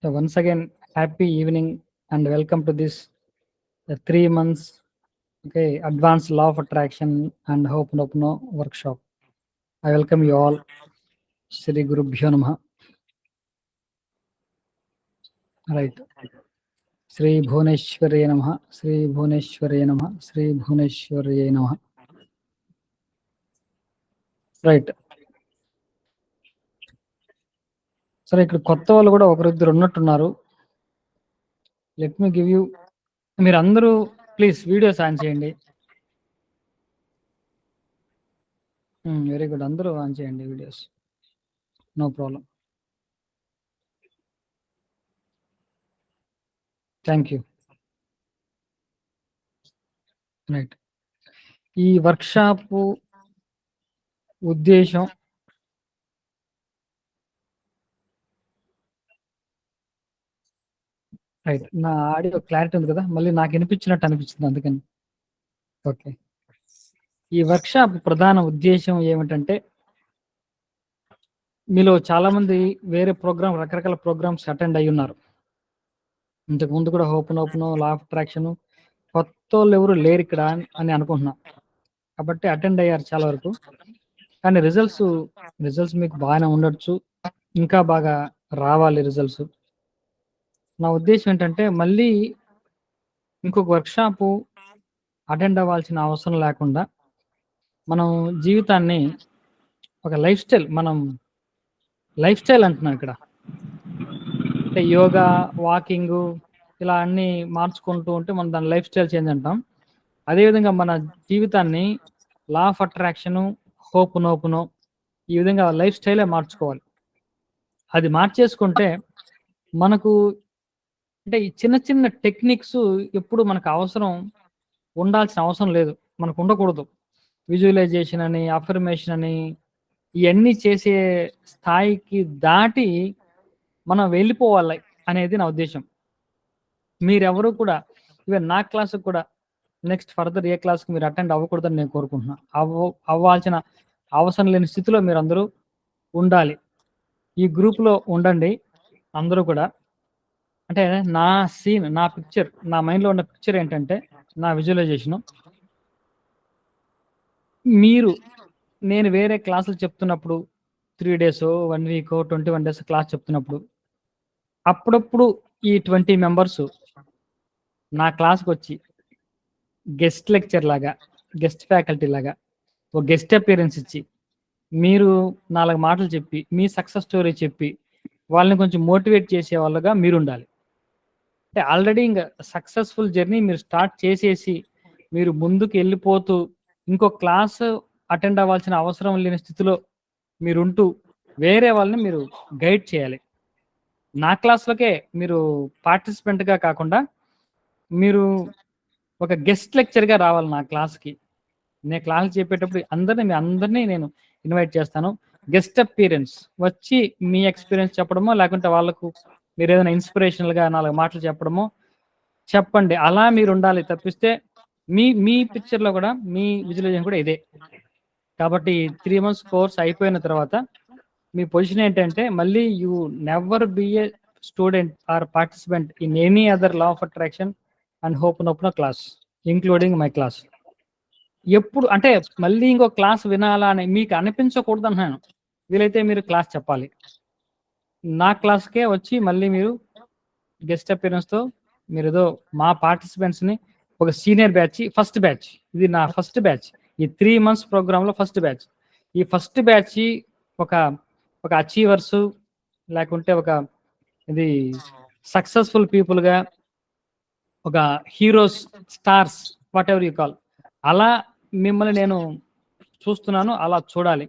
So once again, happy evening and welcome to this 3 months advanced law of attraction and Ho'oponopono workshop. I welcome you all. Shri Gurubhyo Namaha. Right. Shri Bhuneshwari Namaha. Shri Bhuneshwari Namaha. Shri Bhuneshwari Namaha. Right. సరే, ఇక్కడ కొత్త వాళ్ళు కూడా ఒకరిద్దరు ఉన్నట్టున్నారు. Let me give you. మీరందరూ please videos on చేయండి. Very good. అందరూ ఆన్ చేయండి videos. No problem. Thank you. Right. ఈ వర్క్షాప్ ఉద్దేశం రైట్. నా ఆడియో క్లారిటీ ఉంది కదా? మళ్ళీ నాకు వినిపించినట్టు అనిపించింది, అందుకని. ఓకే. ఈ వర్క్షాప్ ప్రధాన ఉద్దేశం ఏమిటంటే, మీలో చాలామంది వేరే ప్రోగ్రామ్, రకరకాల ప్రోగ్రామ్స్ అటెండ్ అయ్యి ఉన్నారు. ఇంతకు ముందు కూడా హోపనోపనో, లా ఆఫ్ అట్రాక్షన్, కొత్త వాళ్ళు ఎవరు లేరు ఇక్కడ అని అనుకుంటున్నా. కాబట్టి అటెండ్ అయ్యారు చాలా వరకు. కానీ రిజల్ట్స్ మీకు బాగానే ఉండొచ్చు, ఇంకా బాగా రావాలి రిజల్ట్స్. నా ఉద్దేశం ఏంటంటే, మళ్ళీ ఇంకొక వర్క్షాపు అటెండ్ అవ్వాల్సిన అవసరం లేకుండా మనం జీవితాన్ని ఒక లైఫ్ స్టైల్ అంటున్నాం ఇక్కడ. అంటే యోగా, వాకింగ్ ఇలా అన్నీ మార్చుకుంటూ ఉంటే మనం దాని లైఫ్ స్టైల్ చేంజ్ అంటాం. అదేవిధంగా మన జీవితాన్ని లా ఆఫ్ అట్రాక్షను, హోపనోపనో ఈ విధంగా లైఫ్ స్టైలే మార్చుకోవాలి. అది మార్చేసుకుంటే మనకు అంటే ఈ చిన్న చిన్న టెక్నిక్స్ ఎప్పుడు మనకు ఉండాల్సిన అవసరం లేదు, మనకు ఉండకూడదు. విజువలైజేషన్ అని, అఫర్మేషన్ అని ఇవన్నీ చేసే స్థాయికి దాటి మనం వెళ్ళిపోవాలి అనేది నా ఉద్దేశం. మీరెవరు కూడా ఈవెన్ నా క్లాసుకు కూడా నెక్స్ట్ ఫర్దర్ ఏ క్లాస్కి మీరు అటెండ్ అవ్వకూడదని నేను కోరుకుంటున్నా. అవ్వాల్సిన అవసరం లేని స్థితిలో మీరు అందరూ ఉండాలి. ఈ గ్రూప్లో ఉండండి అందరూ కూడా. అంటే నా పిక్చర్, నా మైండ్లో ఉన్న పిక్చర్ ఏంటంటే, నా విజువలైజేషను, నేను వేరే క్లాసులు చెప్తున్నప్పుడు 3 days, 1 week, 21 days క్లాస్ చెప్తున్నప్పుడు అప్పుడప్పుడు ఈ 20 members నా క్లాస్కి వచ్చి గెస్ట్ లెక్చర్ లాగా, గెస్ట్ ఫ్యాకల్టీ లాగా ఒక గెస్ట్ అపియరెన్స్ ఇచ్చి మీరు 4 మాటలు చెప్పి, మీ సక్సెస్ స్టోరీ చెప్పి వాళ్ళని కొంచెం మోటివేట్ చేసే వాళ్ళగా మీరు ఉండాలి. అంటే ఆల్రెడీ ఇంకా సక్సెస్ఫుల్ జర్నీ మీరు స్టార్ట్ చేసేసి మీరు ముందుకు వెళ్ళిపోతూ ఇంకో క్లాస్ అటెండ్ అవ్వాల్సిన అవసరం లేని స్థితిలో మీరుంటూ వేరే వాళ్ళని మీరు గైడ్ చేయాలి. నా క్లాస్లోకే మీరు పార్టిసిపెంట్గా కాకుండా మీరు ఒక గెస్ట్ లెక్చర్గా రావాలి నా క్లాస్కి. నేను క్లాస్ చెప్పేటప్పుడు అందరినీ నేను ఇన్వైట్ చేస్తాను. గెస్ట్ అపియరెన్స్ వచ్చి మీ ఎక్స్పీరియన్స్ చెప్పడమో, లేకుంటే వాళ్ళకు మీరు ఏదైనా ఇన్స్పిరేషనల్గా 4 మాటలు చెప్పడమో చెప్పండి. అలా మీరు ఉండాలి తప్పిస్తే మీ పిక్చర్లో కూడా మీ విజువలైజేషన్ కూడా ఇదే. కాబట్టి 3 months కోర్స్ అయిపోయిన తర్వాత మీ పొజిషన్ ఏంటంటే, మళ్ళీ you never be a student or participant in any other law of attraction and ho'oponopono class including my class. ఎప్పుడు అంటే మళ్ళీ ఇంకో క్లాస్ వినాలా అని మీకు అనిపించకూడదు అంటున్నాను. వీలైతే మీరు క్లాస్ చెప్పాలి. నా క్లాస్కే వచ్చి మళ్ళీ మీరు గెస్ట్ అపియరెన్స్తో మీరు ఏదో మా పార్టిసిపెంట్స్ని ఒక సీనియర్ బ్యాచ్, ఫస్ట్ బ్యాచ్, ఇది నా ఫస్ట్ బ్యాచ్, ఈ 3 months ప్రోగ్రాంలో ఫస్ట్ బ్యాచ్. ఈ ఫస్ట్ బ్యాచ్ ఒక అచీవర్స్, లేకుంటే ఇది సక్సెస్ఫుల్ పీపుల్గా, ఒక heroes, stars, what ever you call, అలా మిమ్మల్ని నేను చూస్తున్నాను. అలా చూడాలి.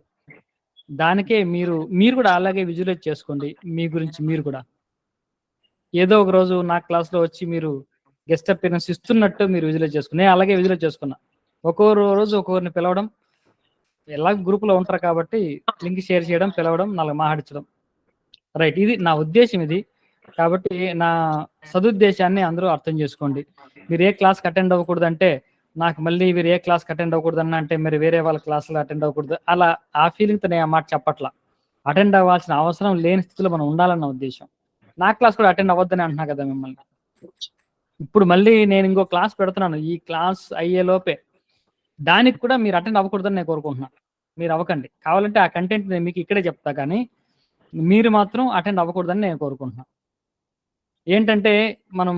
దానికే మీరు కూడా అలాగే విజువలైజ్ చేసుకోండి. మీ గురించి మీరు కూడా ఏదో ఒక రోజు నా క్లాస్లో వచ్చి మీరు గెస్ట్ అపియరెన్స్ ఇస్తున్నట్టు మీరు విజువలైజ్ చేసుకుని, నేను అలాగే విజువలైజ్ చేసుకున్నా. ఒక్కో రోజు ఒక్కొక్కరిని పిలవడం, ఎలా గ్రూప్లో ఉంటారు కాబట్టి లింక్ షేర్ చేయడం, పిలవడం, 4 మాట్లాడించడం. రైట్. ఇది నా ఉద్దేశం ఇది. కాబట్టి నా సదుద్దేశాన్ని అందరూ అర్థం చేసుకోండి. మీరు ఏ క్లాస్కి అటెండ్ అవ్వకూడదంటే, నాకు మళ్ళీ మీరు ఏ క్లాస్కి అటెండ్ అవ్వకూడదన్న అంటే మీరు వేరే వాళ్ళ క్లాసులో అటెండ్ అవ్వకూడదు, అలా ఆ ఫీలింగ్తో నేను ఆ మాట చెప్పట్లా. అటెండ్ అవ్వాల్సిన అవసరం లేని స్థితిలో మనం ఉండాలన్న ఉద్దేశం. నా క్లాస్ కూడా అటెండ్ అవ్వద్దని అంటున్నా కదా మిమ్మల్ని. ఇప్పుడు మళ్ళీ నేను ఇంకో క్లాస్ పెడుతున్నాను ఈ క్లాస్ అయ్యే లోపే, దానికి కూడా మీరు అటెండ్ అవ్వకూడదని నేను కోరుకుంటున్నాను. మీరు అవ్వకండి, కావాలంటే ఆ కంటెంట్ నేను మీకు ఇక్కడే చెప్తా, కానీ మీరు మాత్రం అటెండ్ అవ్వకూడదని నేను కోరుకుంటున్నాను. ఏంటంటే మనం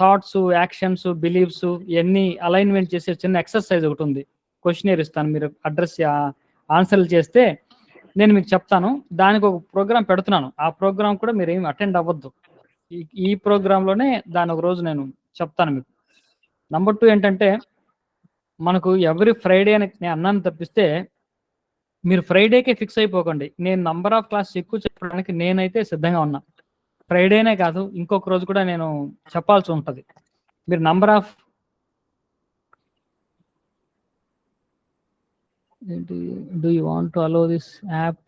థాట్స్, యాక్షన్స్, బిలీవ్స్ ఇవన్నీ అలైన్మెంట్ చేసే చిన్న ఎక్సర్సైజ్ ఒకటి ఉంది. క్వశ్చనర్ ఇస్తాను, మీరు అడ్రస్ ఆన్సర్లు చేస్తే నేను మీకు చెప్తాను. దానికి ఒక ప్రోగ్రామ్ పెడుతున్నాను, ఆ ప్రోగ్రామ్ కూడా మీరు ఏమి అటెండ్ అవ్వద్దు. ఈ ప్రోగ్రాంలోనే దాని ఒక రోజు నేను చెప్తాను మీకు. నంబర్ 2 ఏంటంటే, మనకు ఎవ్రీ ఫ్రైడే అని నేను అన్నాను తప్పిస్తే, మీరు ఫ్రైడేకే ఫిక్స్ అయిపోకండి. నేను నంబర్ ఆఫ్ క్లాస్ ఎక్కువ చెప్పడానికి నేనైతే సిద్ధంగా ఉన్నా. ఫ్రైడేనే కాదు, ఇంకొక రోజు కూడా నేను చెప్పాల్సి ఉంటుంది. మీరు number of do you want to allow this app?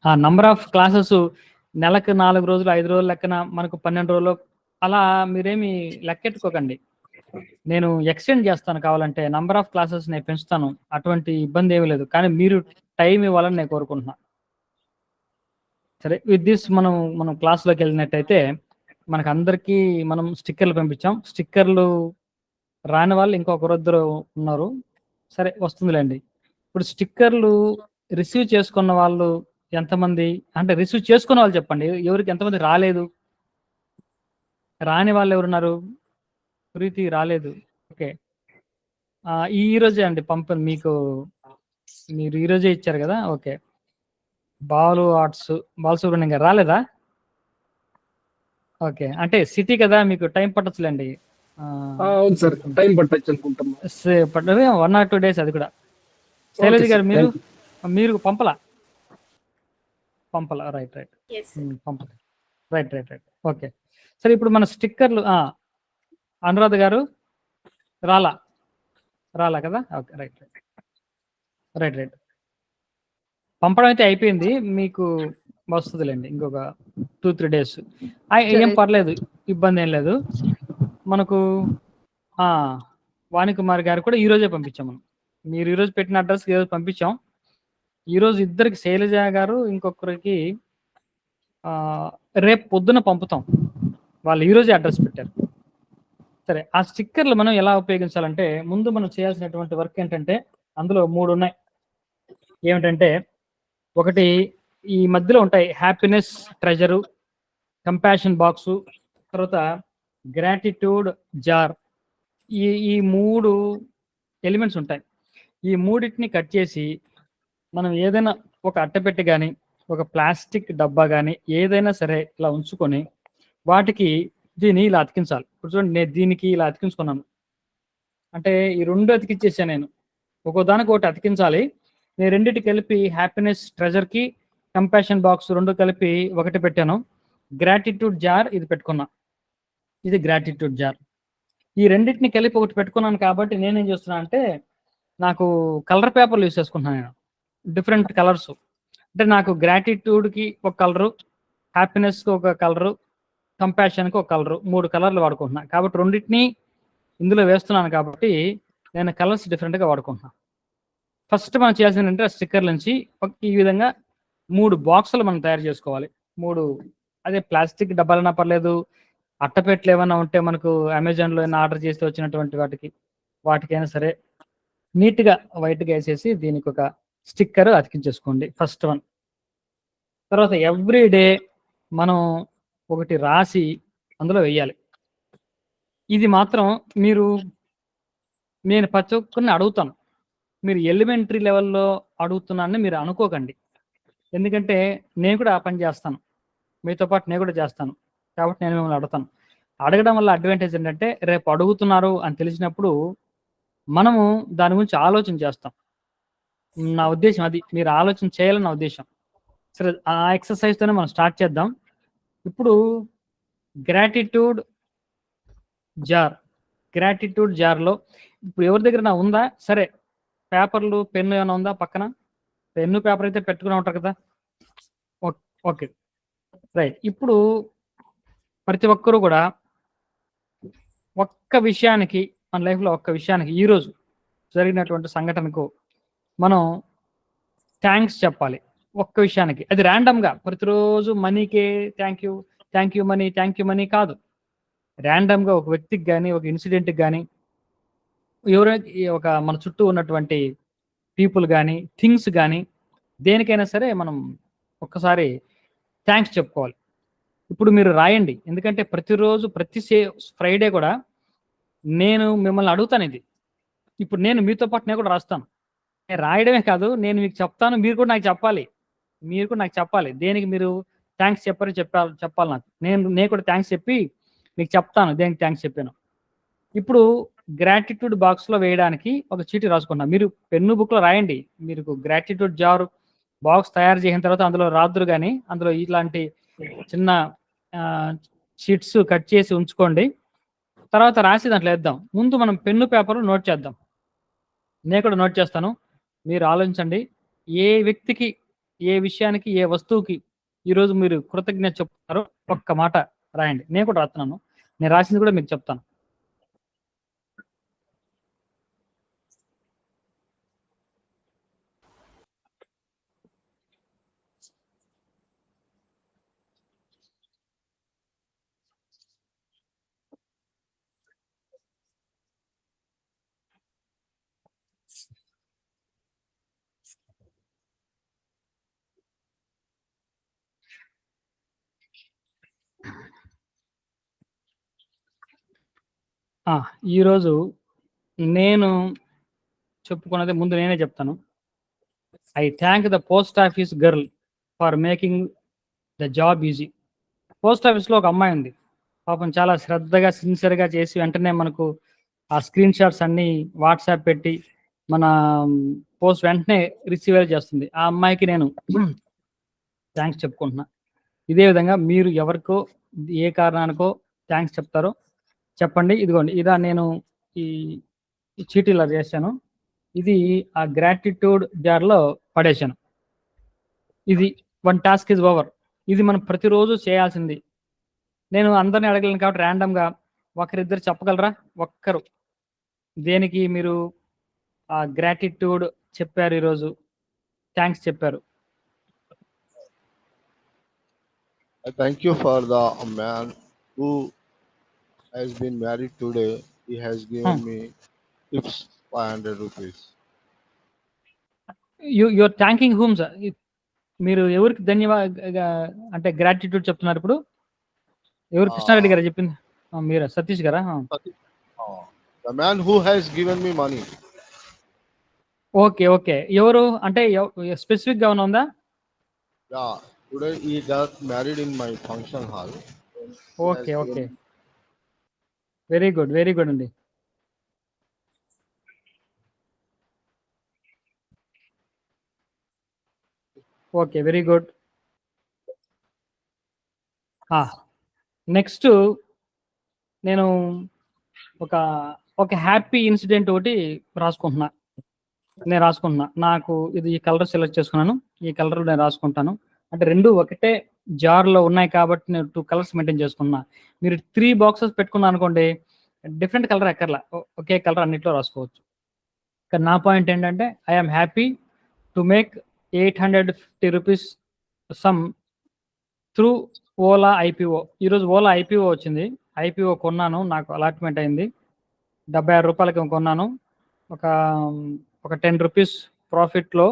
ఆ నంబర్ ఆఫ్ క్లాసెస్ నెలకు 4 రోజులు, 5 రోజులు లెక్కన, మనకు 12 రోజులు అలా మీరేమి లెక్కెట్టుకోకండి. నేను ఎక్స్టెండ్ చేస్తాను, కావాలంటే నంబర్ ఆఫ్ క్లాసెస్ నేను పెంచుతాను, అటువంటి ఇబ్బంది ఏమీ లేదు. కానీ మీరు టైం ఇవ్వాలని నేను కోరుకుంటున్నా. సరే, విత్ దిస్ మనం క్లాస్లోకి వెళ్ళినట్టయితే, మనకు అందరికీ మనం స్టిక్కర్లు పంపించాం. స్టిక్కర్లు రాని వాళ్ళు ఇంకొకరిద్దరు ఉన్నారు. సరే, వస్తుందిలేండి. ఇప్పుడు స్టిక్కర్లు రిసీవ్ చేసుకున్న వాళ్ళు ఎంతమంది, అంటే రిసీవ్ చేసుకున్న వాళ్ళు చెప్పండి, ఎవరికి ఎంతమంది రాలేదు? రాని వాళ్ళు ఎవరున్నారు? ప్రీతి రాలేదు. ఓకే, ఈ రోజే అండి పంపను మీకు, మీరు ఈ రోజే ఇచ్చారు కదా. ఓకే, బాలసుబ్రహ్మణ్యం గారు రాలేదా? ఓకే, అంటే సిటీ కదా, మీకు టైం పట్టచ్చులేండి. అవును సార్, టైం పట్టచ్చు అనుకుంటున్నా. 1 or 2 days అది కూడా. శైలజ గారు మీరు పంపలా? రైట్ పంపలే. రైట్. ఓకే, సరే. ఇప్పుడు మన స్టిక్కర్లు అనురాధ గారు రాలా కదా. Okay, right. పంపడం అయితే అయిపోయింది, మీకు వస్తుందిలేండి ఇంకొక 2-3 days. ఏం పర్లేదు, ఇబ్బంది ఏం లేదు. మనకు వాణికుమార్ గారు కూడా ఈరోజే పంపించాం. మీరు ఈరోజు పెట్టిన అడ్రస్కి ఈరోజు పంపించాం. ఈరోజు ఇద్దరికి, శైలజ గారు ఇంకొకరికి రేపు పొద్దున పంపుతాం. వాళ్ళు ఈరోజే అడ్రస్ పెట్టారు. సరే, ఆ స్టిక్కర్లు మనం ఎలా ఉపయోగించాలంటే, ముందు మనం చేయాల్సినటువంటి వర్క్ ఏంటంటే, అందులో 3 ఉన్నాయి. ఏమిటంటే, ఒకటి ఈ మధ్యలో ఉంటాయి, హ్యాపీనెస్ ట్రెజరు, కంపాషన్ బాక్సు, తర్వాత గ్రాటిట్యూడ్ జార్. ఈ 3 ఎలిమెంట్స్ ఉంటాయి. ఈ 3టిని కట్ చేసి మనం ఏదైనా ఒక అట్టపెట్టి కానీ, ఒక ప్లాస్టిక్ డబ్బా కానీ ఏదైనా సరే ఇలా ఉంచుకొని, వాటికి దీన్ని ఇలా అతికించాలి. ఇప్పుడు చూడండి, నేను దీనికి ఇలా అతికించుకున్నాను, అంటే ఈ 2 అతికించేసాను నేను. ఒక్కోదానికి ఒకటి అతికించాలి. నేను రెండింటి కలిపి హ్యాపీనెస్ ట్రెజర్కి, కంపాషన్ బాక్స్ 2 కలిపి ఒకటి పెట్టాను. గ్రాటిట్యూడ్ జార్ ఇది పెట్టుకున్నా, ఇది గ్రాటిట్యూడ్ జార్. ఈ రెండింటిని కలిపి ఒకటి పెట్టుకున్నాను కాబట్టి నేనేం చేస్తున్నాను అంటే, నాకు కలర్ పేపర్లు యూస్ చేసుకుంటున్నాను నేను, డిఫరెంట్ కలర్స్. అంటే నాకు గ్రాటిట్యూడ్కి ఒక కలరు, హ్యాపీనెస్కి ఒక కలరు, కంపాషన్కి ఒక కలరు, 3 కలర్లు వాడుకుంటున్నాను. కాబట్టి రెండింటిని ఇందులో వేస్తున్నాను కాబట్టి నేను కలర్స్ డిఫరెంట్గా వాడుకుంటున్నాను. ఫస్ట్ మనం చేయాల్సింది ఏంటంటే, స్టిక్కర్ నుంచి ఈ విధంగా 3 బాక్సులు మనం తయారు చేసుకోవాలి. 3 అదే ప్లాస్టిక్ డబ్బాలన్నా పర్లేదు, అట్టపెట్టలు ఏమైనా ఉంటే మనకు అమెజాన్లో ఏమైనా ఆర్డర్ చేసి వచ్చినటువంటి వాటికైనా సరే, నీట్గా వైట్గా వేసేసి దీనికి ఒక స్టిక్కర్ అతికించేసుకోండి, ఫస్ట్ వన్. తర్వాత ఎవ్రీ డే మనం ఒకటి రాసి అందులో వెయ్యాలి. ఇది మాత్రం నేను ప్రతి ఒక్కరిని అడుగుతాను, మీరు ఎలిమెంటరీ లెవెల్లో అడుగుతున్నానని మీరు అనుకోకండి. ఎందుకంటే నేను కూడా ఆ పని చేస్తాను, మీతో పాటు నేను కూడా చేస్తాను. కాబట్టి నేను మిమ్మల్ని అడుగుతాను. అడగడం వల్ల అడ్వాంటేజ్ ఏంటంటే, రేపు అడుగుతున్నారు అని తెలిసినప్పుడు మనము దాని గురించి ఆలోచన చేస్తాం. నా ఉద్దేశం అది, మీరు ఆలోచన చేయాలని నా ఉద్దేశం. సరే, ఆ ఎక్సర్సైజ్తోనే మనం స్టార్ట్ చేద్దాం. ఇప్పుడు గ్రాటిట్యూడ్ జార్లో ఇప్పుడు ఎవరి దగ్గర ఉందా? సరే, పేపర్లు, పెన్ను ఏమైనా ఉందా పక్కన? పెన్ను పేపర్ అయితే పెట్టుకుని ఉంటారు కదా. Okay, right. ఇప్పుడు ప్రతి ఒక్కరూ కూడా ఒక్క విషయానికి, మన లైఫ్లో ఒక్క విషయానికి, ఈరోజు జరిగినటువంటి సంఘటనకు మనం థ్యాంక్స్ చెప్పాలి. ఒక్క విషయానికి. అది ర్యాండమ్గా ప్రతిరోజు మనీకే థ్యాంక్ యూ మనీ కాదు. ర్యాండమ్గా ఒక వ్యక్తికి కానీ, ఒక ఇన్సిడెంట్కి కానీ, ఒక మన చుట్టూ ఉన్నటువంటి పీపుల్ కానీ, థింగ్స్ కానీ, దేనికైనా సరే మనం ఒక్కసారి థ్యాంక్స్ చెప్పుకోవాలి. ఇప్పుడు మీరు రాయండి. ఎందుకంటే ప్రతిరోజు ప్రతి ఫ్రైడే కూడా నేను మిమ్మల్ని అడుగుతాను ఇది. ఇప్పుడు నేను మీతో పాటు నేను కూడా రాస్తాను. నేను రాయడమే కాదు, నేను మీకు చెప్తాను, మీరు కూడా నాకు చెప్పాలి. దేనికి మీరు థ్యాంక్స్ చెప్పాలి నాకు. నేను కూడా థ్యాంక్స్ చెప్పి మీకు చెప్తాను దేనికి థ్యాంక్స్ చెప్పాను. ఇప్పుడు గ్రాటిట్యూడ్ బాక్స్లో వేయడానికి ఒక చీటీ రాసుకున్నాను. మీరు పెన్ను బుక్లో రాయండి. మీరు గ్రాటిట్యూడ్ జార్ బాక్స్ తయారు చేసిన తర్వాత అందులో రాదురు కానీ అందులో ఇలాంటి చిన్న షీట్స్ కట్ చేసి ఉంచుకోండి. తర్వాత రాసి దాంట్లో వేద్దాం. ముందు మనం పెన్ను పేపర్ నోట్ చేద్దాం. నేను కూడా నోట్ చేస్తాను, మీరు ఆలోచించండి. ఏ వ్యక్తికి, ఏ విషయానికి, ఏ వస్తువుకి ఈరోజు మీరు కృతజ్ఞత చెప్తారో ఒక్క మాట రాయండి. నేను కూడా రాస్తున్నాను. నేను రాసింది కూడా మీకు చెప్తాను. ఈరోజు నేను చెప్పుకున్నది ముందు నేనే చెప్తాను. I thank the post office girl for making the job easy. Post ఆఫీస్లో ఒక అమ్మాయి ఉంది, పాపం చాలా శ్రద్ధగా సిన్సియర్గా చేసి వెంటనే మనకు ఆ స్క్రీన్ షాట్స్ అన్నీ వాట్సాప్ పెట్టి మన పోస్ట్ వెంటనే రిసీవ్ చేస్తుంది. ఆ అమ్మాయికి నేను థ్యాంక్స్ చెప్పుకుంటున్నా. ఇదే విధంగా మీరు ఎవరికో ఏ కారణానికో థ్యాంక్స్ చెప్తారో చెప్పండి. ఇదిగోండి, ఇలా నేను ఈ చీటీలో చేశాను. ఇది ఆ గ్రాటిట్యూడ్ జార్లో పడేశాను. ఇది 1 టాస్క్ ఈజ్ ఓవర్. ఇది మనం ప్రతిరోజు చేయాల్సింది. నేను అందరిని అడగలేను కాబట్టి ర్యాండమ్గా ఒకరిద్దరు చెప్పగలరా? ఒక్కరు దేనికి మీరు ఆ గ్రాటిట్యూడ్ చెప్పారు, ఈరోజు థ్యాంక్స్ చెప్పారు? I thank you for the man who has been married today. He has given me tips 500 rupees. You're thanking whom sir? మీరు ఎవరికి అంటే గ్రాటిట్యూడ్ చెప్తున్నారు ఇప్పుడు? ఎవరు? కృష్ణారెడ్డి గారు చెప్పింది మీరా? సతీష్ గారా? The man who has given me money. Okay okay. ఎవరు అంటే స్పెసిఫిక్ గా ఉందా? Yeah, today he got married in my function hall. Okay okay, very good అండి. Okay, very good. నెక్స్ట్ నేను ఒక హ్యాపీ ఇన్సిడెంట్ ఒకటి రాసుకుంటున్నా. నాకు ఇది ఈ కలర్ సెలెక్ట్ చేసుకున్నాను. ఈ కలర్ నేను రాసుకుంటాను. అంటే రెండు ఒకటే జార్లో ఉన్నాయి కాబట్టి నేను 2 కలర్స్ మెయింటైన్ చేసుకున్నా. మీరు 3 బాక్సెస్ పెట్టుకున్నా అనుకోండి, డిఫరెంట్ కలర్ ఎక్కర్లా, ఒకే కలర్ అన్నిట్లో రాసుకోవచ్చు. కానీ నా పాయింట్ ఏంటంటే I'm happy to make 850 rupees some through Ola IPO. ఈరోజు ఓలా ఐపీఓ వచ్చింది. ఐపీఓ కొన్నాను, నాకు అలాట్మెంట్ అయింది. 76 రూపాయలకి కొన్నాను. ఒక 10 రూపీస్ ప్రాఫిట్లో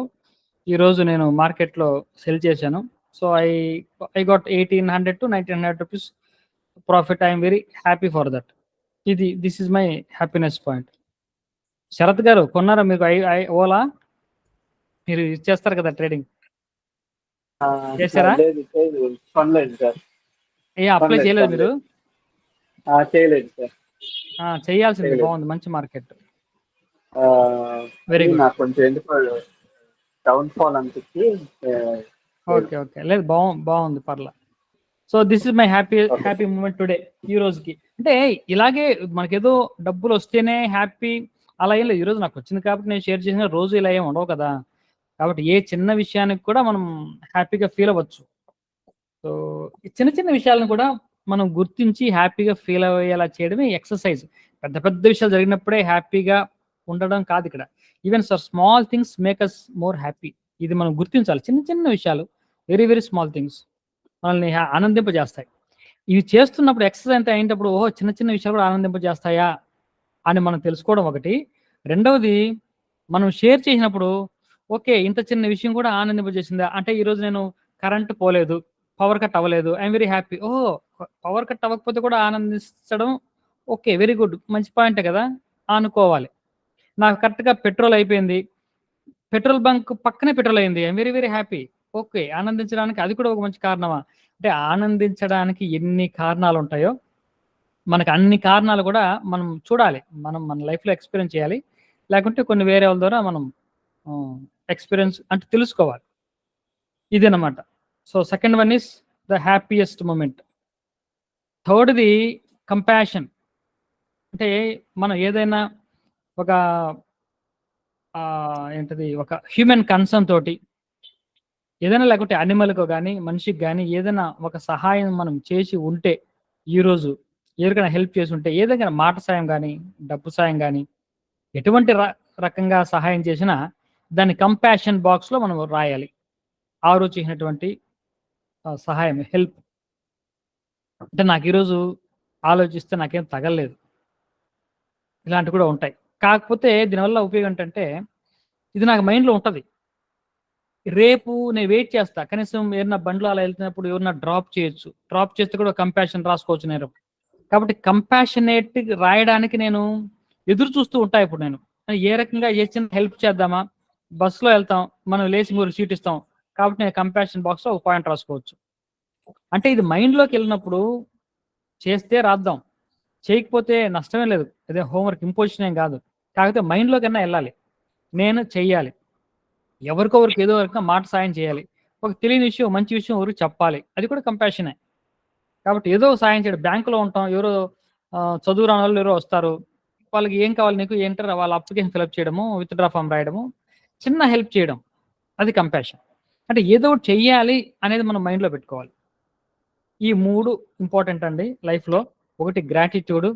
ఈరోజు నేను మార్కెట్లో సెల్ చేశాను. So I got 1800 to 1900 rupees profit. I'm very happy for that. This is my happiness point. Sharath గారు కొన్నారా మీకు ఓలా? మీరు చేస్తారు కదా ట్రేడింగ్, చేశారా? అప్లై చేయలేదు మీరు? చేయలేదు సార్. చేయాల్సింది, బాగుంది, మంచి మార్కెట్. Very good. కొంచెం ఎందుకు డౌన్ ఫాల్ అనిపించి. ఓకే ఓకే, లేదు బాగుంది, పర్లా. So this is my happy moment today. ఈ రోజుకి అంటే ఇలాగే మనకేదో డబ్బులు వస్తేనే హ్యాపీ అలా ఏం లేదు. ఈరోజు నాకు వచ్చింది కాబట్టి నేను షేర్ చేసిన, రోజు ఇలా ఏం ఉండవు కదా. కాబట్టి ఏ చిన్న విషయానికి కూడా మనం హ్యాపీగా ఫీల్ అవ్వచ్చు. సో చిన్న చిన్న విషయాలను కూడా మనం గుర్తించి హ్యాపీగా ఫీల్ అయ్యేలా చేయడమే ఎక్సర్సైజ్. పెద్ద విషయాలు జరిగినప్పుడే హ్యాపీగా ఉండడం కాదు ఇక్కడ. Even sir small things make us more happy. ఇది మనం గుర్తించాలి. చిన్న చిన్న విషయాలు, వెరీ వెరీ స్మాల్ థింగ్స్ మనల్ని ఆనందింపజేస్తాయి. ఇవి చేస్తున్నప్పుడు ఎక్సర్సైజ్ అంతా అయినప్పుడు ఓహో! చిన్న చిన్న విషయాలు కూడా ఆనందింపజేస్తాయా అని మనం తెలుసుకోవడం ఒకటి. రెండవది మనం షేర్ చేసినప్పుడు ఓకే. ఇంత చిన్న విషయం కూడా ఆనందింపజేసిందా? అంటే ఈరోజు నేను కరెంట్ పోలేదు, పవర్ కట్ అవ్వలేదు. I am very happy. Oh! Power cut అవ్వకపోతే కూడా ఆనందించడం ఓకే. Very good. మంచి పాయింటే కదా! అనుకోవాలి. నాకు కరెక్ట్‌గా పెట్రోల్ అయిపోయింది. పెట్రోల్ బంక్ పక్కనే పెట్రోల్ అయింది. I am very very happy. Okay. ఆనందించడానికి అది కూడా ఒక మంచి కారణమా? అంటే ఆనందించడానికి ఎన్ని కారణాలుంటాయో, మనకు అన్ని కారణాలు కూడా మనం చూడాలి. మనం మన లైఫ్‌లో ఎక్స్‌పీరియన్స్ చేయాలి. లేకుంటే కొన్ని వేరే వాళ్ళ ద్వారా మనం ఎక్స్‌పీరియన్స్ అంటే తెలుసుకోవాలి. ఇదనమాట. So, second one is the happiest moment. థర్డ్‌ది కంపాషన్. అంటే మనం ఏదైనా ఒక ఏంటిది ఒక హ్యూమన్ కన్సర్న్ తోటి ఏదైనా లేకుంటే యానిమల్‌కో గాని, మనిషికి గాని ఏదైనా ఒక సహాయం మనం చేసి ఉంటే, ఈరోజు ఎవరికైనా హెల్ప్ చేసుంటే, ఏదైనా మాట సాయం గాని, డబ్బు సాయం గాని, ఎటువంటి రకంగా సహాయం చేసినా దాన్ని కంపాషన్ బాక్స్‌లో మనం రాయాలి. ఆ రోజు చేసినటువంటి సహాయం, హెల్ప్. అంటే నాకు ఈరోజు ఆలోచిస్తే నాకేం తగలలేదు. ఇలాంటివి కూడా ఉంటాయి. కాకపోతే దీనివల్ల ఉపయోగం ఏంటంటే, ఇది నాకు మైండ్‌లో ఉంటది. రేపు నేను వెయిట్ చేస్తా. కనీసం ఏదైనా బండిలో అలా ఎళ్తున్నప్పుడు ఎవరైనా డ్రాప్ చేయొచ్చు. డ్రాప్ చేస్తే కూడా కంపాషన్ రాసుకోవచ్చు నేను. కాబట్టి కంపాషనేట్ రాయడానికి నేను ఎదురు చూస్తూ ఉంటా ఇప్పుడు నేను. ఏ రకంగా ఏ చిన్న హెల్ప్ చేద్దామా? బస్సులో ఎళ్తాం. మనం లేసి ఇంకోరికి సీట్ ఇస్తాం. కాబట్టి నేను కంపాషన్ బాక్స్‌లో ఒక పాయింట్ రాసుకోవచ్చు. అంటే ఇది మైండ్‌లోకెళ్ళినప్పుడు చేస్తే రాద్దాం. చేయకపోతే నష్టమే లేదు. అదే హోంవర్క్ ఇంపోజిషన్ ఏం కాదు. కాకపోతే మైండ్‌లోకన్నా ఎళ్ళాలి. నేను చెయ్యాలి. ఎవరికొకరికి ఏదో రకంగా మాట సాయం చేయాలి. ఒక తెలియని విషయం, మంచి విషయం ఎవరికి చెప్పాలి. అది కూడా కంపాషనే. కాబట్టి ఏదో సాయం చేయడం. బ్యాంకులో ఉంటాం. ఎవరో చదువు రానోళ్ళు ఎవరో వస్తారు. వాళ్ళకి ఏం కావాలి నీకు? ఏంటని వాళ్ళ అప్లికేషన్ ఫిలప్ చేయడము, విత్‌డ్రా ఫార్మ్ రాయడము, చిన్న హెల్ప్ చేయడం. అది కంపాషన్. అంటే ఏదో ఒకటి చెయ్యాలి అనేది మనం మైండ్‌లో పెట్టుకోవాలి. ఈ 3 ఇంపార్టెంట్ అండి లైఫ్‌లో. ఒకటి గ్రాటిట్యూడ్,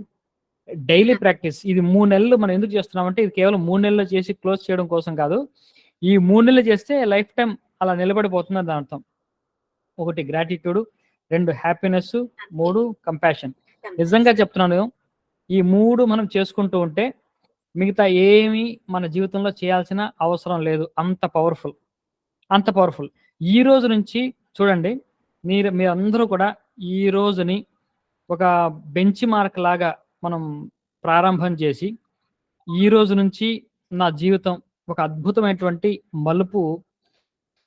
డైలీ ప్రాక్టీస్. ఇది 3 నెలలు మనం ఎందుకు చేస్తున్నామంటే, ఇది కేవలం 3 నెలల్లో చేసి క్లోజ్ చేయడం కోసం కాదు. ఈ 3 నెలలు చేస్తే లైఫ్ టైమ్ అలా నిలబడిపోతుందని దాని అర్థం. 1 గ్రాటిట్యూడ్, 2 హ్యాపీనెస్, 3 కంపాషన్. నిజంగా చెప్తున్నాను. ఈ 3 మనం చేసుకుంటూ ఉంటే మిగతా ఏమి మన జీవితంలో చేయాల్సిన అవసరం లేదు. అంత పవర్‌ఫుల్. అంత పవర్‌ఫుల్. ఈ రోజు నుంచి చూడండి, మీరందరూ కూడా ఈ రోజుని ఒక బెంచ్ మార్క్ లాగా మనం ప్రారంభం చేసి, ఈ రోజు నుంచి నా జీవితం ఒక అద్భుతమైనటువంటి మలుపు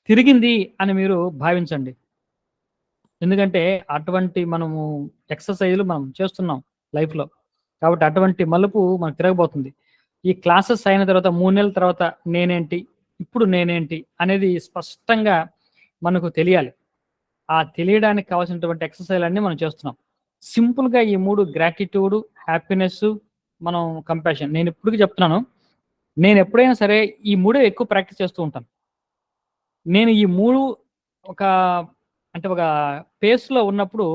తిరిగింది అని మీరు భావించండి. ఎందుకంటే అటువంటి మనము ఎక్సర్‌సైజ్‌లు మనం చేస్తున్నాం లైఫ్‌లో. కాబట్టి అటువంటి మలుపు మనకు తిరగబోతుంది. ఈ క్లాసెస్ అయిన తర్వాత 3 నెలల తర్వాత నేనేంటి? ఇప్పుడు నేనేంటి? అనేది స్పష్టంగా మనకు తెలియాలి. ఆ తెలియడానికి కావాల్సినటువంటి ఎక్సర్‌సైజ్‌లన్నీ మనం చేస్తున్నాం. సింపుల్‌గా ఈ 3 గ్రాటిట్యూడ్, హ్యాపీనెస్, మనం కంపాషన్. నేను ఇప్పటికి చెప్తున్నాను. నేను ఎప్పుడైనా సరే ఈ 3 ఎక్కువ ప్రాక్టీస్ చేస్తూ ఉంటాను. నేను ఈ 3 ఒక అంటే ఒక పేస్‌లో ఉన్నప్పుడు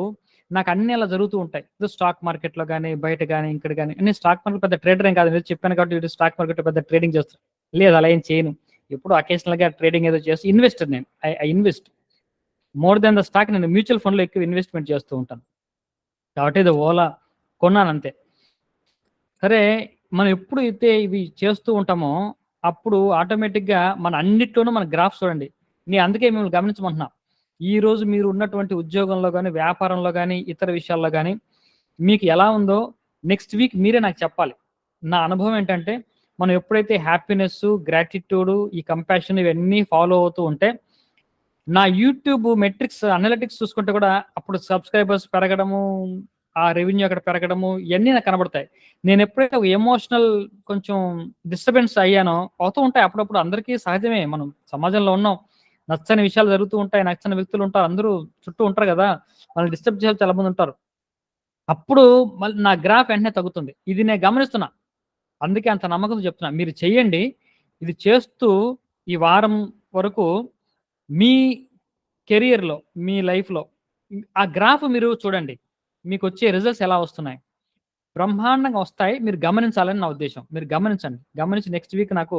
నాకు అన్నీ అలా జరుగుతూ ఉంటాయి. ఏదో స్టాక్ మార్కెట్‌లో గాని, బయట గాని, ఇక్కడ గాని నేను స్టాక్ మార్కెట్ పెద్ద ట్రేడర్ ఏం కాదు. ఏదో చెప్పాను కాబట్టి ఈడు స్టాక్ మార్కెట్‌లో పెద్ద ట్రేడింగ్ చేస్తాను. లేదు అలా ఏం చేయను. ఎప్పుడో అకేషనల్‌గా ట్రేడింగ్ ఏదో చేసి ఇన్వెస్టర్ నేను. I invest. More than the stock నేను మ్యూచువల్ ఫండ్‌లో ఎక్కువ ఇన్వెస్ట్‌మెంట్ చేస్తూ ఉంటాను. కాబట్టి ఇది ఓలా కొన్నానంతే. సరే, మనం ఎప్పుడైతే ఇవి చేస్తూ ఉంటామో, అప్పుడు ఆటోమేటిక్‌గా మన అన్నిట్లోనూ మన గ్రాఫ్స్ చూడండి. నేను అందుకే మిమ్మల్ని గమనించమంటున్నా. ఈరోజు మీరు ఉన్నటువంటి ఉద్యోగంలో గాని, వ్యాపారంలో గాని, ఇతర విషయాల్లో గాని, మీకు ఎలా ఉందో నెక్స్ట్ వీక్ మీరే నాకు చెప్పాలి. నా అనుభవం ఏంటంటే, మనం ఎప్పుడైతే హ్యాపీనెస్సు, గ్రాటిట్యూడు, ఈ కంపాషన్ ఇవన్నీ ఫాలో అవుతూ ఉంటే, నా యూట్యూబ్ మెట్రిక్స్, అనలిటిక్స్ చూసుకుంటే కూడా అప్పుడు సబ్‌స్క్రైబర్స్ పెరగడము, ఆ రెవెన్యూ అక్కడ పెరగడము ఇయన్నీ నాకు కనబడతాయి. నేను ఎప్పుడైతే ఒక ఎమోషనల్ కొంచెం డిస్టర్బెన్స్ అయ్యానో, అవుతూ ఉంటాయి అప్పుడప్పుడు అందరికీ సహజమే. మనం సమాజంలో ఉన్నాం. నచ్చని విషయాలు జరుగుతూ ఉంటాయి. నచ్చని వ్యక్తులు ఉంటారు. అందరూ చుట్టూ ఉంటారు గదా! మనల్ని డిస్టర్బ్ చేసే చాలా మంది ఉంటారు. అప్పుడు మళ్ళీ నా గ్రాఫ్ వెంటనే తగ్గుతుంది. ఇది నేను గమనిస్తున్నా. అందుకే అంత నమ్మకంతో చెప్తున్నా. మీరు చెయ్యండి. ఇది చేస్తూ ఈ వారం వరకు మీ కెరియర్‌లో, మీ లైఫ్‌లో ఆ గ్రాఫ్ మీరు చూడండి. మీకొచ్చే రిజల్ట్స్ ఎలా వస్తున్నాయి? బ్రహ్మాండంగా వస్తాయి. మీరు గమనించాలని నా ఉద్దేశ్యం. మీరు గమనించండి. గమనించి నెక్స్ట్ వీక్ నాకు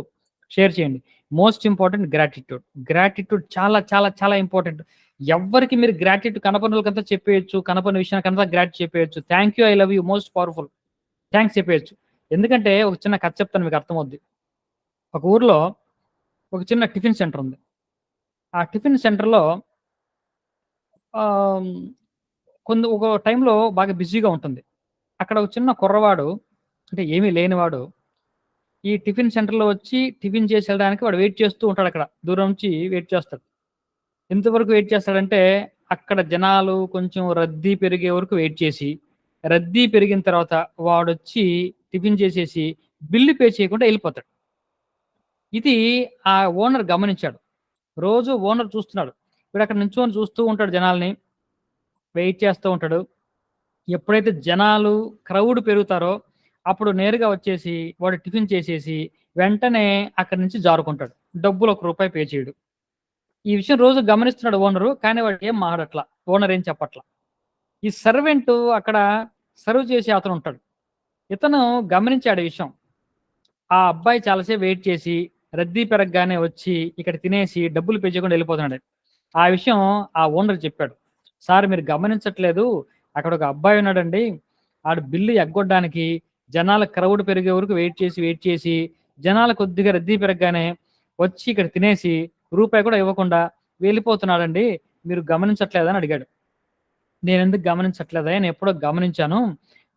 షేర్ చేయండి. Most important gratitude. గ్రాటిట్యూడ్ చాలా చాలా చాలా ఇంపార్టెంట్. ఎవ్వరికి మీరు గ్రాటిట్యూడ్ కనపడినోళ్ళకంతా చెప్పేయొచ్చు. కనపడిన విషయానికంతా గ్రాటిట్యూడ్ చెప్పేయొచ్చు. Thank you, I love you, most powerful. Thanks చెప్పేయొచ్చు. ఎందుకంటే ఒక చిన్న కథ చెప్తాను, మీకు అర్థమవుద్ది. ఒక ఊర్లో ఒక చిన్న టిఫిన్ సెంటర్ ఉంది. ఆ టిఫిన్ సెంటర్‌లో ఆహ్, ఒక టైంలో బాగా బిజీగా ఉంటుంది. అక్కడ ఒక చిన్న కుర్రవాడు, అంటే ఏమీ లేనివాడు, ఈ టిఫిన్ సెంటర్‌లో వచ్చి టిఫిన్ చేసి వెళ్ళడానికి వాడు వెయిట్ చేస్తూ ఉంటాడక్కడ. దూరం నుంచి వెయిట్ చేస్తాడు. ఎంతవరకు వెయిట్ చేస్తాడంటే, అక్కడ జనాలు కొంచెం రద్దీ పెరిగే వరకు వెయిట్ చేసి, రద్దీ పెరిగిన తర్వాత వాడొచ్చి టిఫిన్ చేసేసి బిల్లు పే చేయకుండా ఎళ్ళిపోతాడు. ఇది ఆ ఓనర్ గమనించాడు. రోజు ఓనర్ చూస్తున్నాడు. వీడక్కడ నించొని చూస్తూ ఉంటాడు జనాల్ని. వెయిట్ చేస్తూ ఉంటాడు. ఎప్పుడైతే జనాలు క్రౌడ్ పెరుగుతారో, అప్పుడు నేరుగా వచ్చేసి వాడు టిఫిన్ చేసేసి వెంటనే అక్కడి నుంచి జారుకుంటాడు. డబ్బులు ₹1 పే చేయడు. ఈ విషయం రోజు గమనిస్తున్నాడు ఓనరు. కానీ వాడు ఏం మాట్లాడట్లా. ఓనర్ ఏం చెప్పట్లా. ఈ సర్వెంటు అక్కడ సర్వ్ చేసే అతను ఉంటాడు. ఇతను గమనించాడు ఈ విషయం. ఆ అబ్బాయి చాలాసేపు వెయిట్ చేసి రద్దీ పెరగగానే వచ్చి ఇక్కడ తినేసి డబ్బులు పే చేయకుండా వెళ్ళిపోతున్నాడు. ఆ విషయం ఆ ఓనర్ చెప్పాడు. సార్ మీరు గమనించట్లేదు, అక్కడ ఒక అబ్బాయి ఉన్నాడండి. ఆడు బిల్లు ఎగ్గొట్టడానికి జనాల క్రౌడ్ పెరిగే వరకు వెయిట్ చేసి జనాలు కొద్దిగా రద్దీ పెరగగానే వచ్చి ఇక్కడ తినేసి రూపాయి కూడా ఇవ్వకుండా వెళ్ళిపోతున్నాడండి. మీరు గమనించట్లేదని అడిగాడు. నేనెందుకు గమనించట్లేదా? నేను ఎప్పుడో గమనించాను.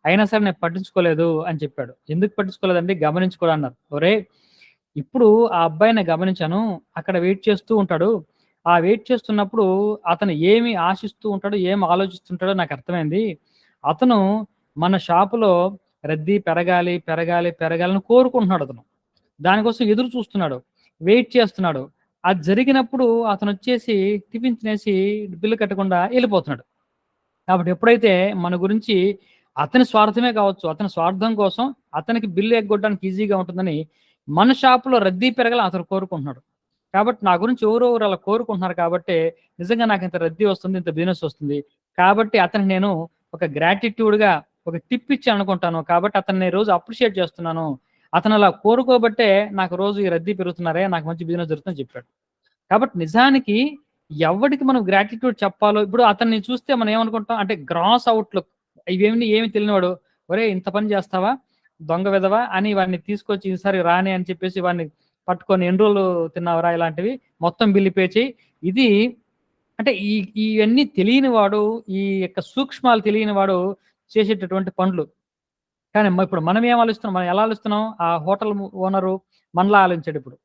అయినా సరే నేను పట్టించుకోలేదు అని చెప్పాడు. ఎందుకు పట్టించుకోలేదండి? గమనించుకోడు అన్నారు. ఒరేయ్! ఇప్పుడు ఆ అబ్బాయిని గమనించాను. అక్కడ వెయిట్ చేస్తూ ఉంటాడు. ఆ వెయిట్ చేస్తున్నప్పుడు అతను ఏమి ఆశిస్తూ ఉంటాడో, ఏమి ఆలోచిస్తుంటాడో నాకు అర్థమైంది. అతను మన షాపులో రద్దీ పెరగాలని కోరుకుంటున్నాడు అతను. దానికోసం ఎదురు చూస్తున్నాడు. వెయిట్ చేస్తున్నాడు. అది జరిగినప్పుడు అతనొచ్చేసి టిఫిన్ తినేసి బిల్లు కట్టకుండా ఎళ్ళిపోతున్నాడు. కాబట్టి ఎప్పుడైతే మన గురించి అతని స్వార్థమే కావచ్చు, అతని స్వార్థం కోసం అతనికి బిల్లు ఎగ్గొట్టడానికి ఈజీగా ఉంటుందని మన షాపులో రద్దీ పెరగాలని అతను కోరుకుంటున్నాడు. కాబట్టి నా గురించి ఎవరెవరు అలా కోరుకుంటున్నారు కాబట్టే నిజంగా నాకు ఇంత రద్దీ వస్తుంది, ఇంత బిజినెస్ వస్తుంది. కాబట్టి అతనికి నేను ఒక గ్రాటిట్యూడ్‌గా ఒక టిప్ ఇచ్చాననుకుంటాను. కాబట్టి అతన్ని రోజు అప్రిషియేట్ చేస్తున్నాను. అతను అలా కోరుకోబట్టే నాకు రోజు ఈ రద్దీ పెరుగుతున్నారే, నాకు మంచి బిజినెస్ జరుగుతుందని చెప్పాడు. కాబట్టి నిజానికి ఎవడికి మనం గ్రాటిట్యూడ్ చెప్పాలో, ఇప్పుడు అతన్ని చూస్తే మనం ఏమనుకుంటాం అంటే గ్రాస్ అవుట్‌లుక్, ఏమి తెలియనివాడు, "ఒరేయ్! ఇంత పని చేస్తావా? దొంగ వెధవా" అని వాడిని తీసుకొచ్చి ఈసారి రాని అని చెప్పేసి వాడిని పట్టుకొని "ఎన్ని రోజులు తిన్నావురా?" ఇలాంటివి, మొత్తం బిల్లు పే చెయ్యి. ఇది అంటే ఇవన్నీ తెలియని వాడు, ఈ యొక్క సూక్ష్మాలు తెలియని వాడు చేసేటటువంటి పనులు. కానీ ఇప్పుడు మనం ఏం ఆలోచిస్తున్నాం? మనం ఎలా ఆలోచిస్తున్నాం? ఆ హోటల్ ఓనరు మనలా ఆలోచించాడు ఇప్పుడు.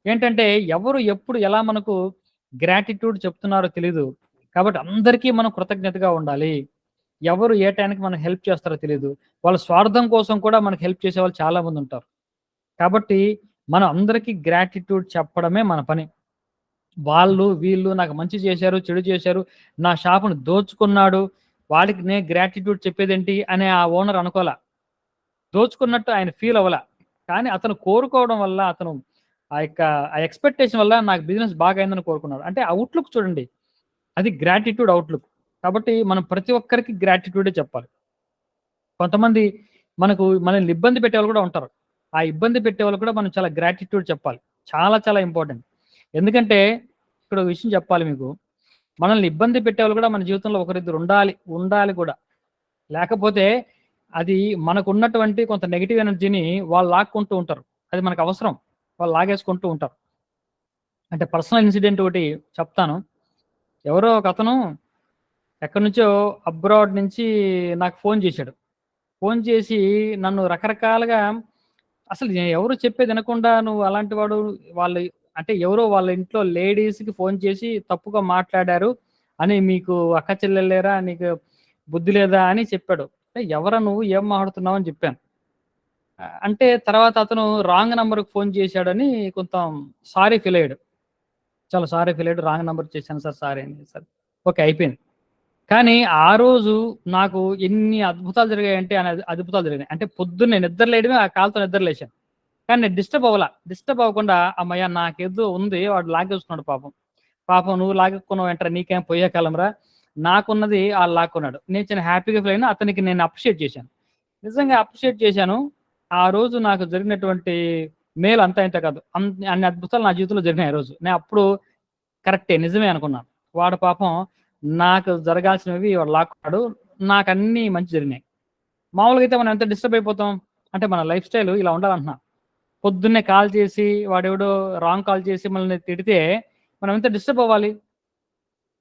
ఏంటంటే ఎవరు ఎప్పుడు ఎలా మనకు గ్రాటిట్యూడ్ చెప్తున్నారో తెలీదు. కాబట్టి అందరికీ మనం కృతజ్ఞతగా ఉండాలి. ఎవరు ఏ టైంకి మనకు హెల్ప్ చేస్తారో తెలీదు. వాళ్ళ స్వార్థం కోసం కూడా మనకు హెల్ప్ చేసేవాళ్ళు చాలా మంది ఉంటారు. కాబట్టి మనం అందరికీ గ్రాటిట్యూడ్ చెప్పడమే మన పని. వాళ్ళు, వీళ్ళు నాకు మంచి చేశారు, చెడు చేశారు, నా షాపుని దోచుకున్నాడు, వాడికి నేను గ్రాటిట్యూడ్ చెప్పేదేంటి అని ఆ ఓనర్ అనుకోలా. దోచుకున్నట్టు ఆయన ఫీల్ అవ్వలా. కానీ అతను కోరుకోవడం వల్ల, అతను ఆ ఎక్స్‌పెక్టేషన్ వల్ల నాకు బిజినెస్ బాగా అయిందని కోరుకున్నాడు. అంటే అవుట్‌లుక్ చూడండి. అది గ్రాటిట్యూడ్ అవుట్‌లుక్. కాబట్టి మనం ప్రతి ఒక్కరికి గ్రాటిట్యూడే చెప్పాలి. కొంతమంది మనల్ని ఇబ్బంది పెట్టేవాళ్ళు కూడా ఉంటారు. ఆ ఇబ్బంది పెట్టేవాళ్ళు కూడా మనం చాలా గ్రాటిట్యూడ్ చెప్పాలి. చాలా చాలా ఇంపార్టెంట్. ఎందుకంటే ఇక్కడ ఒక విషయం చెప్పాలి మీకు. మనల్ని ఇబ్బంది పెట్టేవాళ్ళు కూడా మన జీవితంలో ఒకరిద్దరు ఉండాలి కూడా. లేకపోతే అది మనకున్నటువంటి కొంత నెగెటివ్ ఎనర్జీని వాళ్ళు లాక్కుంటూ ఉంటారు. అది మనకు అవసరం. వాళ్ళు లాగేసుకుంటూ ఉంటారు. అంటే పర్సనల్ ఇన్సిడెంట్ ఒకటి చెప్తాను. ఎవరో ఒకతను ఎక్కడి నుంచో అబ్రాడ్ నుంచి నాకు ఫోన్ చేశాడు. ఫోన్ చేసి నన్ను రకరకాలుగా, అసలు ఎవరు చెప్పేది వినకుండా నువ్వు అలాంటి వాడు, వాళ్ళు అంటే ఎవరో వాళ్ళ ఇంట్లో లేడీస్‌కి ఫోన్ చేసి తప్పుగా మాట్లాడారు అని, మీకు అక్క చెల్లెలు లేరా? నీకు బుద్ధి లేదా? అని చెప్పాడు. ఎవరా నువ్వు? ఏం మాట్లాడుతున్నావు? అని చెప్పాను. అంటే తర్వాత అతను రాంగ్ నంబర్‌కి ఫోన్ చేశాడని కొంత సారీ ఫీల్ అయ్యాడు. చాలా సారీ ఫీల్ అయ్యాడు. రాంగ్ నంబర్ చేశాను సార్, సారీ అని. సరే ఓకే, అయిపోయింది. కానీ ఆ రోజు నాకు ఎన్ని అద్భుతాలు జరిగాయంటే అద్భుతాలు జరిగాయి. అంటే పొద్దున్నే నిద్ర లేయడమే, ఆ కాలుతో నిద్ర లేచాను. కానీ నేను డిస్టర్బ్ అవ్వలా. డిస్టర్బ్ అవ్వకుండా హమ్మయ్య! నాకేదో ఉంది, వాడు లాగేస్తున్నాడు పాపం. పాపం నువ్వు లాగేసుకున్నావు ఏంట్రా, నీకేం పోయే కాలంరా, నాకున్నది ఆళ్ళు లాక్కున్నాడు. నేను చాలా హ్యాపీగా ఫీల్ అయినా, అతనికి నేను అప్రిషియేట్ చేశాను. నిజంగా అప్రిషియేట్ చేశాను. ఆ రోజు నాకు జరిగినటువంటి మేలు అంతా ఇంత కాదు, అన్ని అద్భుతాలు నా జీవితంలో జరిగినాయి. రోజు నేను అప్పుడు కరెక్టే, నిజమే అనుకున్నాను. వాడు పాపం నాకు జరగాల్సినవి వాడు లాక్కున్నాడు, నాకు అన్ని మంచి జరిగినాయి. మామూలుగా అయితే మనం ఎంత డిస్టర్బ్ అయిపోతాం అంటే, మన లైఫ్ స్టైల్ ఇలా ఉండాలంటున్నా. పొద్దున్నే కాల్ చేసి వాడెవడో రాంగ్ కాల్ చేసి మనల్ని తిడితే మనం ఎంత డిస్టర్బ్ అవ్వాలి?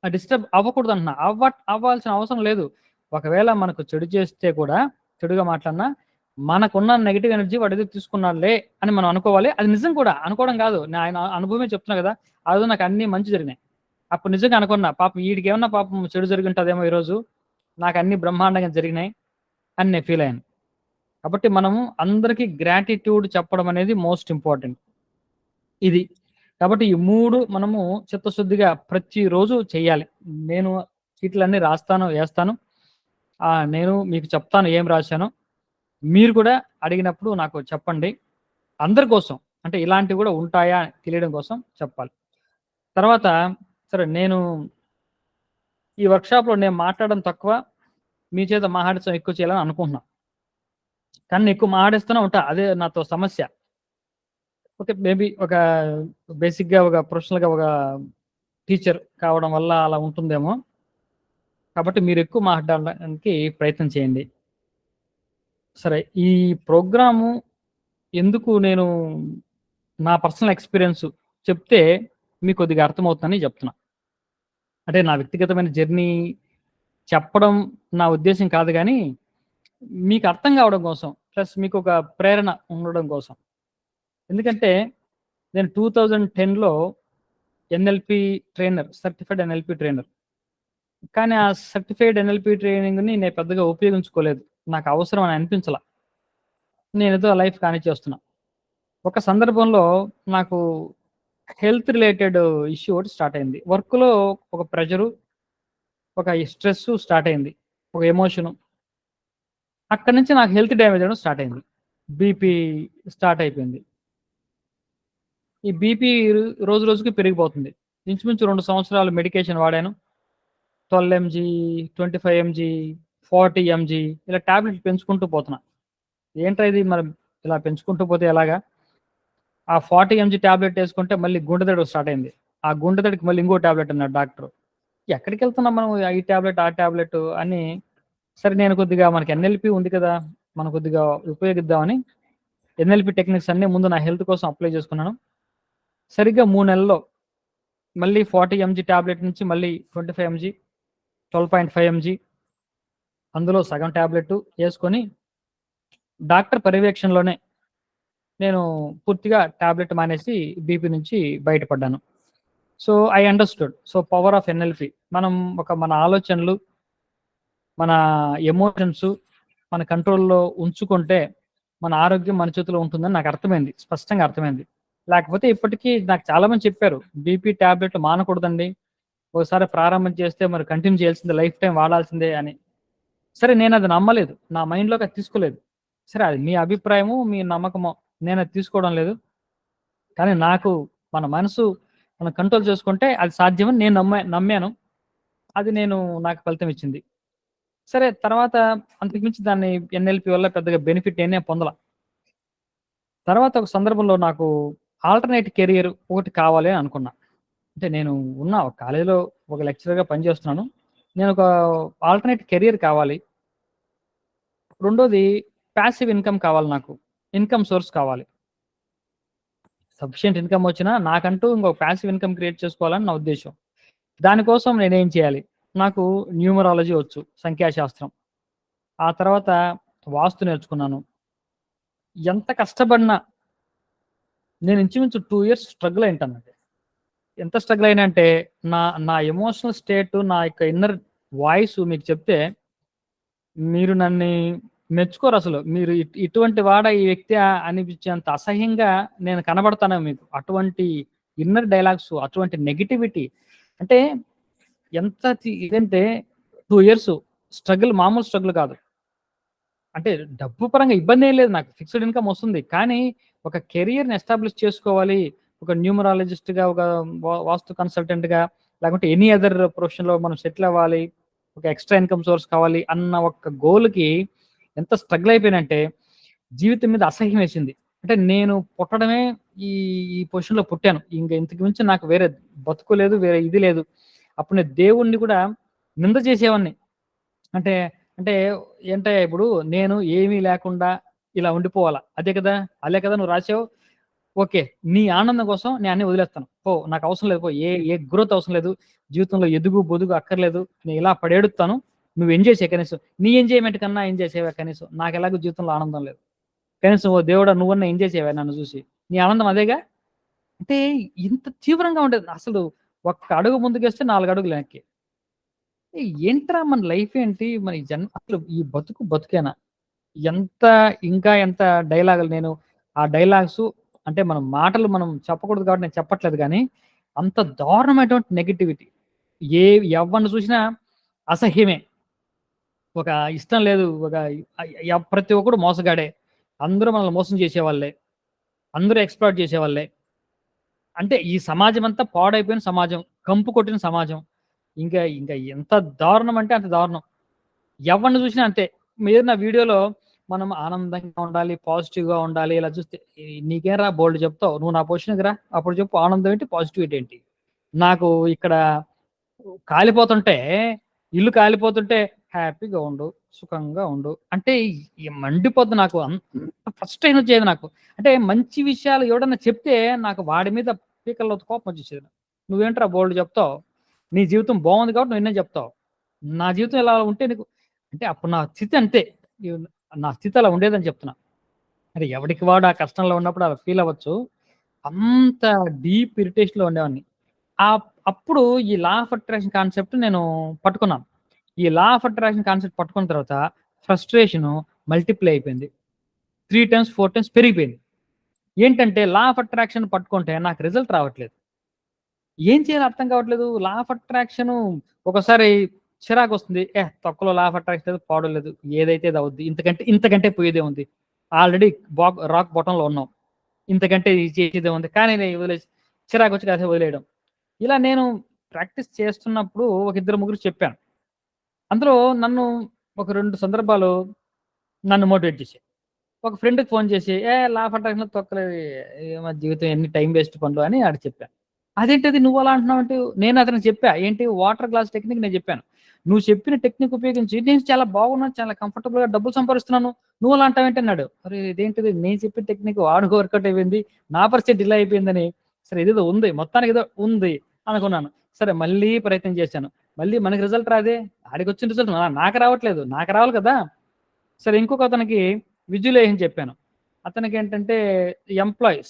ఆ డిస్టర్బ్ అవ్వకూడదు అంటున్నా. అవ్వాల్సిన అవసరం లేదు. ఒకవేళ మనకు చెడు చేస్తే కూడా, చెడుగా మాట్లాడినా మనకున్న నెగిటివ్ ఎనర్జీ వాడేదో తీసుకున్నాడులే అని మనం అనుకోవాలి. అది నిజం కూడా, అనుకోవడం కాదు, ఆయన అనుభవమే చెప్తున్నా కదా. ఆ రోజు నాకు అన్ని మంచి జరిగినాయి. అప్పుడు నిజంగా అనుకున్నా, పాపం వీడికి ఏమన్నా పాపం చెడు జరిగి ఉంటుందేమో ఈరోజు, నాకు అన్ని బ్రహ్మాండంగా జరిగినాయి అని నేను ఫీల్ అయ్యాను. కాబట్టి మనము అందరికీ గ్రాటిట్యూడ్ చెప్పడం అనేది మోస్ట్ ఇంపార్టెంట్ ఇది. కాబట్టి ఈ 3 మనము చిత్తశుద్ధిగా ప్రతిరోజు చేయాలి. నేను చీట్లన్నీ రాస్తాను, వేస్తాను. నేను మీకు చెప్తాను ఏం రాశానో. మీరు కూడా అడిగినప్పుడు నాకు చెప్పండి. అందరి కోసం, అంటే ఇలాంటివి కూడా ఉంటాయా అని తెలియడం కోసం చెప్పాలి. తర్వాత సరే, నేను ఈ వర్క్షాప్‌లో నేను మాట్లాడడం తక్కువ, మీ చేత మాట్లాడించడం ఎక్కువ చేయాలని అనుకుంటున్నా. కానీ ఎక్కువ మాట్లాడేస్తూనే ఉంటా. అదే నాతో సమస్య. ఓకే. మేబీ ఒక బేసిక్‌గా ఒక ప్రొఫెషనల్‌గా ఒక టీచర్ కావడం వల్ల అలా ఉంటుందేమో. కాబట్టి మీరు ఎక్కువ మాట్లాడడానికి ప్రయత్నం చేయండి. సరే, ఈ ప్రోగ్రాము ఎందుకు నేను నా పర్సనల్ ఎక్స్‌పీరియన్స్ చెప్తే మీకు కొద్దిగా అర్థమవుతుందని చెప్తున్నా. అంటే నా వ్యక్తిగతమైన జర్నీ చెప్పడం నా ఉద్దేశ్యం కాదు గానీ, మీకు అర్థం కావడం కోసం, ప్లస్ మీకు ఒక ప్రేరణ ఉండడం కోసం. ఎందుకంటే నేను 2010లో NLP trainer, certified NLP trainer. కానీ ఆ సర్టిఫైడ్ ఎన్ఎల్పి ట్రైనింగ్‌ని నేను పెద్దగా ఉపయోగించుకోలేదు. నాకు అవసరం అని అనిపించలా. నేనేదో లైఫ్ కానిచ్చేస్తున్నా. ఒక సందర్భంలో నాకు హెల్త్ రిలేటెడ్ ఇష్యూ ఒకటి స్టార్ట్ అయింది. వర్క్‌లో ఒక ప్రెషరు, ఒక స్ట్రెస్సు స్టార్ట్ అయింది. ఒక ఎమోషను. అక్కడి నుంచి నాకు హెల్త్ డ్యామేజ్ అవ్వడం స్టార్ట్ అయింది. బీపీ స్టార్ట్ అయిపోయింది. ఈ బీపీ రోజు రోజుకి పెరిగిపోతుంది. ఇంచుమించు 2 సంవత్సరాలు మెడికేషన్ వాడాను. 12 ఎంజీ, 25 ఎంజీ, 40 ఎంజీ ఇలా టాబ్లెట్లు పెంచుకుంటూ పోతున్నా. ఏంట్రా ఇది మరి ఇలా పెంచుకుంటూ పోతే ఎలాగా? ఆ 40 ఎంజీ టాబ్లెట్ వేసుకుంటే మళ్ళీ గుండె దడ స్టార్ట్ అయింది. ఆ గుండె దడకి మళ్ళీ ఇంకో టాబ్లెట్ అన్నాడు డాక్టరు. ఎక్కడికెళ్తున్నాం మనం ఈ టాబ్లెట్, ఆ టాబ్లెట్ అని. సరే, నేను కొద్దిగా మనకి ఎన్ఎల్పి ఉంది కదా, మనం కొద్దిగా ఉపయోగిద్దామని ఎన్ఎల్పి టెక్నిక్స్ అన్నీ ముందు నా హెల్త్ కోసం అప్లై చేసుకున్నాను. సరిగ్గా 3 నెలల్లో మళ్ళీ 40 ఎంజీ టాబ్లెట్ నుంచి మళ్ళీ 25 ఎంజీ, 12.5 ఎంజీ అందులో సగం టాబ్లెట్ వేసుకొని డాక్టర్ పర్యవేక్షణలోనే నేను పూర్తిగా టాబ్లెట్ మానేసి బీపీ నుంచి బయటపడ్డాను. So I understood. So power of NLP. మనం మన ఆలోచనలు, మన ఎమోషన్స్ మన కంట్రోల్‌లో ఉంచుకుంటే మన ఆరోగ్యం మన చేతిలో ఉంటుందని నాకు అర్థమైంది. స్పష్టంగా అర్థమైంది. లేకపోతే ఇప్పటికీ నాకు చాలామంది చెప్పారు, బీపీ టాబ్లెట్లు మానకూడదండి, ఒకసారి ప్రారంభం చేస్తే మరి కంటిన్యూ చేయాల్సిందే, లైఫ్ టైం వాడాల్సిందే అని. సరే, నేను అది నమ్మలేదు. నా మైండ్‌లోకి అది తీసుకోలేదు. సరే, అది మీ అభిప్రాయము, మీ నమ్మకమో, నేను అది తీసుకోవడం లేదు. కానీ నాకు మన మనసు మనం కంట్రోల్ చేసుకుంటే అది సాధ్యమని నేను నమ్మాను. అది నాకు ఫలితం ఇచ్చింది. సరే, తర్వాత అంతకు మించి దాన్ని ఎన్ఎల్పి వల్ల పెద్దగా బెనిఫిట్ నేనేం పొందలా. తర్వాత ఒక సందర్భంలో నాకు ఆల్టర్‌నేట్ కెరియర్ ఒకటి కావాలి అని అనుకున్నా. అంటే నేను ఒక కాలేజీలో ఒక లెక్చరర్‌గా పనిచేస్తున్నాను. నేను ఒక ఆల్టర్‌నేట్ కెరియర్ కావాలి. రెండోది పాసివ్ ఇన్‌కమ్ కావాలి నాకు. ఇన్‌కమ్ సోర్స్ కావాలి. సఫిషియెంట్ ఇన్‌కమ్ వచ్చినా నాకంటూ ఇంకొక పాసివ్ ఇన్‌కమ్ క్రియేట్ చేసుకోవాలని నా ఉద్దేశ్యం. దానికోసం నేనేం చేయాలి? నాకు న్యూమరాలజీ వచ్చు, సంఖ్యాశాస్త్రం. ఆ తర్వాత వాస్తు నేర్చుకున్నాను. ఎంత కష్టపడినా నేను ఇంచుమించు 2 ఇయర్స్ స్ట్రగుల్ అయింటానండి. ఎంత స్ట్రగుల్ అయినంటే నా ఎమోషనల్ స్టేట్, నా యొక్క ఇన్నర్ వాయిస్ మీకు చెప్తే మీరు నన్ను మెచ్చుకోరసలు. మీరు ఇటువంటి వాడా ఈ వ్యక్తి అనిపించేంత అసహ్యంగా నేను కనబడతాను మీకు. అటువంటి ఇన్నర్ డైలాగ్స్, అటువంటి నెగటివిటీ. అంటే ఎంత ఇదంటే 2 ఇయర్స్ స్ట్రగుల్, మామూలు స్ట్రగుల్ కాదు. అంటే డబ్బు పరంగా ఇబ్బంది ఏం లేదు నాకు. ఫిక్స్డ్ ఇన్‌కమ్ వస్తుంది. కానీ ఒక కెరియర్‌ని ఎస్టాబ్లిష్ చేసుకోవాలి. ఒక న్యూమరాలజిస్ట్‌గా, ఒక వాస్తు కన్సల్టెంట్‌గా, లేకుంటే ఎనీ అదర్ ప్రొఫెషన్‌లో మనం సెటిల్ అవ్వాలి. ఒక ఎక్స్‌ట్రా ఇన్‌కమ్ సోర్స్ కావాలి అన్న ఒక గోల్‌కి ఎంత స్ట్రగుల్ అయిపోయానంటే జీవితం మీద అసహ్యం వేసింది. అంటే నేను పుట్టడమే ఈ ఈ పొజిషన్లో పుట్టాను. ఇంక ఇంతకు మించి నాకు వేరే బతుకు లేదు, వేరే ఇది లేదు. అప్పుడు నేను దేవుణ్ణి కూడా నింద చేసేవాడిని. అంటే అంటే ఏంటయ్యా ఇప్పుడు నేను ఏమీ లేకుండా ఇలా ఉండిపోవాలా? అదే కదా! అదే కదా నువ్వు రాసావు. ఓకే. నీ ఆనందం కోసం నేను అన్నీ వదిలేస్తాను. పో నాకు అవసరం లేదు. పో ఏ గ్రోత్ అవసరం లేదు. జీవితంలో ఎదుగు, బొదుగు అక్కర్లేదు. నేను ఇలా పడేడుతాను. నువ్వు ఎంజాయ్ చేయి కనీసం. నీ ఎంజాయ్‌మెంట్ కన్నా ఎంజాయ్ చేయవా కనీసం. నాకెలాగో జీవితంలో ఆనందం లేదు. కనీసం ఓ దేవుడా నువ్వన్నా ఎంజాయ్ చేయవా నన్ను చూసి. నీ ఆనందం అదేగా? అంటే ఇంత తీవ్రంగా ఉండేది. అసలు ఒక్క అడుగు ముందుకేస్తే 4 అడుగులు వెనక్కి. ఏంట్రా మన లైఫ్ ఏంటి? మన ఈ జన్మ అసలు ఈ బతుకు బతుకేనా? ఎంత ఇంకా ఎంత డైలాగులు నేను ఆ డైలాగ్స్ అంటే మనం మాటలు మనం చెప్పకూడదు కాబట్టి నేను చెప్పట్లేదు గానీ, అంత దారుణమైనటువంటి నెగటివిటీ. ఎవరిని చూసినా అసహ్యమే. ఒక ఇష్టం లేదు. ఒక ప్రతి ఒక్కడు మోసగాడే. అందరూ మనల్ని మోసం చేసేవాళ్ళే. అందరూ ఎక్స్‌ప్లాయిట్ చేసేవాళ్ళే. అంటే ఈ సమాజం అంతా పాడైపోయిన సమాజం. కంపు కొట్టిన సమాజం. ఇంకా ఎంత దారుణం అంటే అంత దారుణం. ఎవరిని చూసినా అంతే. మీరు నా వీడియోలో మనం ఆనందంగా ఉండాలి, పాజిటివ్‌గా ఉండాలి ఇలా చూస్తే నీకేంరా బోలెడు చెప్తావు. నువ్వు నా పొజిషన్‌కి రా. అప్పుడు చెప్పు ఆనందం ఏంటి? పాజిటివిటీ ఏంటి? నాకు ఇక్కడ కాలిపోతుంటే, ఇల్లు కాలిపోతుంటే హ్యాపీగా ఉండు, సుఖంగా ఉండు. అంటే మండిపోద్ది నాకు. అంత ఫ్రస్ట్రేషన్ వచ్చేది నాకు. అంటే మంచి విషయాలు ఎవడన్నా చెప్తే నాకు వాడి మీద పీకల్లోతు కోపం వచ్చేసేది. నువ్వేంట్రా బోలెడు చెప్తావు. నీ జీవితం బాగుంది కాబట్టి నువ్వు ఎన్నో చెప్తావు. నా జీవితం ఇలా ఉంటే నీకు అంటే అప్పుడు నా స్థితి అంతే. నా స్థితి అలా ఉండేదని చెప్తున్నా. అంటే ఎవడికి వాడు ఆ కష్టంలో ఉన్నప్పుడు అలా ఫీల్ అవ్వచ్చు. అంత డీప్ ఇరిటేషన్‌లో ఉండేవాడిని. అప్పుడు ఈ లా ఆఫ్ అట్రాక్షన్ కాన్సెప్ట్ నేను పట్టుకున్నాను. ఈ లా ఆఫ్ అట్రాక్షన్ కాన్సెప్ట్ పట్టుకున్న తర్వాత ఫ్రస్ట్రేషను మల్టిప్లై అయిపోయింది. 3 టైమ్స్, 4 టైమ్స్ పెరిగిపోయింది. ఏంటంటే లా ఆఫ్ అట్రాక్షన్ పట్టుకుంటే నాకు రిజల్ట్ రావట్లేదు. ఏం చేయాలో అర్థం కావట్లేదు. లా ఆఫ్ అట్రాక్షను ఒకసారి చిరాకొస్తుంది. తొక్కలో లా ఆఫ్ అట్రాక్షన్ లేదు, పాడు లేదు. ఏదైతే అది అవుద్ది. ఇంతకంటే పోయేదే ఉంది. ఆల్రెడీ రాక్ బాటమ్‌లో ఉన్నాం. ఇంతకంటే చేసేదే ఉంది. కానీ వదిలేసి చిరాకొచ్చి కాసేపు వదిలేయడం. ఇలా నేను ప్రాక్టీస్ చేస్తున్నప్పుడు ఒక ఇద్దరు ముగ్గురికి చెప్పాను. అందులో నన్ను ఒక 2 సందర్భాలు నన్ను మోటివేట్ చేశాయి. ఒక ఫ్రెండ్‌కి ఫోన్ చేసి, లా ఆఫ్ అట్రాక్షన్‌లో తొక్కలేదు. మన జీవితం ఎన్ని టైమ్ వేస్ట్ పనులు అని ఆడికి చెప్పాను. అదేంటది నువ్వు అలా అంటున్నావంటే నేను అతనికి చెప్పా. ఏంటి వాటర్ గ్లాస్ టెక్నిక్ నేను చెప్పాను. నువ్వు చెప్పిన టెక్నిక్ ఉపయోగించి నేను చాలా బాగున్నాను. చాలా కంఫర్టబుల్‌గా డబ్బులు సంపాదిస్తున్నాను. నువ్వు అలా అంటావేంటి అన్నాడు. అరే ఇదేంటిది నేను చెప్పిన టెక్నిక్ వాడికి వర్కౌట్ అయిపోయింది. నా పరిస్థితి ఇలా అయిపోయిందని. సరే ఇదేదో ఉంది. మొత్తానికి ఏదో ఉంది అనుకున్నాను. సరే మళ్ళీ ప్రయత్నం చేశాను. మళ్ళీ మనకి రిజల్ట్ రాదే. ఆడికొచ్చిన రిజల్ట్ నాకు రావట్లేదు. నాకు రావాలి కదా! సరే ఇంకొక అతనికి విజువలైజేషన్ చెప్పాను. అతనికేంటంటే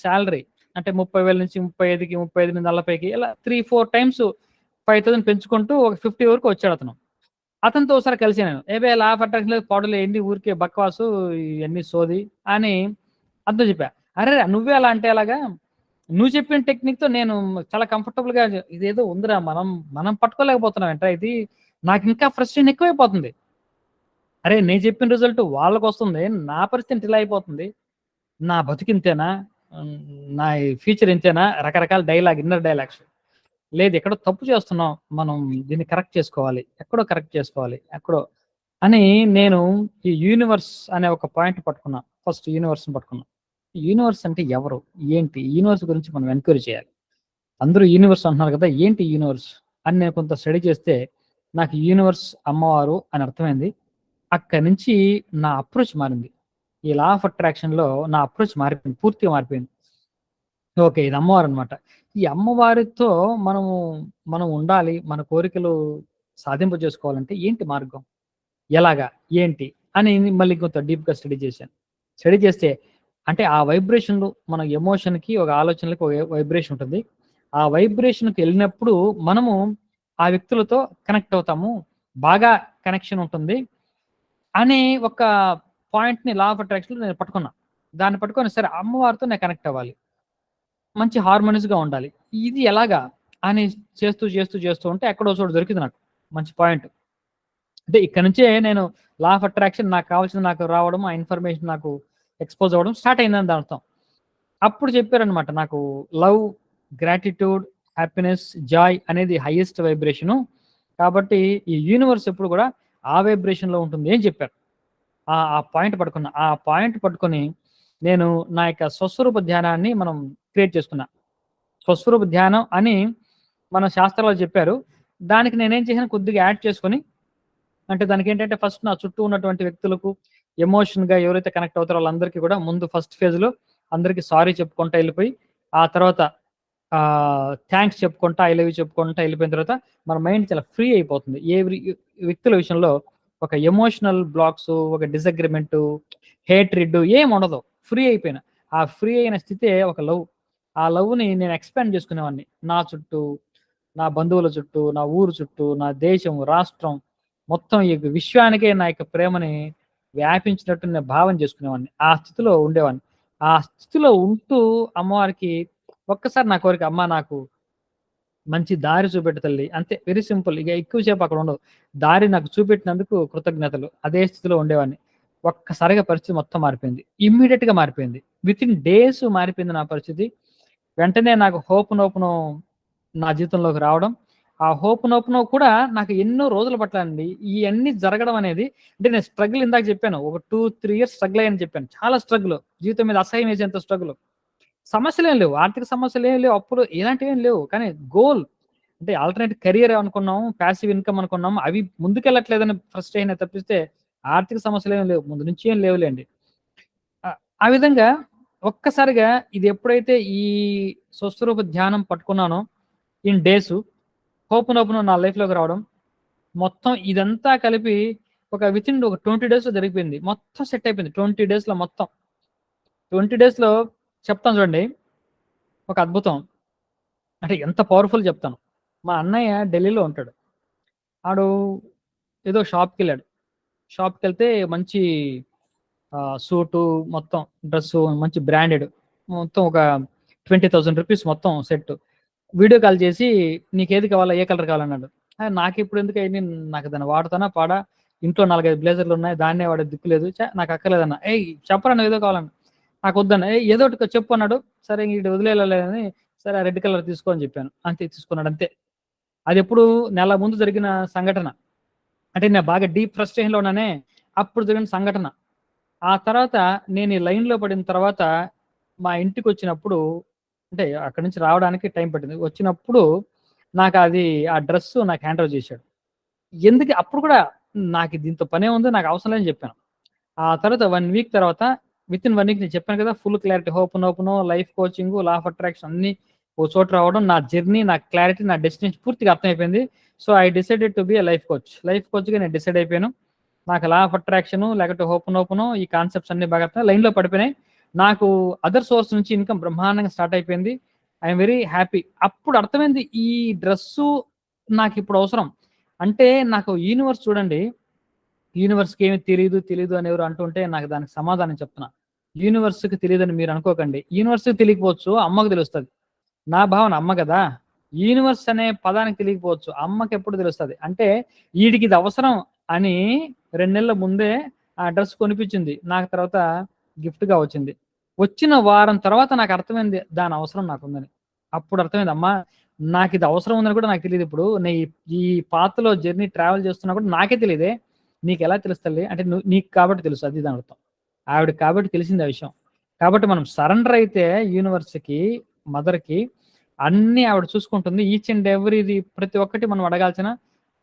సాలరీ అంటే 30,000 నుంచి 35కి, 35 నుంచి 40కి ఇలా 3, 4 టైమ్స్ 5,000 పెంచుకుంటూ ఒక 50 వరకు వచ్చాడతను. అతనితో ఒకసారి కలిసాను నేను. లా ఆఫ్ అట్రాక్షన్ లేదు, పాడులేదు ఏంటి ఊరికే బక్వాసు ఇయన్నీ సోది అని అతనితో చెప్పా. అరె! నువ్వే అలా అంటే ఎలాగా? నువ్వు చెప్పిన టెక్నిక్‌తో నేను చాలా కంఫర్టబుల్‌గా ఇదేదో ఉందిరా మనం పట్టుకోలేకపోతున్నాం ఏంట్రా ఇది. నాకింకా ఫ్రస్ట్రేషన్ ఎక్కువైపోతుంది. అరే! నేను చెప్పిన రిజల్ట్ వాళ్ళకొస్తుంది. నా పరిస్థితి ఇలా అయిపోతుంది. నా బతుకింతేనా? హ్మ్. నా ఫ్యూచర్ ఇంతేనా? రకరకాల ఇన్నర్ డైలాగ్స్. లేదు ఎక్కడో తప్పు చేస్తున్నాం. మనం దీన్ని కరెక్ట్ చేసుకోవాలి. ఎక్కడో కరెక్ట్ చేసుకోవాలి. ఎక్కడో అని నేను ఈ యూనివర్స్ అనే ఒక పాయింట్ పట్టుకున్నా. ఫస్ట్ యూనివర్స్‌ని పట్టుకున్నా. యూనివర్స్ అంటే ఎవరు? ఏంటి? యూనివర్స్ గురించి మనం ఎంక్వైరీ చేయాలి. అందరూ యూనివర్స్ అంటున్నారు కదా! ఏంటి యూనివర్స్? అని నేను కొంత స్టడీ చేస్తే నాకు యూనివర్స్ అమ్మవారు అని అర్థమైంది. అక్కడి నుంచి నా అప్రోచ్ మారింది. ఈ లా ఆఫ్ అట్రాక్షన్‌లో నా అప్రోచ్ మారిపోయింది. పూర్తిగా మారిపోయింది. ఓకే. ఇది అమ్మవారనమాట. ఈ అమ్మవారితో మనం ఉండాలి. మన కోరికలు సాధింపజేసుకోవాలంటే ఏంటి మార్గం? ఎలాగా? ఏంటి? అని మళ్ళీ కొంత డీప్‌గా స్టడీ చేశాను. స్టడీ చేస్తే అంటే ఆ వైబ్రేషన్‌లు మన ఎమోషన్‌కి ఒక ఆలోచనలకి ఒక వైబ్రేషన్ ఉంటుంది. ఆ వైబ్రేషన్‌కెళ్ళినప్పుడు మనము ఆ వ్యక్తులతో కనెక్ట్ అవుతాము. బాగా కనెక్షన్ ఉంటుంది. అనే ఒక పాయింట్‌ని లా ఆఫ్ అట్రాక్షన్‌లో నేను పట్టుకున్నా. దాన్ని పట్టుకొని సరే అమ్మవారితో నేను కనెక్ట్ అవ్వాలి. మంచి హార్మోనియస్‌గా ఉండాలి. ఇది ఎలాగా? అని చేస్తూ ఉంటే ఎక్కడో చోట దొరికింది నాకు. మంచి పాయింట్. అంటే ఇక్కడి నుంచే నేను లా ఆఫ్ అట్రాక్షన్ నాకు కావాల్సింది నాకు రావడం, ఆ ఇన్ఫర్మేషన్ నాకు ఎక్స్‌పోజ్ అవ్వడం స్టార్ట్ అయిందని దాని అర్థం. అప్పుడు చెప్పారనమాట నాకు లవ్, గ్రాటిట్యూడ్, హ్యాపీనెస్, జాయ్ అనేది హైయెస్ట్ వైబ్రేషను. కాబట్టి ఈ యూనివర్స్ ఎప్పుడు కూడా ఆ వైబ్రేషన్‌లో ఉంటుంది అని చెప్పారు. ఆ పాయింట్ పట్టుకున్నా. ఆ పాయింట్ పట్టుకొని నేను నా యొక్క స్వస్వరూప ధ్యానాన్ని మనం క్రియేట్ చేసుకున్నా. స్వస్వరూప ధ్యానం అని మన శాస్త్రాల్లో చెప్పారు. దానికి నేనేం చేశాను, కొద్దిగా యాడ్ చేసుకొని, అంటే దానికి ఏంటంటే ఫస్ట్ నా చుట్టూ ఉన్నటువంటి వ్యక్తులకు ఎమోషన్‌గా ఎవరైతే కనెక్ట్ అవుతారో వాళ్ళందరికీ కూడా ముందు ఫస్ట్ ఫేజ్‌లో అందరికీ సారీ చెప్పుకుంటా వెళ్ళిపోయి, ఆ తర్వాత థాంక్స్ చెప్పుకుంటా, ఐ లవ్ యూ చెప్పుకుంటా వెళ్ళిపోయిన తర్వాత మన మైండ్ చాలా ఫ్రీ అయిపోతుంది. వ్యక్తుల విషయంలో ఒక ఎమోషనల్ బ్లాక్స్, ఒక డిసగ్రీమెంటు, హేట్రిడ్ ఏముండదు. ఫ్రీ అయిపోయిన. ఆ ఫ్రీ అయిన స్థితే ఒక లవ్. ఆ లవ్‌ని నేను ఎక్స్‌పాండ్ చేసుకునేవాడిని. నా చుట్టూ, నా బంధువుల చుట్టూ, నా ఊరు చుట్టూ, నా దేశం, రాష్ట్రం మొత్తం ఈ విశ్వానికే నా యొక్క ప్రేమని వ్యాపించినట్టు నేను భావన చేసుకునేవాడిని. ఆ స్థితిలో ఉండేవాడిని. ఆ స్థితిలో ఉంటూ అమ్మవారికి ఒక్కసారి నా కోరిక, అమ్మ నాకు మంచి దారి చూపెట్టు తల్లి. అంతే, వెరీ సింపుల్. ఇక ఎక్కువ సేపు అక్కడ ఉండవు. దారి నాకు చూపెట్టినందుకు కృతజ్ఞతలు. అదే స్థితిలో ఉండేవాడిని. ఒక్కసారిగా పరిస్థితి మొత్తం మారిపోయింది. ఇమ్మీడియేట్‌గా మారిపోయింది. వితిన్ డేస్ మారిపోయింది నా పరిస్థితి. వెంటనే నాకు హోప్ నోపునో నా జీవితంలోకి రావడం. ఆ హోప్ నోపునో కూడా నాకు ఎన్నో రోజులు పట్టాలండి. ఇయన్నీ జరగడం అనేది, అంటే నేను స్ట్రగుల్ ఇందాక చెప్పాను. ఒక 2, 3 ఇయర్స్ స్ట్రగుల్ అయ్యానని చెప్పాను. చాలా స్ట్రగుల్. జీవితం మీద అసహ్యం వేసేంత స్ట్రగుల్. సమస్యలేం లేవు. ఆర్థిక సమస్యలేం లేవు. అప్పులు ఇలాంటివేం లేవు. కానీ గోల్ అంటే ఆల్టర్‌నేట్ కెరియర్ అనుకున్నాం. పాసివ్ ఇన్‌కమ్ అనుకున్నాం. అవి ముందుకెళ్ళట్లేదని ఫ్రస్ట్రేషనే తప్పిస్తే ఆర్థిక సమస్యలేం లేవు. ముందు నుంచి ఏం లేవులెండి. ఆ విధంగా ఒక్కసారిగా ఇది ఎప్పుడైతే ఈ స్వస్వరూప ధ్యానం పట్టుకున్నానో ఇన్ డేసు, హోపునోపునో నా లైఫ్‌లోకి రావడం, మొత్తం ఇదంతా కలిపి ఒక వితిన్ ఒక 20 డేస్‌లో జరిగిపోయింది. మొత్తం సెట్ అయిపోయింది. 20 డేస్‌లో మొత్తం. 20 డేస్‌లో చెప్తాను చూడండి. ఒక అద్భుతం. అంటే ఎంత పవర్‌ఫుల్ చెప్తాను. మా అన్నయ్య ఢిల్లీలో ఉంటాడు. ఆడు ఏదో షాప్‌కెళ్ళాడు. షాప్‌కెళ్తే మంచి సూటు, మొత్తం డ్రెస్సు మంచి బ్రాండెడ్. మొత్తం ఒక 20,000 రూపీస్ మొత్తం సెట్. వీడియో కాల్ చేసి నీకేది కావాలా? ఏ కలర్ కావాలన్నాడు. నాకిప్పుడు ఎందుకు అయన్నీ, నాకు దాన్ని వాడతానా పాడా? ఇంట్లో 4, 5 బ్లేజర్‌లు ఉన్నాయి. దాన్నే వాడే దిక్కు లేదు. నాకు అక్కర్లేదన్నా. చెప్పరా నువ్వు ఏదో కావాలన్నా. నాకొద్దన్నా. ఏదో ఒకటి చెప్పు అన్నాడు. సరే ఈడు వదిలేయాలలే అని, సరే ఆ రెడ్ కలర్ తీసుకో అని చెప్పాను. అంతే తీసుకున్నాడు అంతే. అదెప్పుడు నెల ముందు జరిగిన సంఘటన. అంటే నేను బాగా డీప్ ఫ్రస్ట్రేషన్‌లో ఉన్నానే, అప్పుడు జరిగిన సంఘటన. ఆ తర్వాత నేను ఈ లైన్‌లో పడిన తర్వాత మా ఇంటికొచ్చినప్పుడు, అంటే అక్కడి నుంచి రావడానికి టైం పట్టింది. వచ్చినప్పుడు నాకది ఆ డ్రెస్సు నాకు హ్యాండ్ ఓవర్ చేశాడు. ఎందుకు అప్పుడు కూడా నాకు దీంతో పనేముంది, నాకు అవసరం లేదని చెప్పాను. ఆ తర్వాత 1 వీక్ తర్వాత, వితిన్ 1 వీక్ నేను చెప్పాను కదా! Full clarity, open, life coaching, law of attraction అన్నీ ఓ చోట రావడం, నా జర్నీ, నా క్లారిటీ, నా డెస్టినేషన్ పూర్తిగా అర్థమైపోయింది. So, I decided to be a life coach. Life కోచ్‌గా నేను డిసైడ్ అయిపోయాను. నాకు లా ఆఫ్ అట్రాక్షను, లేకపోతే ఓపెన్ ఈ కాన్సెప్ట్స్ అన్నీ బాగా లైన్‌లో పడిపోయినాయి. నాకు అదర్ సోర్స్ నుంచి ఇన్‌కమ్ బ్రహ్మాండంగా స్టార్ట్ అయిపోయింది. I'm very happy. అప్పుడు అర్థమైంది ఈ డ్రెస్సు నాకిప్పుడు అవసరం. అంటే నాకు యూనివర్స్ చూడండి, యూనివర్స్‌కి ఏమి తెలీదు అని ఎవరు అంటుంటే నాకు దానికి సమాధానం చెప్తున్నా. యూనివర్స్‌కి తెలీదని మీరు అనుకోకండి. యూనివర్స్‌కి తెలియకపోవచ్చు, అమ్మకు తెలుస్తది. నా భావన అమ్మ గదా! యూనివర్స్ అనే పదానికి తెలియకపోవచ్చు. అమ్మకెప్పుడు తెలుస్తది. అంటే ఈడికి ఇది అవసరం అని 2 నెలల ముందే ఆ డ్రెస్ కొనిపించింది. నాకు తర్వాత గిఫ్ట్‌గా వచ్చింది. వచ్చిన వారం తర్వాత నాకు అర్థమైంది దాని అవసరం నాకుందని. అప్పుడు అర్థమైంది, అమ్మా నాకిది అవసరం ఉందని కూడా నాకు తెలీదిప్పుడు. ఈ పాత్‌లో జర్నీ ట్రావెల్ చేస్తున్నా కూడా నాకే తెలీదే. నీకెలా తెలుసు తల్లి? అంటే నీకు కాబట్టి తెలుసు అది దాని అర్థం. ఆవిడకి కాబట్టి తెలిసింది ఆ విషయం. కాబట్టి మనం సరెండర్ అయితే యూనివర్స్‌కి, మదర్‌కి అన్నీ ఆవిడ చూసుకుంటుంది. ఈచ్ అండ్ ఎవ్రీది ప్రతి ఒక్కటి మనం అడగాల్సిన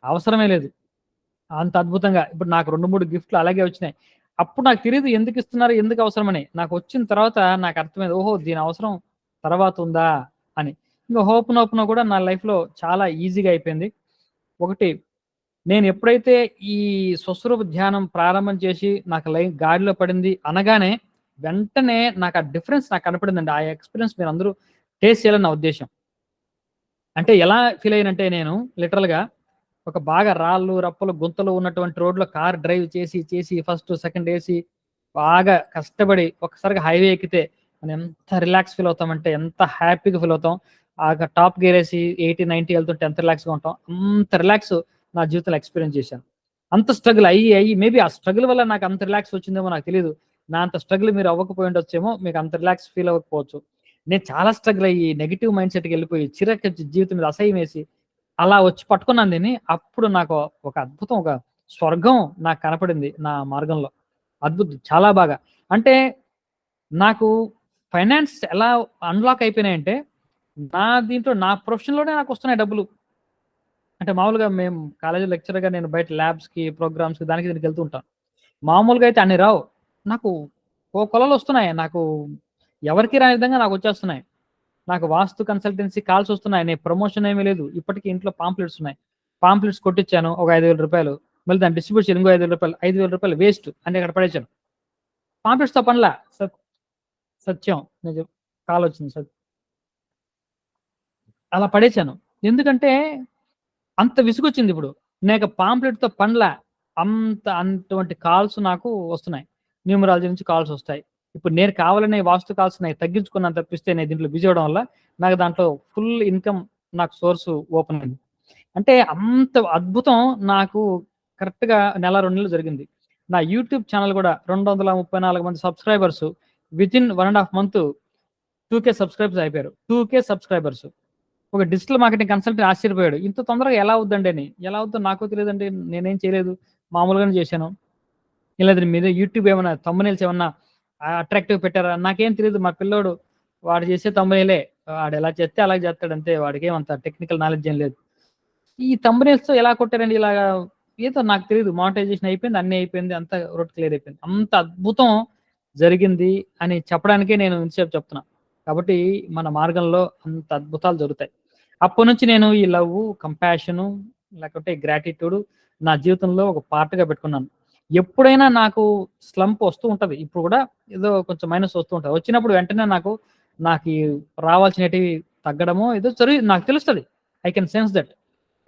అవసరమే లేదు. అంత అద్భుతంగా ఇప్పుడు నాకు 2, 3 గిఫ్ట్‌లు అలాగే వచ్చినాయి. అప్పుడు నాకు తెలీదు ఎందుకిస్తున్నారు, ఎందుకు అవసరమని. నాకొచ్చిన తర్వాత నాకు అర్థమైంది. ఓహో! దీని అవసరం తర్వాత ఉందా అని. ఇంక ఓపెన్ కూడా నా లైఫ్‌లో చాలా ఈజీగా అయిపోయింది. ఒకటి, నేను ఎప్పుడైతే ఈ స్వస్వరూప ధ్యానం ప్రారంభం చేసి నాకు గాడిలో పడింది అనగానే, వెంటనే నాకు ఆ డిఫరెన్స్ నాకు కనపడిందండి. ఆ ఎక్స్‌పీరియన్స్ మీరందరూ టేస్ట్ చేయాలని నా ఉద్దేశ్యం. అంటే ఎలా ఫీల్ అయ్యానంటే నేను లిటరల్‌గా ఒక బాగా రాళ్ళు, రప్పలు, గుంతలు ఉన్నటువంటి రోడ్‌లో కార్ డ్రైవ్ చేసి ఫస్ట్, సెకండ్ ఏసి బాగా కష్టపడి ఒక్కసారిగా హైవే ఎక్కితే మనం ఎంత రిలాక్స్ ఫీల్ అవుతామంటే, ఎంత హ్యాపీగా ఫీల్ అవుతాం. టాప్ గేర్ ఏసి 80, 90 ఎళ్తుంటే ఎంత రిలాక్స్‌గా ఉంటాం. అంత రిలాక్స్ నా జీవితంలో ఎక్స్‌పీరియన్స్ చేశాను. అంత స్ట్రగుల్ అయ్యి మేబీ ఆ స్ట్రగుల్ వల్ల నాకు అంత రిలాక్స్ వచ్చిందేమో నాకు తెలీదు. నా అంత స్ట్రగుల్ మీరు అవ్వకపోయి ఉండొచ్చేమో. మీకు అంత రిలాక్స్ ఫీల్ అవ్వకపోవచ్చు. నేను చాలా స్ట్రగుల్ అయ్యి నెగెటివ్ మైండ్ సెట్‌కెళ్ళిపోయి చిరాకొచ్చి జీవితం మీద అసహ్యం వేసి అలా వచ్చి పట్టుకున్నాను దీన్ని. అప్పుడు నాకు ఒక అద్భుతం, ఒక స్వర్గం నాకు కనపడింది నా మార్గంలో. చాలా బాగా. అంటే నాకు ఫైనాన్స్ ఎలా అన్లాక్ అయిపోయినాయంటే, నా దీంట్లో నా ప్రొఫెషన్‌లోనే నాకొస్తున్నాయి డబ్బులు. అంటే మామూలుగా మేము కాలేజీ లెక్చరర్‌గా నేను బయట ల్యాబ్స్‌కి, ప్రోగ్రామ్స్‌కి దానికి దీనికి వెళ్తూ ఉంటాను. మామూలుగా అయితే అన్ని రావు. నాకు కొలలొస్తున్నాయి. నాకు ఎవరికీ రాని విధంగా నాకొచ్చేస్తున్నాయి. నాకు వాస్తు కన్సల్టెన్సీ కాల్స్ వస్తున్నాయి. నేను ప్రమోషన్ ఏమీ లేదు. ఇప్పటికి ఇంట్లో పాంప్లెట్స్ ఉన్నాయి. పాంప్లెట్స్ కొట్టిచ్చాను ఒక రూ. 5,000. మళ్ళీ దాన్ని డిస్ట్రిబ్యూట్ చేయాలి ఇంకో రూ. 5,000. రూ. 5,000 వేస్ట్ అని అక్కడ పడేసాను. పాంప్లెట్స్‌తో పనిలా. సత్యం. నిజం. కాలొచ్చింది. అలా పడేసాను. ఎందుకంటే అంత విసుగొచ్చిందిప్పుడు. నేక పాంప్లెట్‌తో పనిలా. అటువంటి కాల్స్ నాకు వస్తున్నాయి. న్యూమరాలజీ నుంచి కాల్స్ వస్తాయి. ఇప్పుడు నేను కావాలనే వాస్తు కాల్స్ నేను తగ్గించుకున్నాను తప్పిస్తే నేను దీంట్లో బిజీ అవ్వడం వల్ల నాకు దాంట్లో ఫుల్ ఇన్‌కమ్ నాకు సోర్స్ ఓపెన్ అయింది. అంటే అంత అద్భుతం నాకు కరెక్ట్‌గా నెల, 2 నెలలు జరిగింది. నా యూట్యూబ్ ఛానెల్ కూడా 234 మంది సబ్‌స్క్రైబర్స్ వితిన్ 1 ½ మంత్ 2,000 సబ్‌స్క్రైబర్స్ అయిపోయారు. 2,000 సబ్‌స్క్రైబర్స్. ఒక డిజిటల్ మార్కెటింగ్ కన్సల్టెంట్ ఆశ్చర్యపోయాడు. ఇంత తొందరగా ఎలా అవుద్దండి అని. ఎలా అవుద్దో నాకు తెలీదండి. నేనేం చేయలేదు. మామూలుగానే చేశాను. లేదంటే మీరు యూట్యూబ్ ఏమన్నా థంబ్‌నెయిల్స్ ఏమన్నా అట్రాక్టివ్‌గా పెట్టారా? నాకేం తెలీదు. మా పిల్లోడు వాడు చేసే థంబ్‌నెయిలే. వాడెలా చేస్తే అలాగే చేస్తాడంతే. వాడికేమంత టెక్నికల్ నాలెడ్జ్ ఏం లేదు. ఈ థంబ్‌నెయిల్స్‌తో ఎలా కొట్టారండి ఇలాగా? ఏదో నాకు తెలీదు. మానిటైజేషన్ అయిపోయింది. అన్నీ అయిపోయింది. అంతా రొట్ క్లియర్ అయిపోయింది. అంత అద్భుతం జరిగింది అని చెప్పడానికే నేను ఇంతసేపు చెప్తున్నా. కాబట్టి మన మార్గంలో అంత అద్భుతాలు జరుగుతాయి. అప్పటినుంచి నేను ఈ లవ్వు, కంపాషను లేకపోతే గ్రాటిట్యూడ్ నా జీవితంలో ఒక పార్ట్‌గా పెట్టుకున్నాను. ఎప్పుడైనా నాకు స్లంప్ వస్తూ ఉంటది. ఇప్పుడు కూడా ఏదో కొంచెం మైనస్ వస్తూ ఉంటది. వచ్చినప్పుడు వెంటనే నాకీ రావాల్సినటివి తగ్గడమో ఏదో నాకు తెలుస్తది. I can sense that.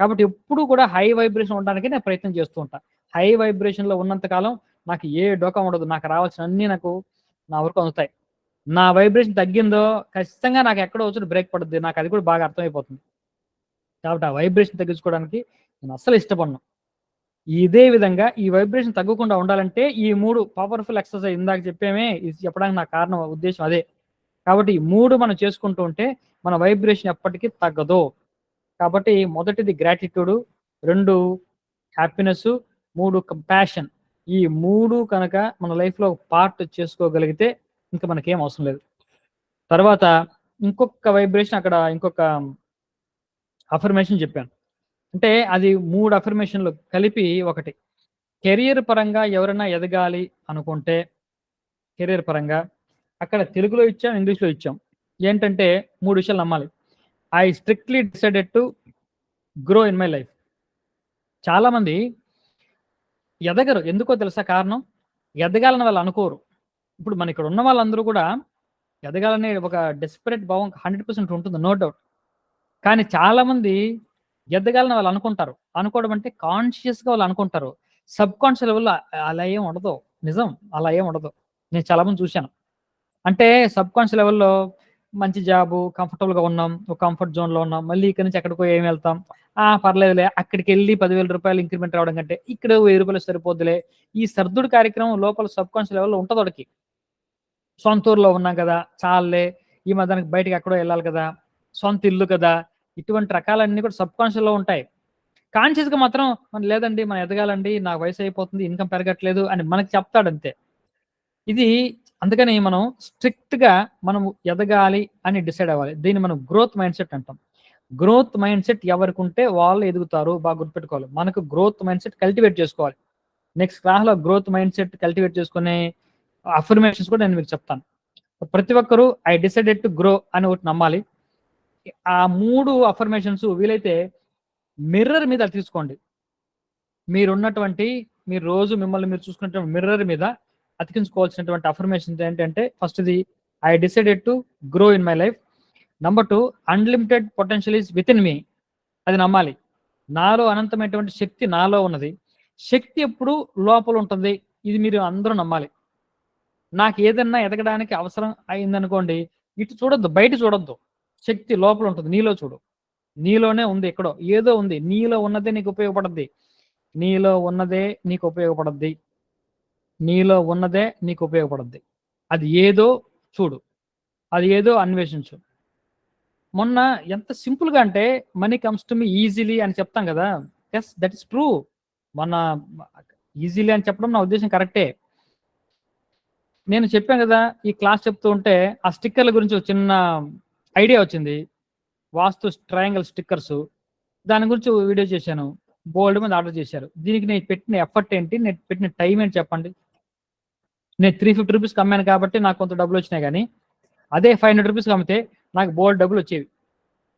కాబట్టి ఎప్పుడు కూడా హై వైబ్రేషన్ ఉండడానికి నేను ప్రయత్నం చేస్తూ ఉంటా. హై వైబ్రేషన్‌లో ఉన్నంత కాలం నాకు ఏ డోకా ఉండదు. నాకు రావాల్సినవన్నీ నా వరకు అందుతాయి. నా వైబ్రేషన్ తగ్గిందో ఖచ్చితంగా నాకు ఎక్కడో వచ్చి బ్రేక్ పడుద్ది. నాకు అది కూడా బాగా అర్థమైపోతుంది. కాబట్టి ఆ వైబ్రేషన్ తగ్గించుకోవడానికి నేను అస్సలు ఇష్టపడను. ఇదే విధంగా ఈ వైబ్రేషన్ తగ్గకుండా ఉండాలంటే ఈ 3 పవర్‌ఫుల్ ఎక్సర్‌సైజ్ ఇందాక చెప్పామే ఇది చెప్పడానికి నా కారణం ఉద్దేశ్యం అదే. కాబట్టి ఈ 3 మనం చేసుకుంటూ ఉంటే మన వైబ్రేషన్ ఎప్పటికీ తగ్గదు. కాబట్టి మొదటిది గ్రాటిట్యూడ్, 2 హ్యాపీనెస్, 3 కంపాషన్. ఈ 3 కనుక మన లైఫ్‌లో పార్ట్ చేసుకోగలిగితే ఇంక మనకేం అవసరం లేదు. తర్వాత ఇంకొక వైబ్రేషన్ అక్కడ ఇంకొక అఫర్మేషన్ చెప్పాను. అంటే అది 3 అఫర్మేషన్‌లు కలిపి ఒకటి. కెరియర్ పరంగా ఎవరైనా ఎదగాలి అనుకుంటే కెరియర్ పరంగా అక్కడ తెలుగులో ఇచ్చాం, ఇంగ్లీష్‌లో ఇచ్చాం. ఏంటంటే 3 విషయాలు నమ్మాలి. I strictly decided to grow in my life. చాలామంది ఎదగరు. ఎందుకో తెలుసా కారణం? ఎదగాలని వాళ్ళు అనుకోరు. ఇప్పుడు మన ఇక్కడ ఉన్న వాళ్ళందరూ కూడా ఎదగాలనే ఒక డెస్పరేట్ భావం 100% ఉంటుంది. No doubt. కానీ చాలామంది ఎదగాలని వాళ్ళు అనుకుంటారు. అనుకోవడం అంటే కాన్షియస్‌గా వాళ్ళు అనుకుంటారు. సబ్‌కాన్షియస్ లెవెల్‌లో అలా ఏం ఉండదు. నిజం. అలా ఏం ఉండదు. నేను చాలామంది చూశాను. అంటే సబ్‌కాన్షియస్ లెవెల్‌లో మంచి జాబు, కంఫర్టబుల్‌గా ఉన్నాం. ఒక కంఫర్ట్ జోన్‌లో ఉన్నాం. మళ్ళీ ఇక్కడి నుంచి ఎక్కడికో ఏమి వెళ్తాం. పర్లేదులే అక్కడికెళ్ళి రూ. 10,000 ఇంక్రిమెంట్ రావడం కంటే ఇక్కడ రూ. 1000 సరిపోద్దిలే. ఈ సర్దుడు కార్యక్రమం లోపల సబ్‌కాన్షియస్ లెవెల్‌లో ఉంటది వాడికి. సొంత ఊర్లో ఉన్నాం కదా! చాలులే ఈ మధ్యానికి బయటకి ఎక్కడో ఎళ్ళాలి కదా! సొంత ఇల్లు కదా! ఇటువంటి రకాలన్నీ కూడా సబ్‌కాన్షియస్‌లో ఉంటాయి. కాన్షియస్‌గా మాత్రం లేదండి మనం ఎదగాలండి. నాకు వయసు అయిపోతుంది. ఇన్‌కమ్ పెరగట్లేదు అని మనకు చెప్తాడంతే. ఇది అందుకని మనం స్ట్రిక్ట్‌గా మనం ఎదగాలి అని డిసైడ్ అవ్వాలి. దీన్ని మనం గ్రోత్ మైండ్‌సెట్ అంటాం. గ్రోత్ మైండ్‌సెట్ ఎవరికుంటే వాళ్ళు ఎదుగుతారు. బాగా గుర్తుపెట్టుకోవాలి. మనకు గ్రోత్ మైండ్‌సెట్ కల్టివేట్ చేసుకోవాలి. నెక్స్ట్ క్లాస్‌లో గ్రోత్ మైండ్‌సెట్ కల్టివేట్ చేసుకునే అఫర్మేషన్స్ కూడా నేను మీకు చెప్తాను. ప్రతి ఒక్కరు ఐ డిసైడెడ్ టు గ్రో అని ఒకటి నమ్మాలి. ఆ 3 అఫర్మేషన్స్ వీలైతే మిర్రర్ మీద తీసుకోండి. మీరు రోజు మిమ్మల్ని మీరు చూసుకునేటువంటి మిర్రర్ మీద అతికించుకోవాల్సినటువంటి అఫర్మేషన్స్ ఏంటంటే ఫస్ట్‌ది I decided to grow in my life. Number 2 unlimited potential is within me. అది నమ్మాలి. నాలో అనంతమైనటువంటి శక్తి నాలో ఉన్నది. శక్తి ఎప్పుడు లోపల ఉంటుంది. ఇది మీరు అందరూ నమ్మాలి. నాకేదన్నా ఎదగడానికి అవసరం అయిందనుకోండి, ఇటు చూడొద్దు, బయట చూడొద్దు. శక్తి లోపల ఉంటుంది. నీలో చూడు. నీలోనే ఉంది ఎక్కడో. ఏదో ఉంది. నీలో ఉన్నదే నీకు ఉపయోగపడద్ది. నీలో ఉన్నదే నీకు ఉపయోగపడద్ది. నీలో ఉన్నదే నీకు ఉపయోగపడద్ది. అది ఏదో చూడు. అది ఏదో అన్వేషించు. మొన్న ఎంత సింపుల్‌గా అంటే money comes to me easily అని చెప్తాం గదా! Yes that is true. మొన్న ఈజీలీ అని చెప్పడం నా ఉద్దేశ్యం కరెక్టే. నేను చెప్పాను కదా, ఈ క్లాస్ చెప్తూ ఉంటే ఆ స్టిక్కర్ల గురించి ఒక చిన్న ఐడియా వచ్చింది. వాస్తు ట్రయాంగిల్ స్టిక్కర్స్, దాని గురించి వీడియో చేశాను. బోల్డ్ మంది ఆర్డర్ చేశారు. దీనికి నేను పెట్టిన ఎఫర్ట్ ఏంటి, నేను పెట్టిన టైం ఏంటి చెప్పండి. నేను 350 రూపీస్కి అమ్మాను కాబట్టి నాకు కొంత డబ్బులు వచ్చినాయి, కానీ అదే 500 రూపీస్కి అమ్మితే నాకు బోల్డ్ డబ్బులు వచ్చేవి.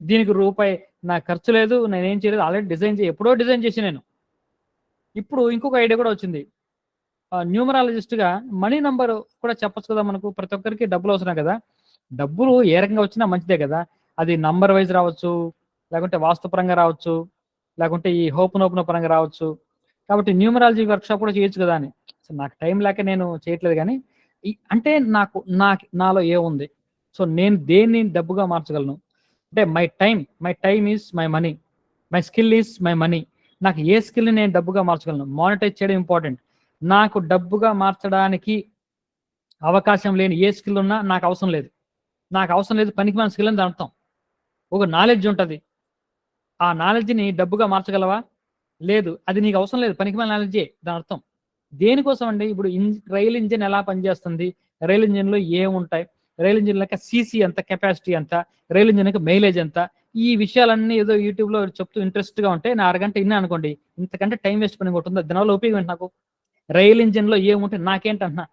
దీనికి రూపాయి నాకు ఖర్చు లేదు, నేనేం చేయలేదు. ఆల్రెడీ ఎప్పుడో డిజైన్ చేసి నేను. ఇప్పుడు ఇంకొక ఐడియా కూడా వచ్చింది. న్యూమరాలజిస్ట్గా మనీ నంబర్ కూడా చెప్పొచ్చు కదా. మనకు ప్రతి ఒక్కరికి డబ్బులు అవసరం కదా. డబ్బులు ఏ రకంగా వచ్చినా మంచిదే కదా. అది నంబర్ వైజ్ రావచ్చు, లేకుంటే వాస్తుపరంగా రావచ్చు, లేకుంటే ఈ హోపనోపన పరంగా రావచ్చు. కాబట్టి న్యూమరాలజీ వర్క్షాప్ కూడా చేయొచ్చు కదా అని. సో నాకు టైం లేక నేను చేయట్లేదు, కానీ అంటే నాలో ఏముంది, సో నేను దేన్ని డబ్బుగా మార్చగలను అంటే my time is my money, my skill is my money. నాకు ఏ స్కిల్ని నేను డబ్బుగా మార్చగలను, మానిటైజ్ చేయడం ఇంపార్టెంట్. నాకు డబ్బుగా మార్చడానికి అవకాశం లేని ఏ స్కిల్ ఉన్నా నాకు అవసరం లేదు. పనికి మన స్కిల్ అని దాని అర్థం. ఒక నాలెడ్జ్ ఉంటుంది, ఆ నాలెడ్జ్ని డబ్బుగా మార్చగలవా? లేదు, అది నీకు అవసరం లేదు, పనికి మన నాలెడ్జే దాని అర్థం. దేనికోసం అండి? ఇప్పుడు రైల్ ఇంజిన్ ఎలా పనిచేస్తుంది, రైల్ ఇంజిన్లో ఏముంటాయి, రైల్ ఇంజిన్ యొక్క సీసీ ఎంత, కెపాసిటీ ఎంత, రైల్ ఇంజిన్ యొక్క మైలేజ్ ఎంత, ఈ విషయాలన్నీ ఏదో యూట్యూబ్లో చెప్తూ ఇంట్రెస్ట్గా ఉంటే నా అరగంట విన్నా అనుకోండి, ఇంతకంటే టైం వేస్ట్ పని ఉంటుంది. దానివల్ల ఉపయోగం ఏంటి నాకు? రైల్ ఇంజిన్లో ఏముంటే నాకేంటంటున్నా,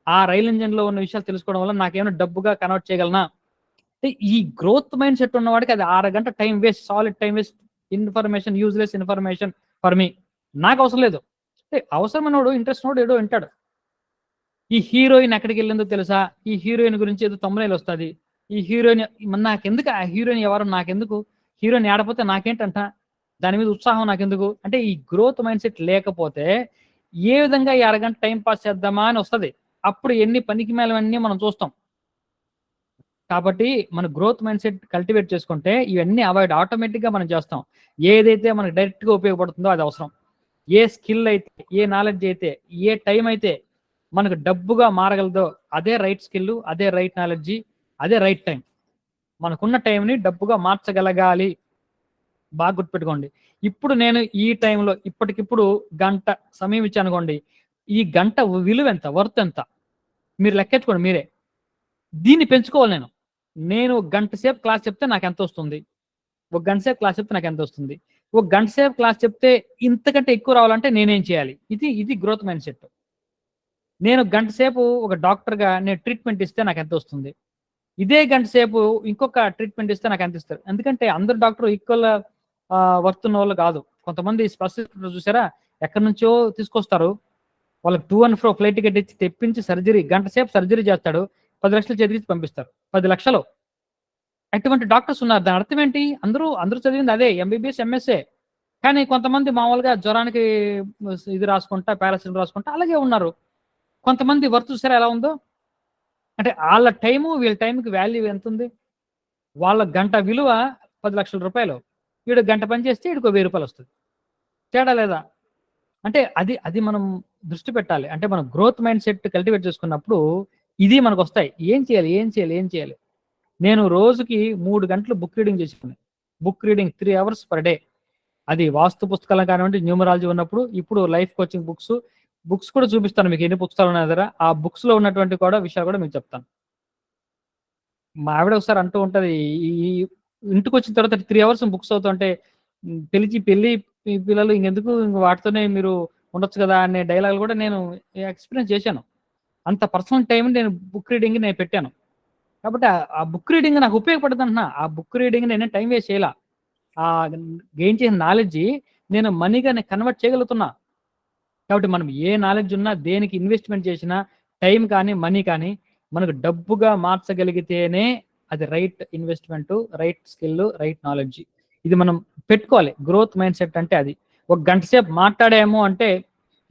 ఆ రైల్ ఇంజిన్లో ఉన్న విషయాలు తెలుసుకోవడం వల్ల నాకేమైనా డబ్బుగా కన్వర్ట్ చేయగలనా? అంటే ఈ గ్రోత్ మైండ్ సెట్ ఉన్నవాడికి అది అరగంట time waste, solid time waste, information, useless information for me. నాకు అవసరం లేదు. అవసరమైనోడు, ఇంట్రెస్ట్ నోడు ఏడో వింటాడు. ఈ హీరోయిన్ ఎక్కడికి వెళ్ళిందో తెలుసా, ఈ హీరోయిన్ గురించి ఏదో తమ్మునేలు వస్తుంది, ఈ హీరోయిన్ నాకెందుకు, ఆ హీరోయిన్ ఎవరు నాకెందుకు, హీరోయిన్ ఆడపోతే నాకేంటంట, దాని మీద ఉత్సాహం నాకెందుకు. అంటే ఈ గ్రోత్ మైండ్ సెట్ లేకపోతే ఏ విధంగా ఈ అరగంట టైం పాస్ చేద్దామా అని వస్తుంది. అప్పుడు ఎన్ని పనికి మేలవన్నీ మనం చూస్తాం. కాబట్టి మన గ్రోత్ మైండ్ సెట్ కల్టివేట్ చేసుకుంటే ఇవన్నీ అవాయిడ్ ఆటోమేటిక్గా మనం చేస్తాం. ఏదైతే మనకు డైరెక్ట్గా ఉపయోగపడుతుందో అది అవసరం. ఏ స్కిల్ అయితే, ఏ నాలెడ్జ్ అయితే, ఏ టైం అయితే మనకు డబ్బుగా మారగలదో అదే రైట్ స్కిల్, అదే రైట్ నాలెడ్జి, అదే రైట్ టైం. మనకున్న టైంని డబ్బుగా మార్చగలగాలి. బాగా గుర్తుపెట్టుకోండి. ఇప్పుడు నేను ఈ టైంలో ఇప్పటికిప్పుడు గంట సమయం ఇచ్చాను అనుకోండి, ఈ గంట విలువ ఎంత, వర్త్ ఎంత మీరు లెక్కెట్టుకోండి మీరే. దీన్ని పెంచుకోవాలి. నేను గంట సేపు క్లాస్ చెప్తే నాకు ఎంత వస్తుంది, ఒక గంట సేపు క్లాస్ చెప్తే నాకు ఎంత వస్తుంది, ఒక గంట సేపు క్లాస్ చెప్తే ఇంతకంటే ఎక్కువ రావాలంటే నేనేం చేయాలి? ఇది గ్రోత్ మైండ్ సెట్. నేను గంట సేపు ఒక డాక్టర్గా నేను ట్రీట్మెంట్ ఇస్తే నాకు ఎంత వస్తుంది, ఇదే గంట సేపు ఇంకొక ట్రీట్మెంట్ ఇస్తే నాకు ఎంత ఇస్తారు. ఎందుకంటే అందరు డాక్టర్ ఈక్వల్ వర్త్ ఉన్న వాళ్ళు కాదు. కొంతమంది స్పెషలిస్ట్ చూసారా, ఎక్కడి నుంచో తీసుకొస్తారు, వాళ్ళకి 2 and 4 ఫ్లైట్ టికెట్ ఇచ్చి తెప్పించి సర్జరీ, గంట సేపు సర్జరీ చేస్తాడు, 10 లక్షలు చేతికి పంపిస్తారు. 10 లక్షలు. అటువంటి డాక్టర్స్ ఉన్నారు. దాని అర్థం ఏంటి? అందరూ చదివింది అదే, ఎంబీబీఎస్, ఎంఎస్ఏ. కానీ కొంతమంది మామూలుగా జ్వరానికి ఇది రాసుకుంటా, పారాసిటమాల్ రాసుకుంటా అలాగే ఉన్నారు. కొంతమంది వర్త్ చూసారా ఎలా ఉందో. అంటే వాళ్ళ టైము, వీళ్ళ టైంకి వాల్యూ ఎంత ఉంది. వాళ్ళ గంట విలువ 10 లక్షల రూపాయలు, వీడు గంట పని చేస్తే వీడికి 1000 రూపాయలు వస్తుంది. తేడా లేదా? అంటే అది మనం దృష్టి పెట్టాలి. అంటే మనం గ్రోత్ మైండ్ సెట్ కల్టివేట్ చేసుకున్నప్పుడు ఇది మనకు వస్తాయి. ఏం చేయాలి? నేను రోజుకి 3 గంటలు బుక్ రీడింగ్ చేసుకున్నాను. Book reading 3 hours per day. అది వాస్తు పుస్తకాలు కానివ్వండి, న్యూమరాలజీ ఉన్నప్పుడు, ఇప్పుడు లైఫ్ కోచింగ్ బుక్స్ కూడా చూపిస్తాను మీకు, ఎన్ని పుస్తకాలు ఉన్నాయి దగ్గర. ఆ బుక్స్ లో ఉన్నటువంటి కూడా విషయాలు కూడా మీకు చెప్తాను. మా ఆవిడ ఒకసారి అంటూ ఉంటది, ఈ ఇంటికి వచ్చిన తర్వాత 3 hours బుక్స్ అవుతుంటే పెళ్లి పిల్లలు ఇంకెందుకు, వాటితోనే మీరు ఉండొచ్చు కదా అనే డైలాగ్ కూడా నేను ఎక్స్పీరియన్స్ చేశాను. అంత పర్సనల్ టైం నేను బుక్ రీడింగ్ నేను పెట్టాను. కాబట్టి ఆ బుక్ రీడింగ్ నాకు ఉపయోగపడుతుంది అంటున్నా. ఆ బుక్ రీడింగ్ నేను టైం వేస్ట్ చేయాల. ఆ గెయిన్ చేసిన నాలెడ్జ్ నేను మనీగా నేను కన్వర్ట్ చేయగలుగుతున్నా. కాబట్టి మనం ఏ నాలెడ్జ్ ఉన్నా, దేనికి ఇన్వెస్ట్మెంట్ చేసినా, టైం కానీ మనీ కానీ మనకు డబ్బుగా మార్చగలిగితేనే అది right investment, right skill, right knowledge. ఇది మనం పెట్టుకోవాలి. గ్రోత్ మైండ్ సెట్ అంటే అది. ఒక గంట సేపు మాట్లాడాము అంటే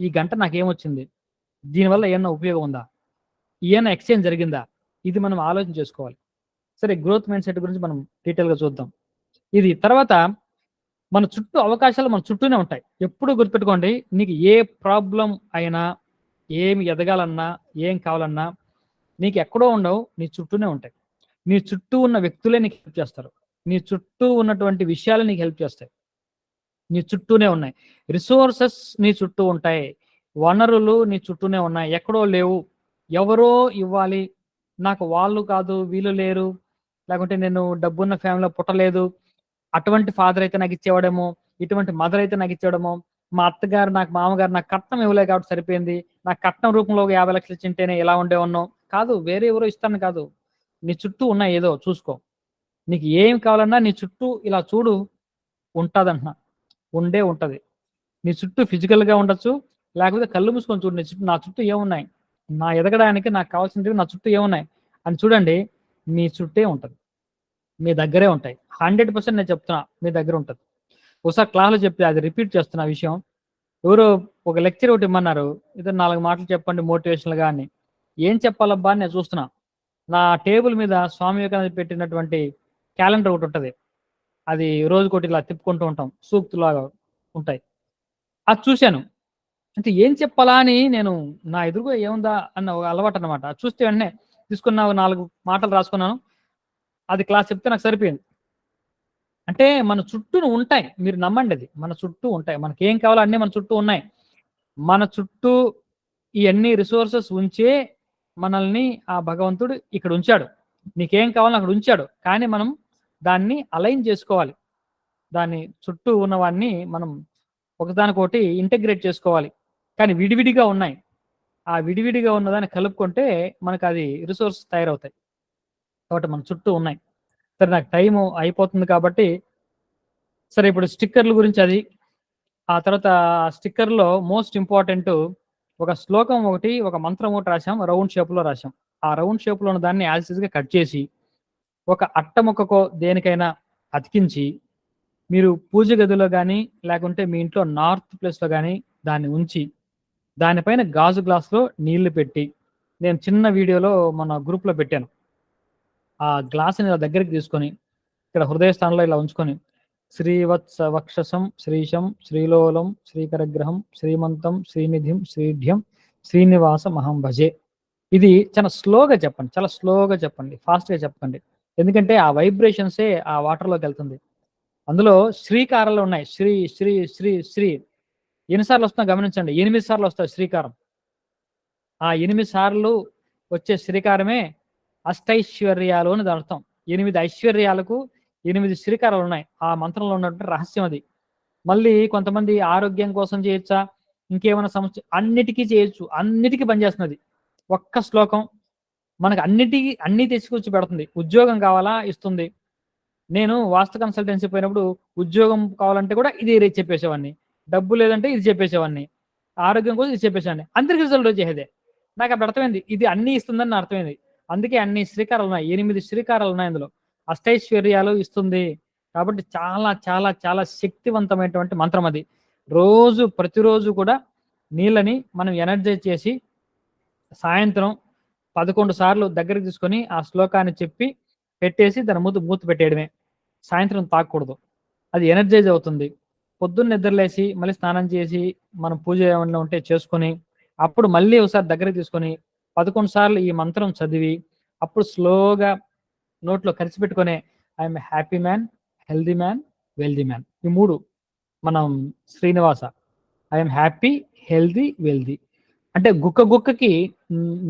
ఈ గంట నాకేమొచ్చింది, దీనివల్ల ఏమన్నా ఉపయోగం ఉందా, ఏమైనా ఎక్స్చేంజ్ జరిగిందా, ఇది మనం ఆలోచన చేసుకోవాలి. సరే, గ్రోత్ మైండ్ సెట్ గురించి మనం డీటెయిల్గా చూద్దాం. ఇది తర్వాత మన చుట్టూ అవకాశాలు మన చుట్టూనే ఉంటాయి. ఎప్పుడు గుర్తుపెట్టుకోండి, నీకు ఏ ప్రాబ్లం అయినా, ఏమి ఎదగాలన్నా, ఏం కావాలన్నా నీకు ఎక్కడో ఉండవు, నీ చుట్టూనే ఉంటాయి. నీ చుట్టూ ఉన్న వ్యక్తులే నీకు హెల్ప్ చేస్తారు. నీ చుట్టూ ఉన్నటువంటి విషయాలు నీకు హెల్ప్ చేస్తాయి. నీ చుట్టూనే ఉన్నాయి. రిసోర్సెస్ నీ చుట్టూ ఉంటాయి, వనరులు నీ చుట్టూనే ఉన్నాయి, ఎక్కడో లేవు. ఎవరో ఇవ్వాలి, నాకు వాళ్ళు కాదు వీళ్ళు లేరు, లేకుంటే నేను డబ్బున్న ఫ్యామిలీలో పుట్టలేదు, అటువంటి ఫాదర్ అయితే నాకు ఇచ్చేవాడేమో, ఇటువంటి మదర్ అయితే నాకు ఇచ్చేవాడేమో, మా అత్తగారు నాకు మామగారు నాకు కట్నం ఇవ్వలే కాబట్టి సరిపోయింది, నాకు కట్నం రూపంలో ఒక 50 లక్షలు ఇచ్చింటేనే ఇలా ఉండేవాడినో. కాదు, వేరే ఎవరో ఇస్తాను కాదు, నీ చుట్టూ ఉన్నాయి, ఏదో చూసుకో. నీకు ఏం కావాలన్నా నీ చుట్టూ ఇలా చూడు, ఉంటుందంటున్నా, ఉంటది. నీ చుట్టూ ఫిజికల్గా ఉండొచ్చు, లేకపోతే కళ్ళు మూసుకొని చూడు, నీ చుట్టూ నా చుట్టూ ఏమున్నాయి, నా ఎదగడానికి నాకు కావాల్సినవి నా చుట్టూ ఏమున్నాయి అని చూడండి. మీ చుట్టే ఉంటుంది, మీ దగ్గరే ఉంటాయి. 100% నేను చెప్తున్నా, మీ దగ్గర ఉంటుంది. ఒకసారి క్లాస్లో చెప్తే అది రిపీట్ చేస్తున్న విషయం. ఎవరో ఒక లెక్చర్ ఒకటి ఇమ్మన్నారు, ఇద్దరు 4 మాటలు చెప్పండి మోటివేషనల్గా అని. ఏం చెప్పాలబ్బా అని నేను చూస్తున్నా. నా టేబుల్ మీద స్వామి వివేకానంద పెట్టినటువంటి క్యాలెండర్ ఒకటి ఉంటుంది, అది రోజుకోటి ఇలా తిప్పుకుంటూ ఉంటాం, సూక్తులాగా ఉంటాయి. అది చూశాను. అంటే ఏం చెప్పాలా అని నేను, నా ఎదురుగా ఏముందా అన్న ఒక అలవాటు అనమాట. చూస్తే వెంటనే తీసుకున్న 4 మాటలు రాసుకున్నాను. అది క్లాస్ చెప్తే నాకు సరిపోయింది. అంటే మన చుట్టూ ఉంటాయి, మీరు నమ్మండి, అది మన చుట్టూ ఉంటాయి. మనకి ఏం కావాలో అన్నీ మన చుట్టూ ఉన్నాయి. మన చుట్టూ ఈ అన్ని రిసోర్సెస్ ఉంచే మనల్ని ఆ భగవంతుడు ఇక్కడ ఉంచాడు. నీకేం కావాలో అక్కడ ఉంచాడు, కానీ మనం దాన్ని అలైన్ చేసుకోవాలి. దాని చుట్టూ ఉన్నవాన్ని మనం ఒకదానికొకటి ఇంటగ్రేట్ చేసుకోవాలి. కానీ విడివిడిగా ఉన్నాయి, ఆ విడివిడిగా ఉన్నదాన్ని కలుపుకుంటే మనకు అది రిసోర్స్ తయారవుతాయి. కాబట్టి మన చుట్టూ ఉన్నాయి. సరే, నాకు టైం అయిపోతుంది కాబట్టి, సరే ఇప్పుడు స్టిక్కర్ల గురించి అది, ఆ తర్వాత స్టిక్కర్లో మోస్ట్ ఇంపార్టెంట్ ఒక శ్లోకం ఒకటి, ఒక మంత్రం ఒకటి రాసాం, రౌండ్ షేప్లో రాసాం. ఆ రౌండ్ షేప్లో ఉన్న దాన్ని యాజిటీస్గా కట్ చేసి ఒక అట్ట ముక్కకో దేనికైనా అతికించి, మీరు పూజ గదిలో కానీ లేకుంటే మీ ఇంట్లో నార్త్ ప్లేస్లో కానీ దాన్ని ఉంచి, దానిపైన గాజు గ్లాస్లో నీళ్లు పెట్టి, నేను చిన్న వీడియోలో మన గ్రూప్లో పెట్టాను. ఆ గ్లాసుని ఇలా దగ్గరికి తీసుకొని ఇక్కడ హృదయ స్థానంలో ఇలా ఉంచుకొని, శ్రీవత్స వక్షసం శ్రీశం శ్రీలోలం శ్రీకరగ్రహం శ్రీమంతం శ్రీనిధిం శ్రీఢ్యం శ్రీనివాస మహం భజే. ఇది చాలా స్లోగా చెప్పండి, చాలా స్లోగా చెప్పండి, ఫాస్ట్గా చెప్పండి. ఎందుకంటే ఆ వైబ్రేషన్సే ఆ వాటర్లోకి వెళ్తుంది. అందులో శ్రీకారాలు ఉన్నాయి, శ్రీ శ్రీ శ్రీ శ్రీ. ఎన్నిసార్లు వస్తుందో గమనించండి, 8 సార్లు వస్తాయి శ్రీకారం. ఆ 8 సార్లు వచ్చే శ్రీకారమే అష్టైశ్వర్యాలు అని దాని అర్థం. 8 ఐశ్వర్యాలకు 8 శ్రీకారాలు ఉన్నాయి. ఆ మంత్రంలో ఉన్నటువంటి రహస్యం అది. మళ్ళీ కొంతమంది ఆరోగ్యం కోసం చేయొచ్చా, ఇంకేమైనా సమస్య, అన్నిటికీ చేయొచ్చు, అన్నిటికీ పనిచేస్తున్నది. ఒక్క శ్లోకం మనకు అన్ని తెచ్చుకొచ్చి పెడుతుంది. ఉద్యోగం కావాలా, ఇస్తుంది. నేను వాస్తు కన్సల్టెన్సీ పోయినప్పుడు ఉద్యోగం కావాలంటే కూడా ఇది చెప్పేసేవాడిని, డబ్బు లేదంటే ఇది చెప్పేసేవాడిని, ఆరోగ్యం కోసం ఇది చెప్పేసేవాడిని. అందరికి రిజల్ట్ వచ్చేదే. నాకు అప్పుడు అర్థమైంది, ఇది అన్ని ఇస్తుందని అర్థమైంది. అందుకే అన్ని శ్రీకారాలు ఉన్నాయి, 8 శ్రీకారాలు ఉన్నాయి అందులో. అష్టైశ్వర్యాలు ఇస్తుంది. కాబట్టి చాలా చాలా చాలా శక్తివంతమైనటువంటి మంత్రం అది. ప్రతిరోజు కూడా నీళ్ళని మనం ఎనర్జైజ్ చేసి సాయంత్రం 11 సార్లు దగ్గరికి తీసుకొని ఆ శ్లోకాన్ని చెప్పి పెట్టేసి దాని మూత పెట్టేయడమే. సాయంత్రం తాగకూడదు, అది ఎనర్జైజ్ అవుతుంది. పొద్దున్న నిద్రలేసి మళ్ళీ స్నానం చేసి మనం పూజ ఏమన్నా ఉంటే చేసుకొని అప్పుడు మళ్ళీ ఒకసారి దగ్గరికి తీసుకొని 11 సార్లు ఈ మంత్రం చదివి అప్పుడు స్లోగా నోట్లో కలిసి పెట్టుకొని I'm happy man, healthy man, wealthy man, ఈ 3 మనం Srinivasa I'm happy, healthy, wealthy. అంటే గుక్కకి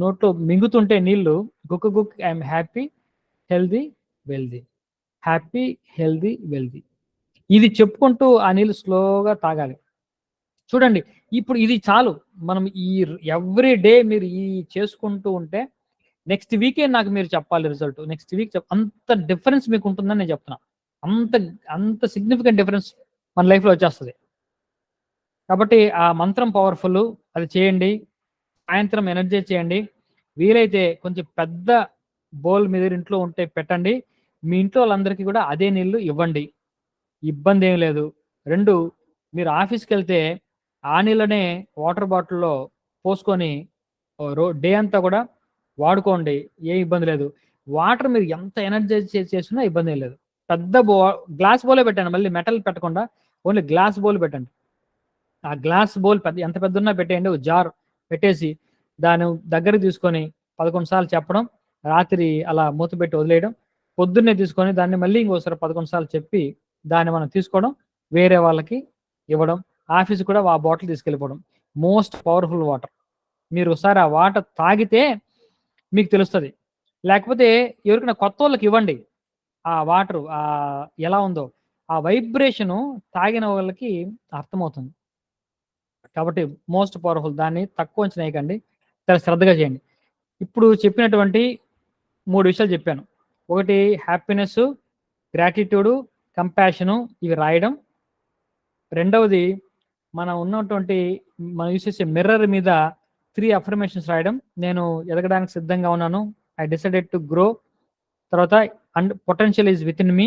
నోట్లో మింగుతుంటే నీళ్లు, గుక్క I'm happy, healthy, wealthy, happy, healthy, wealthy. ఇది చెప్పుకుంటూ ఆ నీళ్ళు స్లోగా తాగాలి. చూడండి, ఇప్పుడు ఇది చాలు. మనం ఈ ఎవ్రీ డే మీరు ఈ చేసుకుంటూ ఉంటే నెక్స్ట్ వీకే నాకు మీరు చెప్పాలి రిజల్ట్. నెక్స్ట్ వీక్ అంత డిఫరెన్స్ మీకు ఉంటుందని నేను చెప్తున్నా. అంత సిగ్నిఫికెంట్ డిఫరెన్స్ మన లైఫ్లో వచ్చేస్తుంది. కాబట్టి ఆ మంత్రం పవర్ఫుల్, అది చేయండి. సాయంత్రం ఎనర్జైజ్ చేయండి. వీలైతే కొంచెం పెద్ద బౌల్ మీద ఇంట్లో ఉంటే పెట్టండి. మీ ఇంట్లో వాళ్ళందరికీ కూడా అదే నీళ్ళు ఇవ్వండి, ఇబ్బంది ఏం లేదు. 2, మీరు ఆఫీస్కి వెళ్తే ఆ నీళ్ళనే వాటర్ బాటిల్లో పోసుకొని డే అంతా కూడా వాడుకోండి, ఏ ఇబ్బంది లేదు. వాటర్ మీరు ఎంత ఎనర్జైజ్ చేసినా ఇబ్బంది ఏం లేదు. పెద్ద గ్లాస్ బౌలే పెట్టండి, మళ్ళీ మెటల్ పెట్టకుండా ఓన్లీ గ్లాస్ బౌల్ పెట్టండి. ఆ గ్లాస్ బౌల్ ఎంత పెద్ద ఉన్నా పెట్టేయండి, ఒక జార్ పెట్టేసి దాని దగ్గరికి తీసుకొని 11 సార్లు చెప్పడం, రాత్రి అలా మూత పెట్టి వదిలేయడం, పొద్దున్నే తీసుకొని దాన్ని మళ్ళీ ఇంకోసారి 11 సార్లు చెప్పి దాన్ని మనం తీసుకోవడం, వేరే వాళ్ళకి ఇవ్వడం, ఆఫీస్ కూడా ఆ బాటిల్ తీసుకెళ్ళిపోవడం. Most powerful water. మీరు ఒకసారి ఆ వాటర్ తాగితే మీకు తెలుస్తుంది. లేకపోతే ఎవరికైనా కొత్త వాళ్ళకి ఇవ్వండి ఆ వాటర్ ఎలా ఉందో, ఆ వైబ్రేషను తాగిన వాళ్ళకి అర్థమవుతుంది. కాబట్టి మోస్ట్ పవర్ఫుల్, దాన్ని తక్కువ అంచనా వేయకండి, చాలా శ్రద్ధగా చేయండి. ఇప్పుడు చెప్పినటువంటి 3 విషయాలు చెప్పాను. ఒకటి హ్యాపీనెస్, గ్రాటిట్యూడు, కంపాషను, ఇవి రాయడం. రెండవది మనం ఉన్నటువంటి మనం యూస్ చేసే మిర్రర్ మీద 3 అఫర్మేషన్స్ రాయడం. నేను ఎదగడానికి సిద్ధంగా ఉన్నాను, ఐ డిసైడెడ్ టు గ్రో. తర్వాత and potential is within me,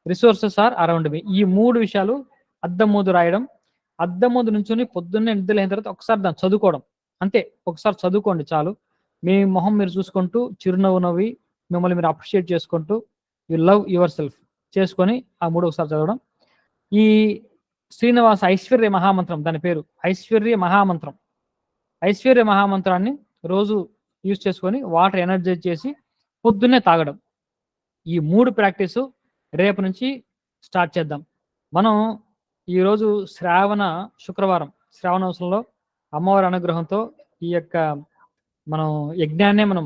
resources are around me. ఈ 3 విషయాలు అద్దం ముందు రాయడం. అద్దం ముందు నుంచుని పొద్దున్నే నిద్రలేని తర్వాత ఒకసారి దాన్ని చదువుకోవడం. అంతే, ఒకసారి చదువుకోండి చాలు. మీ మొహం మీరు చూసుకుంటూ చిరునవ్వు నవ్వి మిమ్మల్ని మీరు అప్రిషియేట్ చేసుకుంటూ యు లవ్ యువర్ సెల్ఫ్ చేసుకొని ఆ 3 ఒకసారి చదవడం. ఈ శ్రీనివాస ఐశ్వర్య మహామంత్రం, దాని పేరు ఐశ్వర్య మహామంత్రం. ఐశ్వర్య మహామంత్రాన్ని రోజు యూజ్ చేసుకొని వాటర్ ఎనర్జైజ్ చేసి పొద్దున్నే తాగడం. ఈ 3 ప్రాక్టీసు రేపు నుంచి స్టార్ట్ చేద్దాం. మనం ఈరోజు శ్రావణ శుక్రవారం, శ్రావణోత్సవంలో అమ్మవారి అనుగ్రహంతో ఈ యొక్క మనం యజ్ఞాన్నే మనం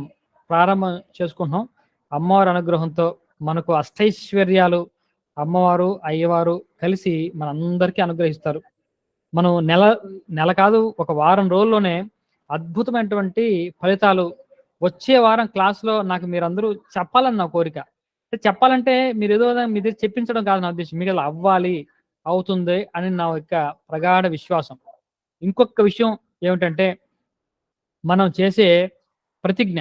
ప్రారంభం చేసుకుంటున్నాం. అమ్మవారి అనుగ్రహంతో మనకు అష్టైశ్వర్యాలు అమ్మవారు అయ్యవారు కలిసి మనందరికీ అనుగ్రహిస్తారు. మనం నెల కాదు, ఒక వారం రోజుల్లోనే అద్భుతమైనటువంటి ఫలితాలు. వచ్చే వారం క్లాస్లో నాకు మీరందరూ చెప్పాలని నా కోరిక. చెప్పాలంటే మీరు ఏదో మీ దగ్గర చెప్పించడం కాదు నా ఉద్దేశం, మీకు అలా అవ్వాలి, అవుతుంది అని నా యొక్క ప్రగాఢ విశ్వాసం. ఇంకొక విషయం ఏమిటంటే మనం చేసే ప్రతిజ్ఞ.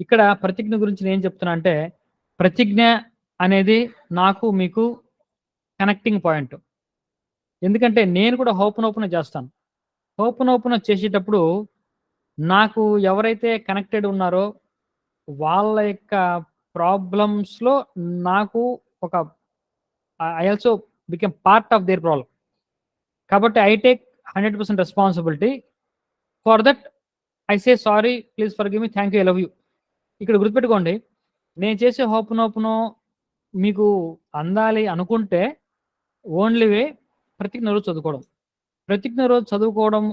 ఇక్కడ ప్రతిజ్ఞ గురించి నేను చెప్తున్నా అంటే, ప్రతిజ్ఞ అనేది నాకు మీకు కనెక్టింగ్ పాయింట్. ఎందుకంటే నేను కూడా హోపనోపన చేస్తాను. హోపనోపన చేసేటప్పుడు నాకు ఎవరైతే కనెక్టెడ్ ఉన్నారో వాళ్ళ యొక్క ప్రాబ్లమ్స్లో నాకు ఒక I also become part of their problem. కాబట్టి I take 100% responsibility for that. I say sorry, please forgive me, thank you, I love you. ఇక్కడ గుర్తుపెట్టుకోండి, నేను చేసే హోపనోపనో మీకు అందాలి అనుకుంటే ఓన్లీ వే ప్రతిజ్ఞ రోజు చదువుకోవడం. ప్రతిజ్ఞ రోజు చదువుకోవడం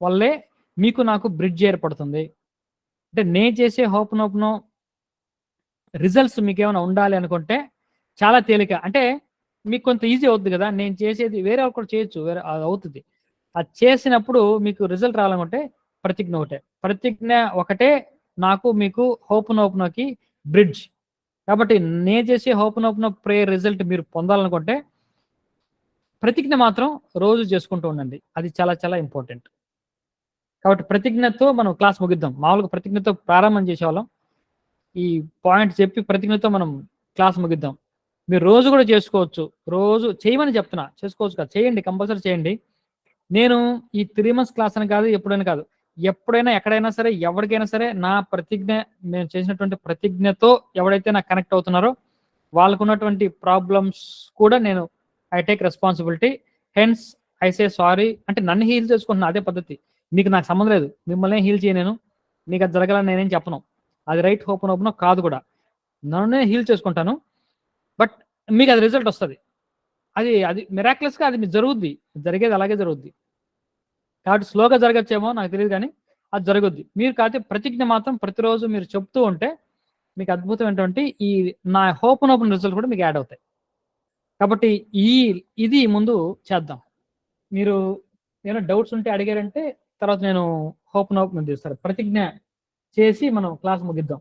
వల్లే మీకు నాకు బ్రిడ్జ్ ఏర్పడుతుంది. అంటే నేను చేసే హోపనోపనో రిజల్ట్స్ మీకు ఏమైనా ఉండాలి అనుకుంటే చాలా తేలిక. అంటే మీకు కొంత ఈజీ అవుతుంది కదా, నేను చేసేది వేరే వాళ్ళు కూడా చేయొచ్చు, వేరే అది అవుతుంది. అది చేసినప్పుడు మీకు రిజల్ట్ రావాలనుకుంటే ప్రతిజ్ఞ ఒకటే నాకు మీకు హోపనోపనోకి బ్రిడ్జ్. కాబట్టి నేను చేసే హోపనోపనో ప్రేయర్ రిజల్ట్ మీరు పొందాలనుకుంటే ప్రతిజ్ఞ మాత్రం రోజు చేసుకుంటూ ఉండండి. అది చాలా చాలా ఇంపార్టెంట్. కాబట్టి ప్రతిజ్ఞతో మనం క్లాస్ ముగిద్దాం. మామూలుగా ప్రతిజ్ఞతో ప్రారంభం చేసేవాళ్ళం, ఈ పాయింట్ చెప్పి ప్రతిజ్ఞతో మనం క్లాస్ ముగిద్దాం. మీరు రోజు కూడా చేసుకోవచ్చు, రోజు చేయమని చెప్తున్నా, చేసుకోవచ్చు కదా, చేయండి, కంపల్సరీ చేయండి. నేను ఈ 3 months క్లాస్ అని కాదు, ఎప్పుడైనా కాదు, ఎప్పుడైనా ఎక్కడైనా సరే ఎవరికైనా సరే నా ప్రతిజ్ఞ, నేను చేసినటువంటి ప్రతిజ్ఞతో ఎవడైతే నాకు కనెక్ట్ అవుతున్నారో వాళ్ళకు ఉన్నటువంటి ప్రాబ్లమ్స్ కూడా నేను I take responsibility. Hence I say sorry. అంటే నన్ను హీల్ చేసుకుంటున్నా, అదే పద్ధతి. మీకు నాకు సంబంధం లేదు, మిమ్మల్ని హీల్ చేయను, మీకు అది జరగాలని నేనేం చెప్పను. అది రైట్ హోపనోపనో కాదు కూడా, నన్నే హీల్ చేసుకుంటాను. బట్ మీకు అది రిజల్ట్ వస్తుంది. అది మిరాక్యులస్గా అది మీకు జరుగుద్ది, జరిగేది అలాగే జరుగుద్ది. కాబట్టి స్లోగా జరగచ్చేమో నాకు తెలియదు, కానీ అది జరుగుద్ది. మీరు కాకపోతే ప్రతిజ్ఞ మాత్రం ప్రతిరోజు మీరు చెప్తూ ఉంటే మీకు అద్భుతమైనటువంటి ఈ నా హోపనోపన రిజల్ట్ కూడా మీకు యాడ్ అవుతాయి. కాబట్టి ఇది ముందు చేద్దాం. మీరు ఏమైనా డౌట్స్ ఉంటే అడిగారంటే తర్వాత నేను హోపనోపన చేస్తాను. ప్రతిజ్ఞ చేసి మనం క్లాస్ ముగిద్దాం.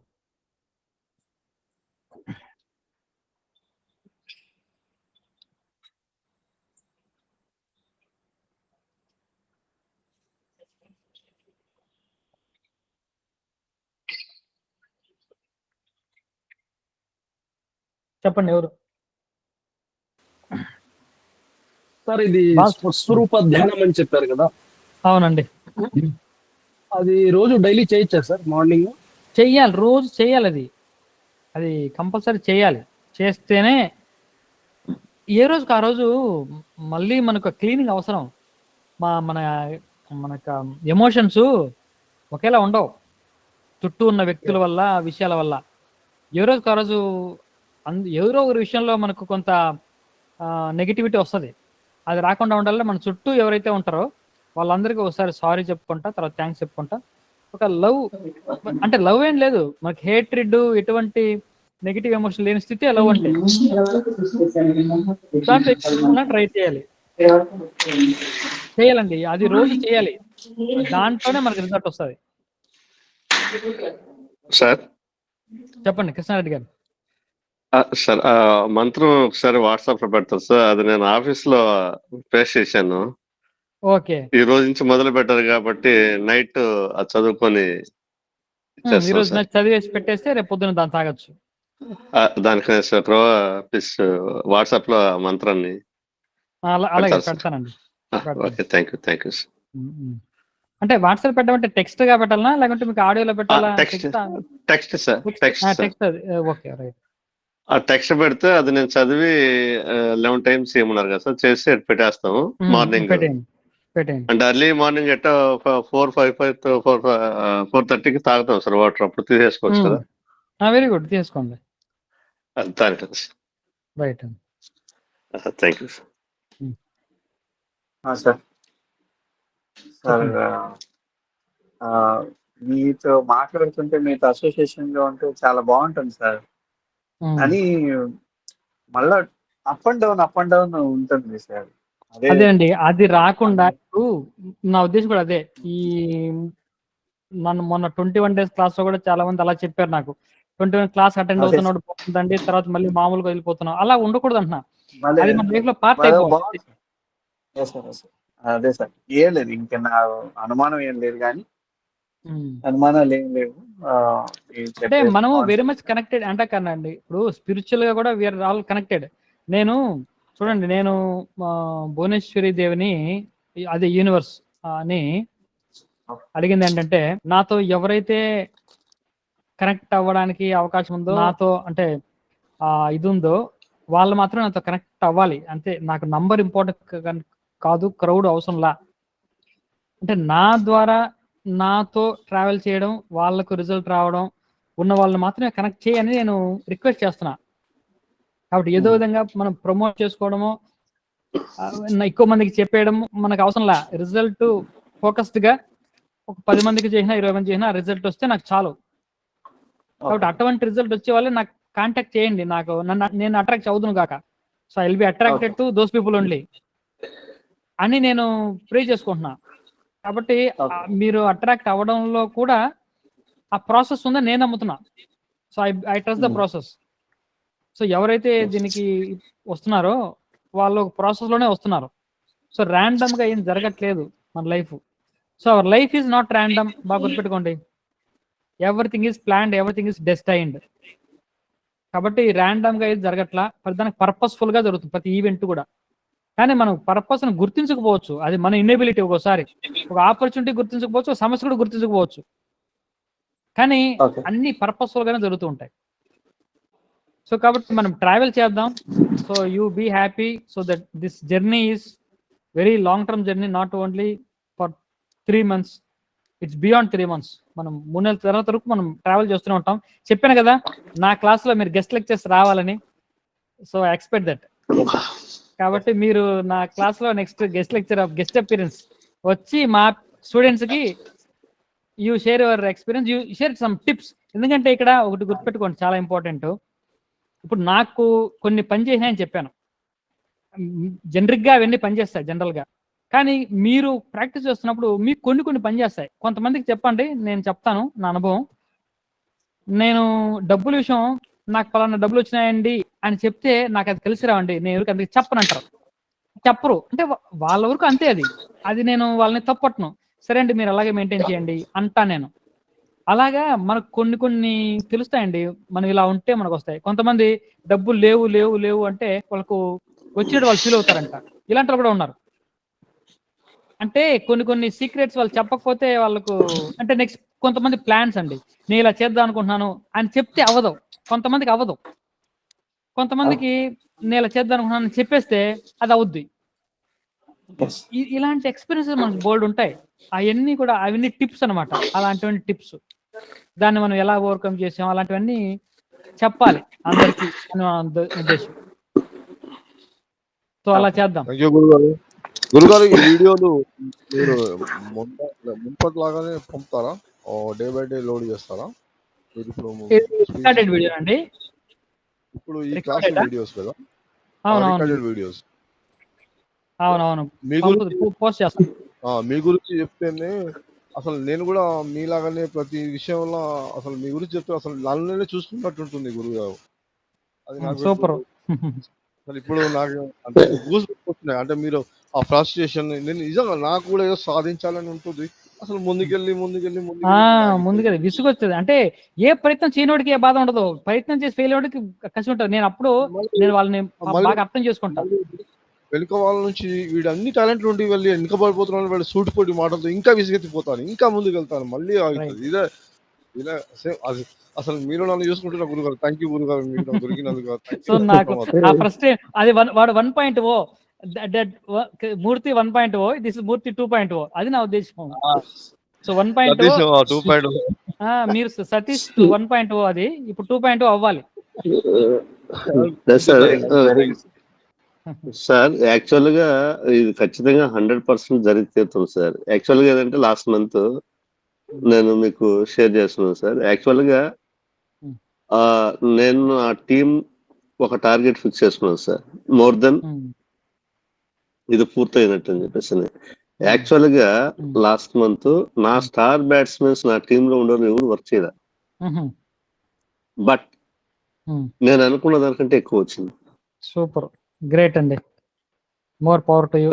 చెప్పండి ఎవరు? సార్ ఇది స్వరూప ధ్యానం అని చెప్పారు కదా? అవునండి. అది రోజు డైలీ చేయొచ్చా సార్? మార్నింగ్ చెయ్యాలి, రోజు చేయాలి. అది కంపల్సరీ చేయాలి. చేస్తేనే ఏ రోజుకి ఆ రోజు మళ్ళీ మనకు క్లీనింగ్ అవసరం. మనకు ఎమోషన్స్ ఒకేలా ఉండవు, చుట్టూ ఉన్న వ్యక్తుల వల్ల, విషయాల వల్ల. ఏ రోజుకి ఆ రోజు ఎవరో ఒక విషయంలో మనకు కొంత నెగిటివిటీ వస్తుంది. అది రాకుండా ఉండాలంటే మన చుట్టూ ఎవరైతే ఉంటారో వాళ్ళందరికీ ఒకసారి సారీ చెప్పుకుంటా, తర్వాత థ్యాంక్స్ చెప్పుకుంటా. ఒక లవ్ అంటే లవ్ ఏం లేదు, మనకి హేట్రిడ్ ఎటువంటి నెగిటివ్ ఎమోషన్ లేని స్థితి లవ్ అంటే. దాంట్లో ట్రై చేయాలండి, అది రోజు చేయాలి, దాంట్లోనే మనకి రిజల్ట్ వస్తుంది. సార్ చెప్పండి కృష్ణారెడ్డి గారు. సార్ మంత్రం ఒకసారి వాట్సాప్ లో పెడతాను సార్, అది నేను ఆఫీస్ లో పేస్ట్ చేశాను. ఓకే, ఈ రోజు నుంచి మొదలు పెట్టారు కాబట్టి నైట్ అది చదువుకొని ఈ రోజు చదివేసి పెట్టేస్తే రేపు పొద్దున దాన్ని తాగొచ్చు. దానికి ప్లీజ్ వాట్సాప్ లో ఆ మంత్రాన్ని. అలాగే పెడతానండి. ఓకే, థ్యాంక్ యూ సార్. అంటే వాట్సాప్ పెట్టమంటే టెక్స్ట్ గా పెట్టాలనా లేకుంటే మీకు ఆడియోలో పెట్టాలా? Text sir, text. Okay right. ఆ టెక్స్ట్ పెడితే అది నేను చదివి 11 times చేయమన్నారు కదా సార్, చేసి పెట్టేస్తాము మార్నింగ్. పెట్టేయండి. అంటే ఎర్లీ మార్నింగ్ ఎట్ట 4:30కి తాగుతాం సార్ వాటర్, అప్పుడు తీసేసుకోవచ్చు కదా? వెరీ గుడ్, తీసుకోండి. దానికి రైట్. థ్యాంక్ యూ సార్. సార్ మీతో మాట్లాడుతుంటే, మీతో అసోసియేషన్ లో ఉంటే చాలా బాగుంటుంది సార్. అని మళ్ళా అప్ అండ్ డౌన్ ఉంటుంది సార్. అదే అండి, అది రాకుండా ఇప్పుడు నా ఉద్దేశం కూడా అదే. ఈ నన్ను మొన్న 21 days క్లాస్ లో కూడా చాలా మంది అలా చెప్పారు నాకు. 21 క్లాస్ అటెండ్ అవుతున్నాడు పోతుందండి, తర్వాత మళ్ళీ మామూలుగా వెళ్ళిపోతున్నాం. అలా ఉండకూడదు అంటున్నా. అది మన లైఫ్ లో పార్ట్ అయిపోవాలి. అదే సార్, ఏం లేదు, ఇంకా నా అనుమానం ఏం లేదు, కానీ అనుమానాలు ఏం లేవు. అంటే మనము వెరీ మచ్ కనెక్టెడ్ అంటే కనండి. ఇప్పుడు స్పిరిచువల్ గా కూడా వీఆర్ ఆల్ కనెక్టెడ్. నేను చూడండి, నేను భువనేశ్వరి దేవిని, అదే యూనివర్స్ అని అడిగింది ఏంటంటే, నాతో ఎవరైతే కనెక్ట్ అవ్వడానికి అవకాశం ఉందో, నాతో అంటే ఇది ఉందో, వాళ్ళు మాత్రం నాతో కనెక్ట్ అవ్వాలి అంతే. నాకు నంబర్ ఇంపార్టెంట్ కాదు, క్రౌడ్ అవసరంలా. అంటే నా ద్వారా నాతో ట్రావెల్ చేయడం, వాళ్ళకు రిజల్ట్ రావడం ఉన్న వాళ్ళని మాత్రమే కనెక్ట్ చేయని నేను రిక్వెస్ట్ చేస్తున్నా. కాబట్టి ఏదో విధంగా మనం ప్రమోట్ చేసుకోవడము, ఎక్కువ మందికి చెప్పేయడం మనకు అవసరంలా. రిజల్ట్ ఫోకస్డ్ గా ఒక 10 మందికి చేసినా 20 మంది చేసినా రిజల్ట్ వస్తే నాకు చాలు. కాబట్టి అటువంటి రిజల్ట్ వచ్చే వాళ్ళే నాకు కాంటాక్ట్ చేయండి. నాకు నేను అట్రాక్ట్ అవుదును కాక. So I will be attracted to those people only అని నేను ప్రే చేసుకుంటున్నా. కాబట్టి మీరు అట్రాక్ట్ అవ్వడంలో కూడా ఆ ప్రాసెస్ ఉందని నేను నమ్ముతున్నా. So I trust the process. So ఎవరైతే దీనికి వస్తున్నారో వాళ్ళు ప్రాసెస్ లోనే వస్తున్నారు. సో ర్యాండమ్ గా ఏం జరగట్లేదు మన life. So our life is not random, బాగా గుర్తుపెట్టుకోండి. Everything is planned, everything is destined. కాబట్టి ర్యాండమ్ గా ఏది జరగట్లా, దానికి పర్పస్ఫుల్ గా జరుగుతుంది ప్రతి ఈవెంట్ కూడా. కానీ మనం పర్పస్ ను గుర్తించకపోవచ్చు, అది మన ఇన్ఎబిలిటీ. ఒకసారి ఒక ఆపర్చునిటీ గుర్తించకపోవచ్చు, ఒక సమస్య కూడా గుర్తించకపోవచ్చు, కానీ అన్ని పర్పస్ఫుల్ గానే జరుగుతూ ఉంటాయి. సో కాబట్టి మనం ట్రావెల్ చేద్దాం. So you be happy. So that this journey is very long term journey, not only for 3 months, it's beyond 3 months. మనం 3 నెలల తర్వాత వరకు మనం ట్రావెల్ చేస్తూనే ఉంటాం. చెప్పాను కదా నా క్లాస్ లో మీరు గెస్ట్ లెక్చర్స్ రావాలని. So I expect that. కాబట్టి మీరు నా క్లాస్ లో next guest lecture of guest appearance వచ్చి మా స్టూడెంట్స్ కి you share your experience, you share some tips. ఎందుకంటే ఇక్కడ ఒకటి గుర్తుపెట్టుకోండి, చాలా ఇంపార్టెంట్. ఇప్పుడు నాకు కొన్ని పని చేసినాయని చెప్పాను, జనరిక్ గా అవన్నీ పనిచేస్తాయి జనరల్ గా. కానీ మీరు ప్రాక్టీస్ చేస్తున్నప్పుడు మీకు కొన్ని పని చేస్తాయి. కొంతమందికి చెప్పండి, నేను చెప్తాను నా అనుభవం. నేను డబ్బుల విషయం, నాకు పలానా డబ్బులు వచ్చినాయండి అని చెప్తే నాకు అది కలిసి రావండి, నేను ఎవరికి అందుకు చెప్పనంటారు. చెప్పరు అంటే వాళ్ళ వరకు అంతే. అది నేను వాళ్ళని తప్పట్ను. సరే అండి మీరు అలాగే మెయింటైన్ చేయండి అంటా నేను. అలాగా మనకు కొన్ని తెలుస్తాయండి, మనం ఇలా ఉంటే మనకు వస్తాయి. కొంతమంది డబ్బులు లేవు అంటే వాళ్ళకు వచ్చేటి వాళ్ళు ఫీల్ అవుతారంట. ఇలాంటి వాళ్ళు కూడా ఉన్నారు. అంటే కొన్ని సీక్రెట్స్ వాళ్ళు చెప్పకపోతే వాళ్ళకు అంటే నెక్స్ట్ కొంతమంది ప్లాన్స్ అండి, నేను ఇలా చేద్దాం అనుకుంటున్నాను అని చెప్తే అవ్వదు. కొంతమందికి అవ్వదు, కొంతమందికి నేను ఇలా చేద్దాం అనుకుంటున్నాను చెప్పేస్తే అది అవుద్ది. ఇలాంటి ఎక్స్పీరియన్సెస్ మనకు బోల్డ్ ఉంటాయి. అవన్నీ టిప్స్ అనమాట. అలాంటివన్నీ టిప్స్, దాన్ని మనం ఎలా ఓవర్కమ్ చేసాం అలాంటివన్నీ చెప్పాలి అందరికీ అని ఉద్దేశం. సో అలా చేద్దాం. గురుగారు ఈ వీడియోలు మీరు మున్పటిలాగానే పంపుతారా? డే బై డే లోడ్ చేస్తారా? మీరు ఇప్పుడు రికార్డెడ్ వీడియో అండి. ఇప్పుడు ఈ క్లాస్ రికార్డెడా? వీడియోస్ కదా, అవునవును. రికార్డెడ్ వీడియోస్ అవునవును. మీ గురించి పోస్ట్ చేస్తాను. మీ గురించి చెప్తేనే అసలు నేను కూడా మీలాగానే ప్రతి విషయంలో అసలు మీ గురించి చెప్తే అసలు నన్నునే చూసుకున్నట్టు ఉంటుంది గురుగారు. అది నాకు సూపర్. అసలు ఇప్పుడు నాకు అంటే గూస్ వస్తున్నాయి. అంటే మీరు ఆ ఫ్రస్ట్రేషన్ నేను నిజంగా నాకు కూడా ఏదో సాధించాలని ఉంటుంది. అసలు ముందుకెళ్ళి ముందుగా విసుగొచ్చేది. అంటే ఏ ప్రయత్నం చేయనోడికి ఏ బాధ ఉండదు. ప్రయత్నం చేసి ఫెయిల్ అవ్వడానికి కసి ఉంటుంది. నేను వాళ్ళని బాగా అర్థం చేసుకుంటాను. వెనుక వాళ్ళ నుంచి వీడు అన్ని టాలెంట్లు ఉండి వెళ్ళి వెనుక పడిపోతున్నాను, వాడు సూటిపోటి మాటలతో ఇంకా విసిగెత్తిపోతాను, ఇంకా ముందుకు వెళ్తాను, మళ్ళీ ఆగుతుంది. ఇదే సేమ్ అది. అసలు మీరు నన్ను చూసుకుంటున్న గురుగారు. థ్యాంక్ యూ గురుగారు, మీరు నాకు దొరికినందుకు. సో నాకు ఆ ఫస్ట్ అది వాడు 1.0 మూర్తి 1.0, దిస్ ఇస్ మూర్తి 2.0. అది నా ఉద్దేశం. సో 1.0 మీరు సతీష్ 1.0, అది ఇప్పుడు 2.0 అవ్వాలి. సార్ యాక్చువల్ గా ఇది ఖచ్చితంగా 100% జరిగితేతుంది సార్. యాక్చువల్ గా ఏదంటే లాస్ట్ మంత్ నేను మీకు షేర్ చేస్తున్నాను సార్. యాక్చువల్ గా నేను ఆ టీం ఒక టార్గెట్ ఫిక్స్ చేసుకున్నాను సార్. మోర్ దెన్ ఇది పూర్తయినట్టు అని చెప్పేసి. యాక్చువల్ గా లాస్ట్ మంత్ నా స్టార్ బ్యాట్స్మెన్స్ నా టీమ్ లో ఉండరు, ఎవరు వర్క్ చేయదా. బట్ నేను అనుకున్న దానికంటే ఎక్కువ వచ్చింది. సూపర్, గ్రేట్ అండి. More power to you.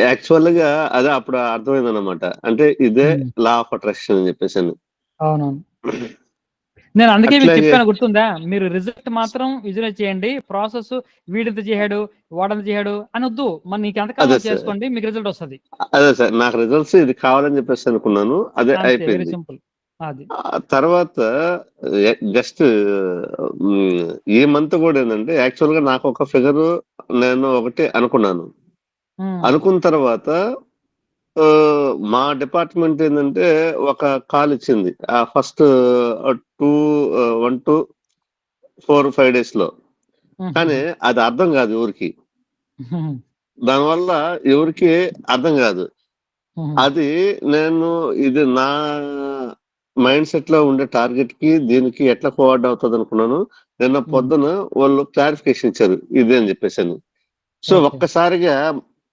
Actual గా అదే అప్పుడు అర్థమైంది అనమాట. అంటే ఇదే లా ఆఫ్ అట్రాక్షన్ అని చెప్పేసి. అవునవును, నేను అందుకే మీకు చెప్పాను, గుర్తుందా? మీరు రిజల్ట్ మాత్రం విజువలైజ్ చేయండి. ప్రాసెస్ వీడింత చేశాడు, వాడంత చేశాడు అని వద్దు. మన నీకు ఎంతకాలం చేసుకోండి, మీకు రిజల్ట్ వస్తుంది. అదే సార్, నాకు రిజల్ట్స్ ఇది కావాలని చెప్పేసి అనుకున్నాను. అదే అయిపోయింది. Very simple. అది తర్వాత జస్ట్ ఈ మంత్ కూడా ఏంటంటే యాక్చువల్ గా నాకు ఒక ఫిగర్ నేను ఒకటి అనుకున్నాను. అనుకున్న తర్వాత మా డిపార్ట్మెంట్ ఏంటంటే ఒక కాల్ ఇచ్చింది ఆ ఫస్ట్ 1 to 4-5 days లో. కానీ అది అర్థం కాదు ఎవరికి, దానివల్ల ఎవరికి అర్థం కాదు. అది నేను ఇది నా మైండ్ సెట్ లో ఉండే టార్గెట్ కి దీనికి ఎట్లా కోఆర్డ్ అవుతుంది అనుకున్నాను. నిన్న పొద్దున వాళ్ళు క్లారిఫికేషన్ ఇచ్చారు ఇదే అని చెప్పేసి. సో ఒక్కసారిగా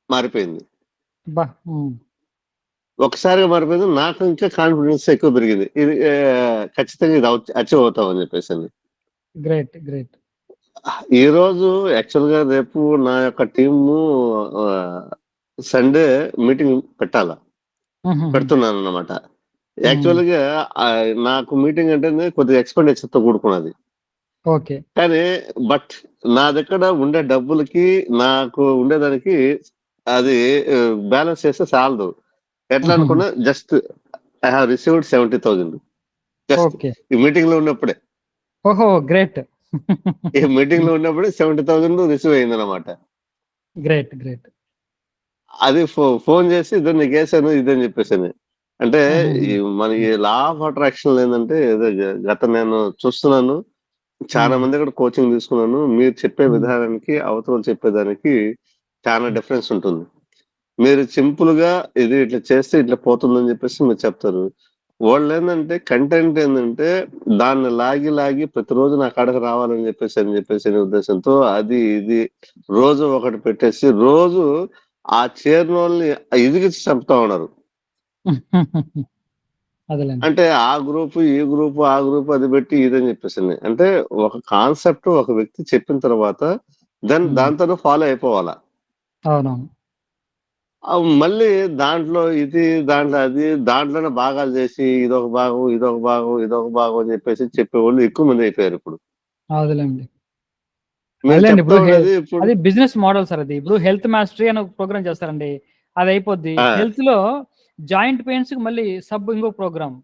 మారిపోయింది. ఒకసారిగా మారిపోయింది. నాకు ఇంకా కాన్ఫిడెన్స్ ఎక్కువ పెరిగింది. ఇది ఖచ్చితంగా ఇది అచీవ్ అవుతాం అని చెప్పేసి. Great great. ఈ రోజు యాక్చువల్ గా రేపు నా యొక్క టీము సండే మీటింగ్ పెడుతున్నాను అన్నమాట. యాక్చువల్ గా నాకు మీటింగ్ అంటే కొద్దిగా ఎక్స్పెండిచర్ తో కూడుకున్నది. కానీ బట్ నా దగ్గర ఉండే డబ్బులకి నాకు ఉండేదానికి అది బ్యాలెన్స్ చేస్తే చాలదు. ఎట్లా అనుకున్నా just I have received 70,000 just ఈ మీటింగ్ లో ఉన్నప్పుడే. ఓహో గ్రేట్. ఈ మీటింగ్ లో ఉన్నప్పుడే 70,000 రిసీవ్ అయింది అనమాట. Great great. అది ఫోన్ చేసి ఇద్దరు నీకు వేసాను ఇదని చెప్పేసి. అంటే మన ఈ లా ఆఫ్ అట్రాక్షన్ ఏంటంటే గత నేను చూస్తున్నాను, చాలా మంది కూడా కోచింగ్ తీసుకున్నాను. మీరు చెప్పే విధానానికి అవతల చెప్పేదానికి చాలా డిఫరెన్స్ ఉంటుంది. మీరు సింపుల్ గా ఇది ఇట్లా చేస్తే ఇట్లా పోతుందని చెప్పేసి మీరు చెప్తారు. వాళ్ళు ఏంటంటే కంటెంట్ ఏంటంటే దాన్ని లాగి ప్రతిరోజు నా కాడకు రావాలని చెప్పేసి ఉద్దేశంతో అది ఇది రోజు ఒకటి పెట్టేసి రోజు ఆ చేరిన వాళ్ళని ఇదిగిచ్చి చంపుతా ఉన్నారు. అంటే ఆ గ్రూప్ ఈ గ్రూప్ ఆ గ్రూప్ అది పెట్టి ఇదని చెప్పేసి. అంటే ఒక కాన్సెప్ట్ ఒక వ్యక్తి చెప్పిన తర్వాత దాంతో ఫాలో అయిపోవాలా. మళ్ళీ దాంట్లో ఇది దాంట్లో అది దాంట్లోనే భాగాలు చేసి ఇదొక భాగం ఇదొక భాగం ఇదొక భాగం అని చెప్పేసి చెప్పేవాళ్ళు ఎక్కువ మంది అయిపోయారు ఇప్పుడు. అది బిజినెస్ మోడల్ సార్. అది ఇప్పుడు హెల్త్ మాస్టరీ అని ఒక ప్రోగ్రామ్ చేస్తారండి, అది అయిపోద్ది. హెల్త్ లో జాయింట్ పెయిన్స్ కి మళ్ళీ ఇంకో ప్రోగ్రామ్,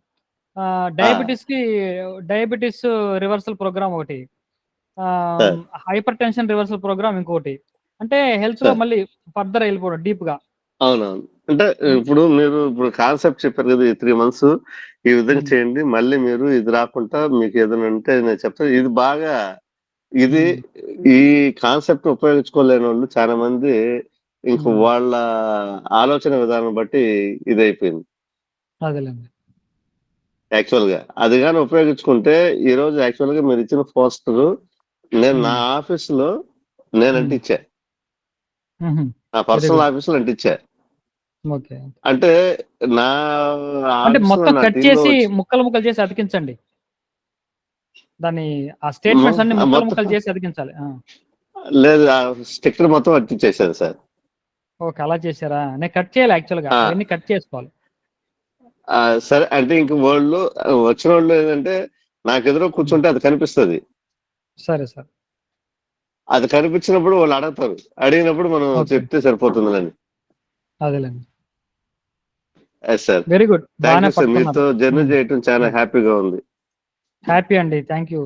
డయాబెటీస్ రివర్సల్ ప్రోగ్రామ్ ఒకటి, హైపర్ టెన్షన్ రివర్సల్ ప్రోగ్రామ్ ఇంకోటి. అంటే హెల్త్ లో మళ్ళీ ఫర్దర్ వెళ్ళిపోవడం డీప్ గా. అవునవును. అంటే ఇప్పుడు మీరు కాన్సెప్ట్ చెప్పారు కదా, ఈ 3 months ఈ విధంగా చేయండి, మళ్ళీ మీరు ఇది రాకుండా మీకు ఏదైనా ఉంటే నేను చెప్తాను. ఇది బాగా ఈ కాన్సెప్ట్ ఉపయోగించుకోలేని వాళ్ళు చాలా మంది ఇంక వాళ్ళ ఆలోచన విధానం బట్టి ఇదైపోయింది అదేలేండి. యాక్చువల్ గా. అది కానీ ఉపయోగించుకుంటే ఈ రోజు యాక్చువల్ గా మీరు ఇచ్చిన పోస్టర్ నేను నా ఆఫీస్ లో నేను అంటించా, నా పర్సనల్ ఆఫీస్ లో అంటించా. ఓకే. అంటే నా అంటే ఆఫీస్ లో మొత్తం నా కట్ టీమ్ లో చేసి వచ్చి ముక్కలు ముక్కలు చేసి అతికించండి. దాన్ని ఆ స్టేట్మెంట్స్ అన్ని ముక్కలు మొత్తం ముక్కలు చేసి అతికించాలి. లేదు, ఆ స్టిక్కర్ మొత్తం అంటించేసాను సార్. ఓకే, అలా చేశారా? నేను కట్ చేయాలి యాక్చువల్గా, అవన్నీ కట్ చేసుకోవాలి. సరే అంటే ఇంక వాళ్ళు వచ్చిన వాళ్ళు ఏంటంటే నాకు ఎదురు కూర్చుంటే అది కనిపిస్తుంది. సరే సార్. అది కనిపించినప్పుడు వాళ్ళు అడుగుతారు, అడిగినప్పుడు మనం చెప్తే సరిపోతుంది అని. అదేలేండి. Sir very good. థ్యాంక్ యూ సార్, మీతో జర్నీ చేయటం చాలా హ్యాపీగా ఉంది. హ్యాపీ అండి. Thank you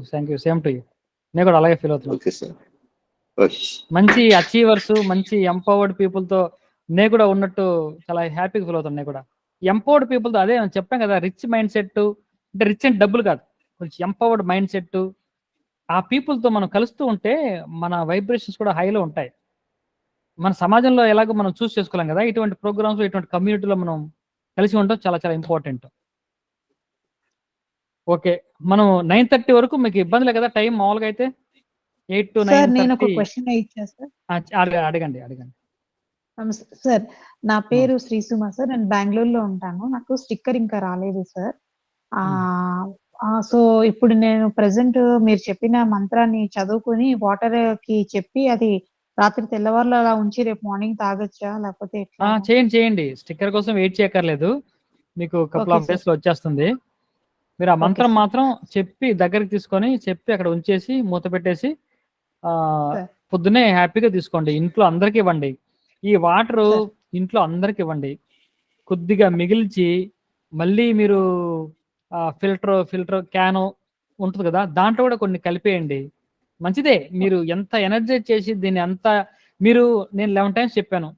same to you. నేను కూడా అలాగే ఫీల్ అవుతున్నాను. Okay sir. మంచి అచీవర్స్, మంచి ఎంపవర్డ్ పీపుల్తో నేను కూడా ఉన్నట్టు చాలా హ్యాపీగా ఫీల్ అవుతాను. నేను కూడా ఎంపవర్డ్ పీపుల్తో, అదే చెప్పాను కదా, రిచ్ మైండ్ సెట్ అంటే రిచ్ అంటే డబ్బులు కాదు, కొంచెం ఎంపవర్డ్ మైండ్ సెట్, ఆ పీపుల్తో మనం కలుస్తూ ఉంటే మన వైబ్రేషన్స్ కూడా హైలో ఉంటాయి. మన సమాజంలో ఎలాగో మనం చూస్ చేసుకోలేం కదా, ఇటువంటి ప్రోగ్రామ్స్, ఇటువంటి కమ్యూనిటీలో మనం కలిసి ఉండడం చాలా చాలా ఇంపార్టెంట్. ఓకే, మనం 9:30 వరకు మీకు ఇబ్బంది లేదు కదా టైం? మామూలుగా అయితే 8 to 9:30. నేను ఒక క్వశ్చన్ ఇచ్చా సార్. అడగండి. సార్, నా పేరు శ్రీసుమ సార్. నేను బెంగళూరులో ఉంటాను. నాకు స్టిక్కర్ ఇంకా రాలేదు సార్. సో ఇప్పుడు నేను ప్రెసెంట్ మీరు చెప్పిన మంత్రాన్ని చదువుకుని వాటర్ కి చెప్పి అది రాత్రి తెల్లవారులు అలా ఉంచి రేపు మార్నింగ్ తాగొచ్చా, లేకపోతే చేయండి. స్టిక్కర్ కోసం వెయిట్ చేయక్కర్లేదు, మీకు కపుల్ ఆఫ్ డేస్ లో వచ్చేస్తుంది. మీరు ఆ మంత్రం మాత్రం చెప్పి దగ్గరికి తీసుకొని చెప్పి అక్కడ ఉంచేసి మూత పెట్టేసి పొద్దునే హ్యాపీగా తీసుకోండి. ఇంట్లో అందరికి ఇవ్వండి. ఈ వాటర్ ఇంట్లో అందరికి ఇవ్వండి. కొద్దిగా మిగిల్చి మళ్ళీ మీరు ఫిల్టర్ క్యాన్ ఉంటుంది కదా, దాంట్లో కూడా కొన్ని కలిపేయండి. మంచిదే. మీరు ఎంత ఎనర్జైజ్ చేసి దీన్ని అంతా నేను 11 times చెప్పాను.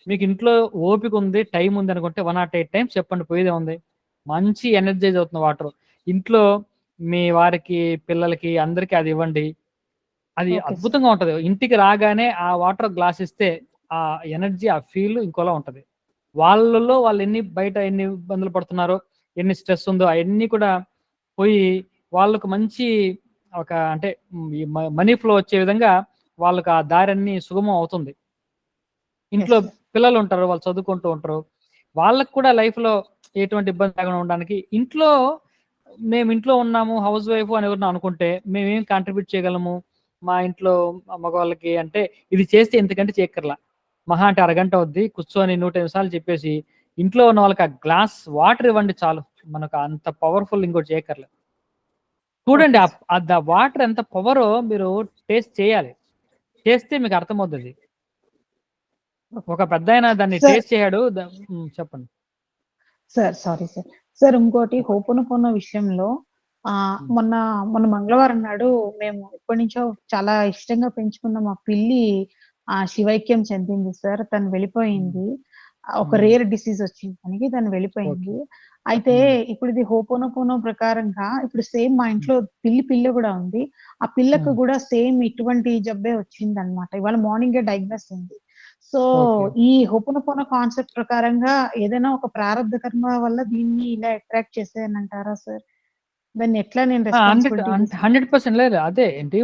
మీకు ఇంట్లో ఓపిక ఉంది, టైం ఉంది అనుకుంటే 108 times చెప్పండి, పోయేదే ఉంది. మంచి ఎనర్జైజ్ అవుతుంది వాటర్. ఇంట్లో మీ వారికి, పిల్లలకి, అందరికీ అది ఇవ్వండి. అది అద్భుతంగా ఉంటది. ఇంటికి రాగానే ఆ వాటర్ గ్లాస్ ఇస్తే ఆ ఎనర్జీ, ఆ ఫీల్ ఇంకోలా ఉంటది. వాళ్ళలో వాళ్ళు బయట ఎన్ని ఇబ్బందులు పడుతున్నారో, ఎన్ని స్ట్రెస్ ఉందో అవన్నీ కూడా పోయి వాళ్ళకు మంచి ఒక అంటే మనీ ఫ్లో వచ్చే విధంగా వాళ్ళకి ఆ దారన్నీ సుగమం అవుతుంది. ఇంట్లో పిల్లలు ఉంటారు, వాళ్ళు చదువుకుంటూ ఉంటారు, వాళ్ళకు కూడా లైఫ్ లో ఎటువంటి ఇబ్బంది లేకుండా ఉండడానికి మేము ఇంట్లో ఉన్నాము, హౌస్ వైఫ్ అని ఎవరిని అనుకుంటే మేమేం కాంట్రిబ్యూట్ చేయగలము మా ఇంట్లో మగవాళ్ళకి అంటే, ఇది చేస్తే ఎంతకంటే చేయక్కర్లా, మహా అంటే అరగంట అవుద్ది, కూర్చొని 100 నిమిషాలు చెప్పేసి ఇంట్లో ఉన్న వాళ్ళకి ఆ గ్లాస్ వాటర్ ఇవ్వండి చాలు. మనకు అంత పవర్ఫుల్ ఇంకోటి చేయక్కర్లేదు. చూడండి ఆ వాటర్ ఎంత పవరో మీరు టేస్ట్ చేయాలి. చేస్తే మీకు అర్థమవుతుంది. ఒక పెద్ద ఆయన దాన్ని టేస్ట్ చేయడు. చెప్పండి సార్. Sorry sir. సార్, ఇంకోటి హోపోనోపోనో విషయంలో మొన్న మంగళవారం నాడు మేము ఎప్పటి నుంచో చాలా ఇష్టంగా పెంచుకున్న మా పిల్లి శివైక్యం చెందింది సార్. తను వెళ్ళిపోయింది. ఒక రేర్ డిసీజ్ వచ్చింది తనకి, తను వెళ్ళిపోయింది. అయితే ఇప్పుడు ఇది హోపోనోపోనో ప్రకారంగా ఇప్పుడు సేమ్ మా ఇంట్లో పిల్ల కూడా ఉంది. ఆ పిల్లకు కూడా సేమ్ ఇటువంటి జబ్బే వచ్చింది అనమాట. ఇవాళ మార్నింగే డయాగ్నోస్ అయింది. సో ఈ హోపోనోపోనో కాన్సెప్ట్ ప్రకారంగా ఏదైనా ఒక ప్రారంభ కర్మ వల్ల దీన్ని ఇలా అట్రాక్ట్ చేసేయనంటారా సార్? దాన్ని ఎట్లా నేను 100% లేదు. అదే ఏంటి,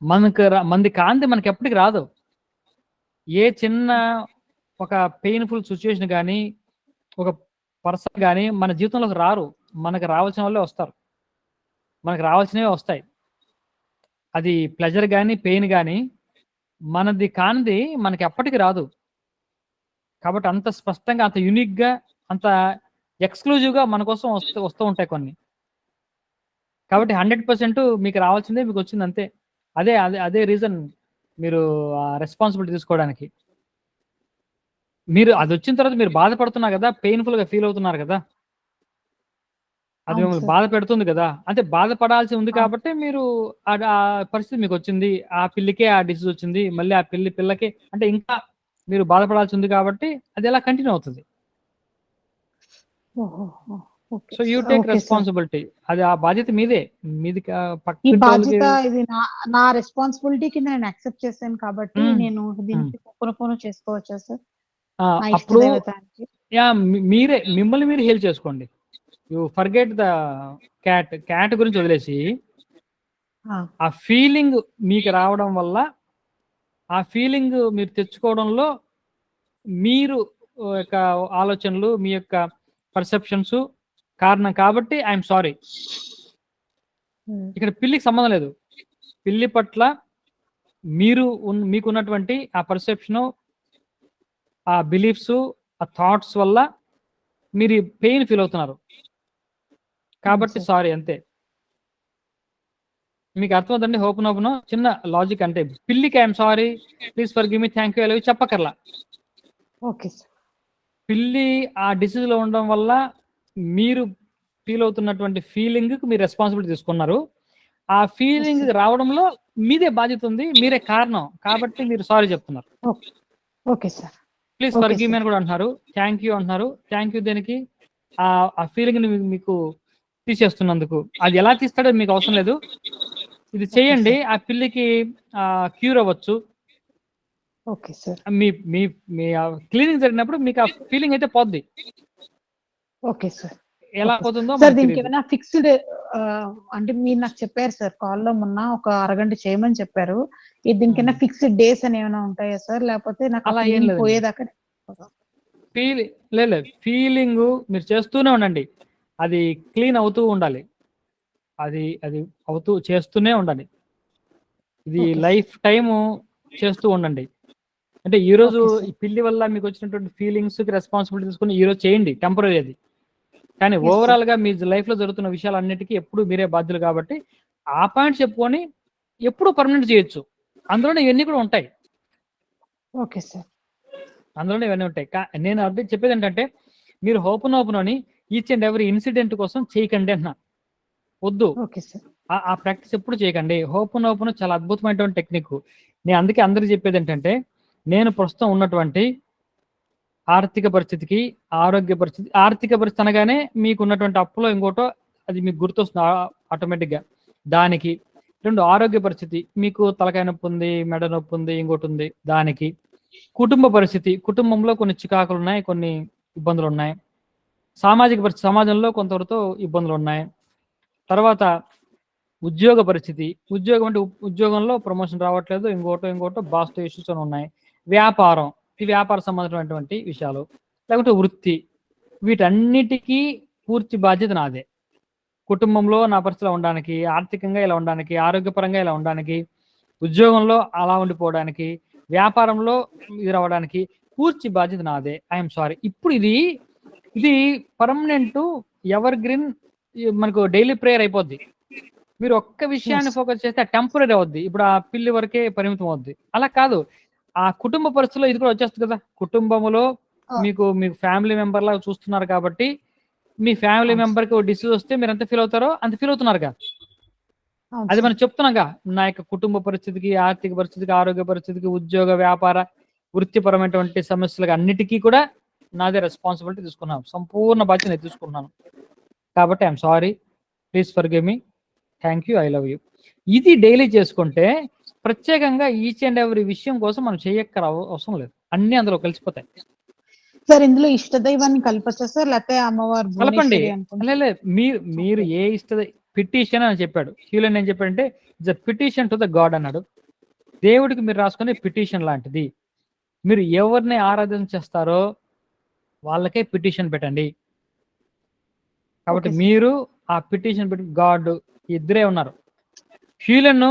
మనది కాంతి మనకి ఎప్పటికి రాదు. ఏ చిన్న ఒక పెయిన్ఫుల్ సిచ్యువేషన్ కానీ, ఒక పర్సన్ కానీ మన జీవితంలోకి రారు. మనకు రావాల్సిన వాళ్ళే వస్తారు, మనకు రావాల్సినవి వస్తాయి. అది ప్లెజర్ కానీ, పెయిన్ కానీ, మనది కానిది మనకి ఎప్పటికి రాదు. కాబట్టి అంత స్పష్టంగా, అంత యూనిక్గా, అంత ఎక్స్క్లూజివ్గా మన కోసం వస్తూ ఉంటాయి కొన్ని. కాబట్టి 100% మీకు రావాల్సిందే మీకు వచ్చింది, అంతే. అదే రీజన్ మీరు రెస్పాన్సిబిలిటీ తీసుకోవడానికి. మీరు అది వచ్చిన తర్వాత మీరు బాధపడుతున్నారు కదా, పెయిన్ఫుల్గా ఫీల్ అవుతున్నారు కదా, అది మిమ్మల్ని బాధ పెడుతుంది కదా. అంటే బాధపడాల్సి ఉంది కాబట్టి మీరు ఆ పరిస్థితి మీకు వచ్చింది. ఆ పిల్లికే ఆ డిసీజ్ వచ్చింది, మళ్ళీ ఆ పిల్లకి అంటే ఇంకా మీరు బాధపడాల్సి ఉంది కాబట్టి అది ఎలా కంటిన్యూ అవుతుంది. Okay so you sir. Take okay sir. Responsibility. అది ఆ బాధ్యత మీదే. మీది ఈ పక్కింటి వాళ్ళకి బాధ్యత ఇది నా రెస్పాన్సిబిలిటీకి నేను యాక్సెప్ట్ చేశాను కాబట్టి నేను దీనికి హోపోనోపోనో చేసుకోవచ్చా సార్? నా ఇష్ట అప్పుడు దైవతానికి. మీరే మిమ్మల్ని మీరు హీల్ చేసుకోండి. యూ ఫర్గెట్ ద క్యాట్ గురించి వదిలేసి ఆ ఫీలింగ్ మీకు రావడం వల్ల, ఆ ఫీలింగ్ మీరు తెచ్చుకోవడంలో మీరు యొక్క ఆలోచనలు, మీ యొక్క పర్సెప్షన్స్ కారణం కాబట్టి ఐఎమ్ సారీ. ఇక్కడ పిల్లికి సంబంధం లేదు. పిల్లి పట్ల మీకున్నటువంటి ఆ పర్సెప్షను, ఆ బిలీఫ్స్, ఆ థాట్స్ వల్ల మీరు పెయిన్ ఫీల్ అవుతున్నారు కాబట్టి సారీ, అంతే. మీకు అర్థమవుతుందండి? హోపనోపనో చిన్న లాజిక్ అంటే పిల్లికి I'm sorry, please forgive me, thank you, I love you చెప్పకర్లా. Okay sir. పిల్లి ఆ డిసీజ్ లో ఉండడం వల్ల మీరు ఫీల్ అవుతున్నటువంటి ఫీలింగ్ కి మీరు రెస్పాన్సిబిలిటీ తీసుకున్నారు. ఆ ఫీలింగ్ రావడంలో మీదే బాధ్యత ఉంది, మీరే కారణం కాబట్టి మీరు సారీ చెప్తున్నారు. Okay sir. Please okay forgive me sir. అని కూడా అంటున్నారు. థ్యాంక్ యూ అంటున్నారు. థ్యాంక్ యూ దేనికి? ఆ ఫీలింగ్ ని మీకు తీసేస్తున్నందుకు. అది ఎలా తీస్తాడో మీకు అవసరం లేదు. ఇది చేయండి, ఆ పిల్లికి క్యూర్ అవ్వచ్చు. Okay sir. మీ మీ మీ క్లీనింగ్ జరిగినప్పుడు మీకు ఆ ఫీలింగ్ అయితే పోద్ది. Okay sir. ఎలా పోతుందో సార్ మనకు దీనికి తెలియదు. ఏమైనా ఫిక్స్డ్ అంటే మీరు నాకు చెప్పారు సార్ కాల్లో మొన్న ఒక అరగంట చేయమని చెప్పారు. దీనికైనా ఫిక్స్డ్ డేస్ అని ఏమైనా ఉంటాయా సార్? లేకపోతే నాకు అలా ఏం ఫీలింగ్ లేదండి. పోయేదాకా లేదు, ఫీలింగ్ మీరు చేస్తూనే ఉండండి. అది క్లీన్ అవుతూ ఉండాలి. అది అది చేస్తూనే ఉండాలి. ఇది ఓకే లైఫ్ టైము చేస్తూ ఉండండి. అంటే ఈ రోజు ఓకే సార్. ఈ పిల్లి వల్ల మీకు వచ్చినటువంటి ఫీలింగ్స్ కి రెస్పాన్సిబిలిటీ తీసుకుని ఈ రోజు చేయండి, టెంపరీ అది. కానీ Yes, ఓవరాల్ గా మీ లైఫ్ లో జరుగుతున్న విషయాలన్నిటికీ ఎప్పుడు మీరే బాధ్యులు కాబట్టి ఆ పాయింట్ చెప్పుకొని ఎప్పుడు పర్మనెంట్ చేయొచ్చు. అందులోనే ఇవన్నీ కూడా ఉంటాయి. Okay sir. అందులోనే ఇవన్నీ ఉంటాయి. నేను అర్థం చెప్పేది ఏంటంటే మీరు హోపనోపనోని ఈచ్ అండ్ ఎవరీ ఇన్సిడెంట్ కోసం చేయకండి అంటున్నా. వద్దు, ఓకే సార్. ఆ ప్రాక్టీస్ ఎప్పుడు చేయకండి. హోపనోపనో చాలా అద్భుతమైనటువంటి టెక్నిక్. నేను అందుకే అందరికి చెప్పేది ఏంటంటే నేను ప్రస్తుతం ఉన్నటువంటి ఆర్థిక పరిస్థితికి, ఆరోగ్య పరిస్థితి, ఆర్థిక పరిస్థితి అనగానే మీకు ఉన్నటువంటి అప్పులో ఇంకోటో అది మీకు గుర్తొస్తుంది ఆటోమేటిక్గా. దానికి రెండు ఆరోగ్య పరిస్థితి, మీకు తలకాయ నొప్పి ఉంది, మెడ నొప్పి ఉంది, ఇంకోటి ఉంది, దానికి కుటుంబ పరిస్థితి, కుటుంబంలో కొన్ని చికాకులు ఉన్నాయి, కొన్ని ఇబ్బందులు ఉన్నాయి, సామాజిక పరిస్థితి, సమాజంలో కొంతవరకు ఇబ్బందులు ఉన్నాయి, తర్వాత ఉద్యోగ పరిస్థితి, ఉద్యోగం అంటే ఉద్యోగంలో ప్రమోషన్ రావట్లేదు, ఇంకోటో బాస్తో ఇష్యూస్ అని ఉన్నాయి, వ్యాపారం, ఈ వ్యాపార సంబంధమైనటువంటి విషయాలు, లేకుంటే వృత్తి, వీటన్నిటికీ పూర్తి బాధ్యత నాదే. కుటుంబంలో నా పరిస్థితిలో ఉండడానికి, ఆర్థికంగా ఇలా ఉండడానికి, ఆరోగ్యపరంగా ఇలా ఉండడానికి, ఉద్యోగంలో అలా ఉండిపోవడానికి, వ్యాపారంలో ఇది రావడానికి పూర్తి బాధ్యత నాదే. I'm sorry. ఇప్పుడు ఇది పర్మనెంట్ ఎవర్ గ్రీన్, మనకు డైలీ ప్రేయర్ అయిపోద్ది. మీరు ఒక్క విషయాన్ని ఫోకస్ చేస్తే టెంపరీ అవుద్ది. ఇప్పుడు ఆ పిల్లి వరకే పరిమితం అవుద్ది. అలా కాదు, ఆ కుటుంబ పరిస్థితుల్లో ఇది కూడా వచ్చేస్తుంది కదా. కుటుంబంలో మీకు ఫ్యామిలీ మెంబర్ లాగా చూస్తున్నారు కాబట్టి మీ ఫ్యామిలీ మెంబర్కి ఒక డిసీజ్ వస్తే మీరు ఎంత ఫీల్ అవుతారో అంత ఫీల్ అవుతున్నారుగా. అది మనం చెప్తున్నాగా, నా యొక్క కుటుంబ పరిస్థితికి, ఆర్థిక పరిస్థితికి, ఆరోగ్య పరిస్థితికి, ఉద్యోగ వ్యాపార వృత్తిపరమైనటువంటి సమస్యలకు అన్నిటికీ కూడా నాదే రెస్పాన్సిబిలిటీ తీసుకున్నాను, సంపూర్ణ బాధ్యత నేను తీసుకున్నాను. కాబట్టి I'm sorry, please forgive me, thank you, I love you. ఇది డైలీ చేసుకుంటే ప్రత్యేకంగా ఈచ్ అండ్ ఎవరీ విషయం కోసం మనం చేయక్కర అవసరం లేదు, అన్ని అందులో కలిసిపోతాయి. సార్ ఇందులో ఇష్టదైవాన్ని కలపచ్చా సార్? లేకపోతే అమ్మవారు కలపండి. భువనేశ్వరి మీరు ఏ పిటిషన్ అని చెప్పాడు. హీలన్ ఏం చెప్పాడంటే it's a petition to the God అన్నాడు. దేవుడికి మీరు రాసుకునే పిటిషన్ లాంటిది. మీరు ఎవరిని ఆరాధన చేస్తారో వాళ్ళకే పిటిషన్ పెట్టండి. కాబట్టి మీరు ఆ పిటిషన్ పెట్టి గాడ్ ఇద్దరే ఉన్నారు. హ్యూలన్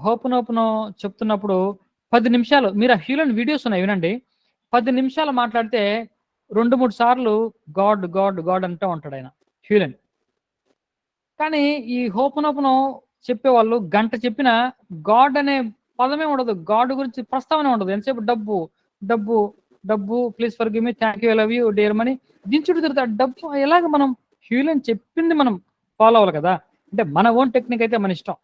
హోపనోపనో చెప్తున్నప్పుడు 10 నిమిషాలు మీరు ఆ హ్యూలన్ వీడియోస్ ఉన్నాయి వినండి. 10 నిమిషాలు మాట్లాడితే 2-3 సార్లు గాడ్ గాడ్ గాడ్ అంటూ ఉంటాడు ఆయన హ్యూలన్. కానీ ఈ హోపనోపనో చెప్పేవాళ్ళు గంట చెప్పిన గాడ్ అనే పదమే ఉండదు, గాడ్ గురించి ప్రస్తావన ఉండదు. ఎంతసేపు డబ్బు డబ్బు డబ్బు, please forgive me, thank you, I love you, dear money, దించుడు తిరుగుతా డబ్బు. ఎలాగ మనం హ్యూలన్ చెప్పింది మనం ఫాలో అవ్వాలి కదా. అంటే మన ఓన్ టెక్నిక్ అయితే మన ఇష్టం.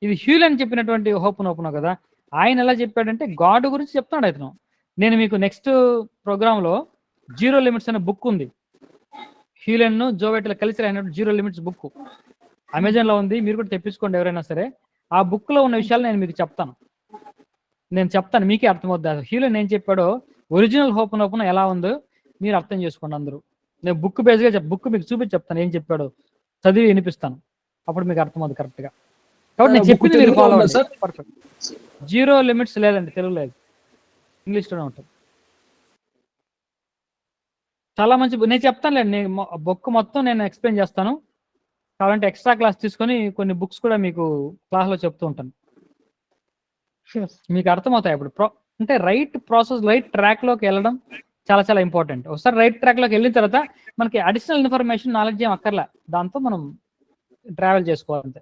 ఇది హ్యూలన్ చెప్పినటువంటి హోపనోపనో కదా. ఆయన ఎలా చెప్పాడంటే గాడ్ గురించి చెప్తున్నాడు అతను. నేను మీకు నెక్స్ట్ ప్రోగ్రాంలో జీరో లిమిట్స్ అనే బుక్ ఉంది, హ్యూలెన్ జోవెట్ల కలిసి రాయినప్పుడు జీరో లిమిట్స్ బుక్ అమెజాన్లో ఉంది, మీరు కూడా తెప్పించుకోండి ఎవరైనా సరే. ఆ బుక్లో ఉన్న విషయాలు నేను మీకు చెప్తాను, మీకే అర్థమవుతుంది. హ్యూలెన్ ఏం చెప్పాడో, ఒరిజినల్ హోపన్ ఎలా ఉందో మీరు అర్థం చేసుకోండి అందరూ. నేను బుక్ బేస్గా బుక్ మీకు చూపించి చెప్తాను, ఏం చెప్పాడో చదివి వినిపిస్తాను, అప్పుడు మీకు అర్థమవుతుంది కరెక్ట్గా. కాబట్టి నేను చెప్పింది మీరు ఫాలో అవ్వండి. పర్ఫెక్ట్. జీరో లిమిట్స్ లేదండి, తెలుగు లేదు, ఇంగ్లీష్లోనే ఉంటుంది. చాలా మంచి నేను చెప్తానులేండి, నేను బుక్ మొత్తం నేను ఎక్స్ప్లెయిన్ చేస్తాను. కావాలంటే ఎక్స్ట్రా క్లాస్ తీసుకొని కొన్ని బుక్స్ కూడా మీకు క్లాస్లో చెప్తూ ఉంటాను, మీకు అర్థమవుతాయి. అప్పుడు అంటే రైట్ ప్రాసెస్, రైట్ ట్రాక్లోకి వెళ్ళడం చాలా చాలా ఇంపార్టెంట్. ఒకసారి రైట్ ట్రాక్లోకి వెళ్ళిన తర్వాత మనకి అడిషనల్ ఇన్ఫర్మేషన్, నాలెడ్జ్ ఏం అక్కర్లే, దాంతో మనం ట్రావెల్ చేసుకోవాలంతే.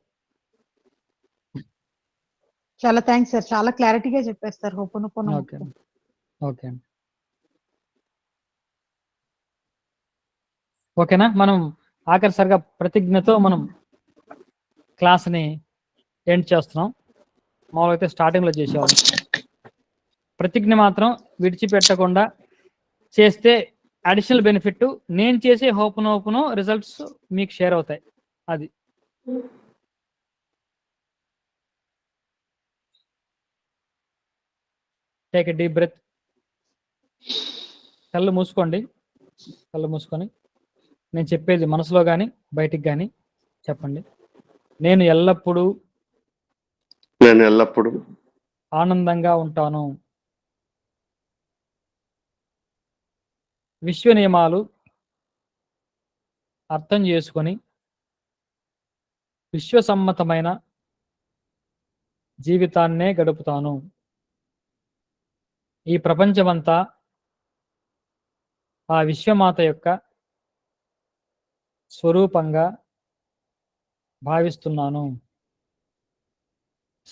చాలా థ్యాంక్స్ సార్, చాలా క్లారిటీగా చెప్పారు సార్. ఓకే ఓకే అండి, ఓకేనా. మనం ఆఖరిసరిగా ప్రతిజ్ఞతో మనం క్లాస్ని ఎండ్ చేస్తున్నాం. మామూలుగా అయితే స్టార్టింగ్లో చేసేవాళ్ళం. ప్రతిజ్ఞ మాత్రం విడిచిపెట్టకుండా చేస్తే అడిషనల్ బెనిఫిట్, నేను చేసే హోపనో రిజల్ట్స్ మీకు షేర్ అవుతాయి. అది టేక్ ఎ డీప్ బ్రెత్. కళ్ళు మూసుకొని నేను చెప్పేది మనసులో కానీ బయటికి కానీ చెప్పండి. నేను ఎల్లప్పుడూ ఆనందంగా ఉంటాను. విశ్వ నియమాలు అర్థం చేసుకొని విశ్వసమ్మతమైన జీవితాన్నే గడుపుతాను. ఈ ప్రపంచమంతా ఆ విశ్వమాత యొక్క స్వరూపంగా భావిస్తున్నాను.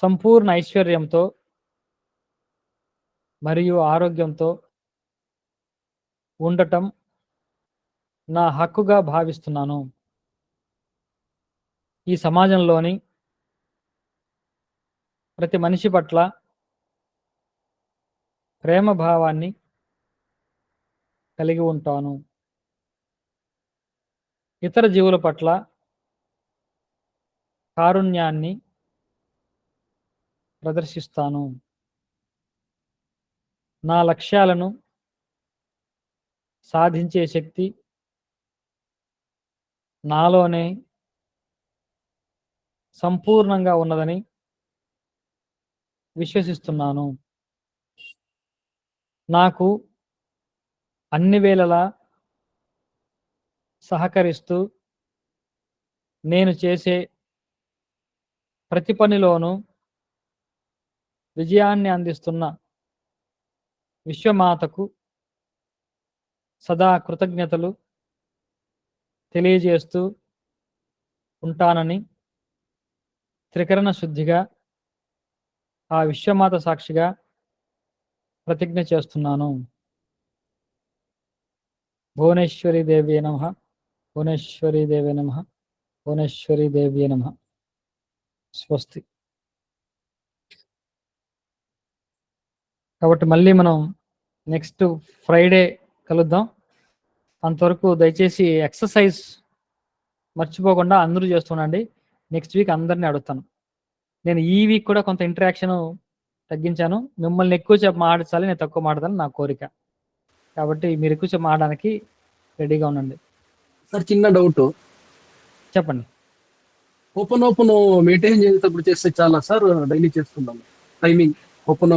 సంపూర్ణ ఐశ్వర్యంతో మరియు ఆరోగ్యంతో ఉండటం నా హక్కుగా భావిస్తున్నాను. ఈ సమాజంలోని ప్రతి మనిషి పట్ల ప్రేమ భావాన్ని కలిగి ఉంటాను. ఇతర జీవుల పట్ల కారుణ్యాన్ని ప్రదర్శిస్తాను. నా లక్ష్యాలను సాధించే శక్తి నాలోనే సంపూర్ణంగా ఉన్నదని విశ్వసిస్తున్నాను. నాకు అన్ని వేళలా సహకరిస్తూ నేను చేసే ప్రతి పనిలోనూ విజయాన్ని అందిస్తున్న విశ్వమాతకు సదా కృతజ్ఞతలు తెలియజేస్తూ ఉంటానని త్రికరణ శుద్ధిగా ఆ విశ్వమాత సాక్షిగా ప్రతిజ్ఞ చేస్తున్నాను. భువనేశ్వరి దేవి నమః, భువనేశ్వరి దేవి నమః, భువనేశ్వరి దేవి నమః. స్వస్తి. కాబట్టి మళ్ళీ మనం నెక్స్ట్ ఫ్రైడే కలుద్దాం. అంతవరకు దయచేసి ఎక్సర్సైజ్ మర్చిపోకుండా అందరూ చేస్తుండండి. నెక్స్ట్ వీక్ అందరినీ అడుగుతాను. నేను ఈ వీక్ కూడా కొంత ఇంటరాక్షన్ తగ్గించాను. మిమ్మల్ని ఎక్కువసేపు మాట్లాడాలి, నేను తక్కువ మాట్లాడాలని నా కోరిక. కాబట్టి మీరు ఎక్కువసేపు మాట్లాడడానికి రెడీగా ఉండండి. సార్ చిన్న డౌట్, చెప్పండి. ఓపెన్ మెయింటైన్ చేసేటప్పుడు చేస్తే చాలా సార్, డైలీ చేస్తున్నాను timing open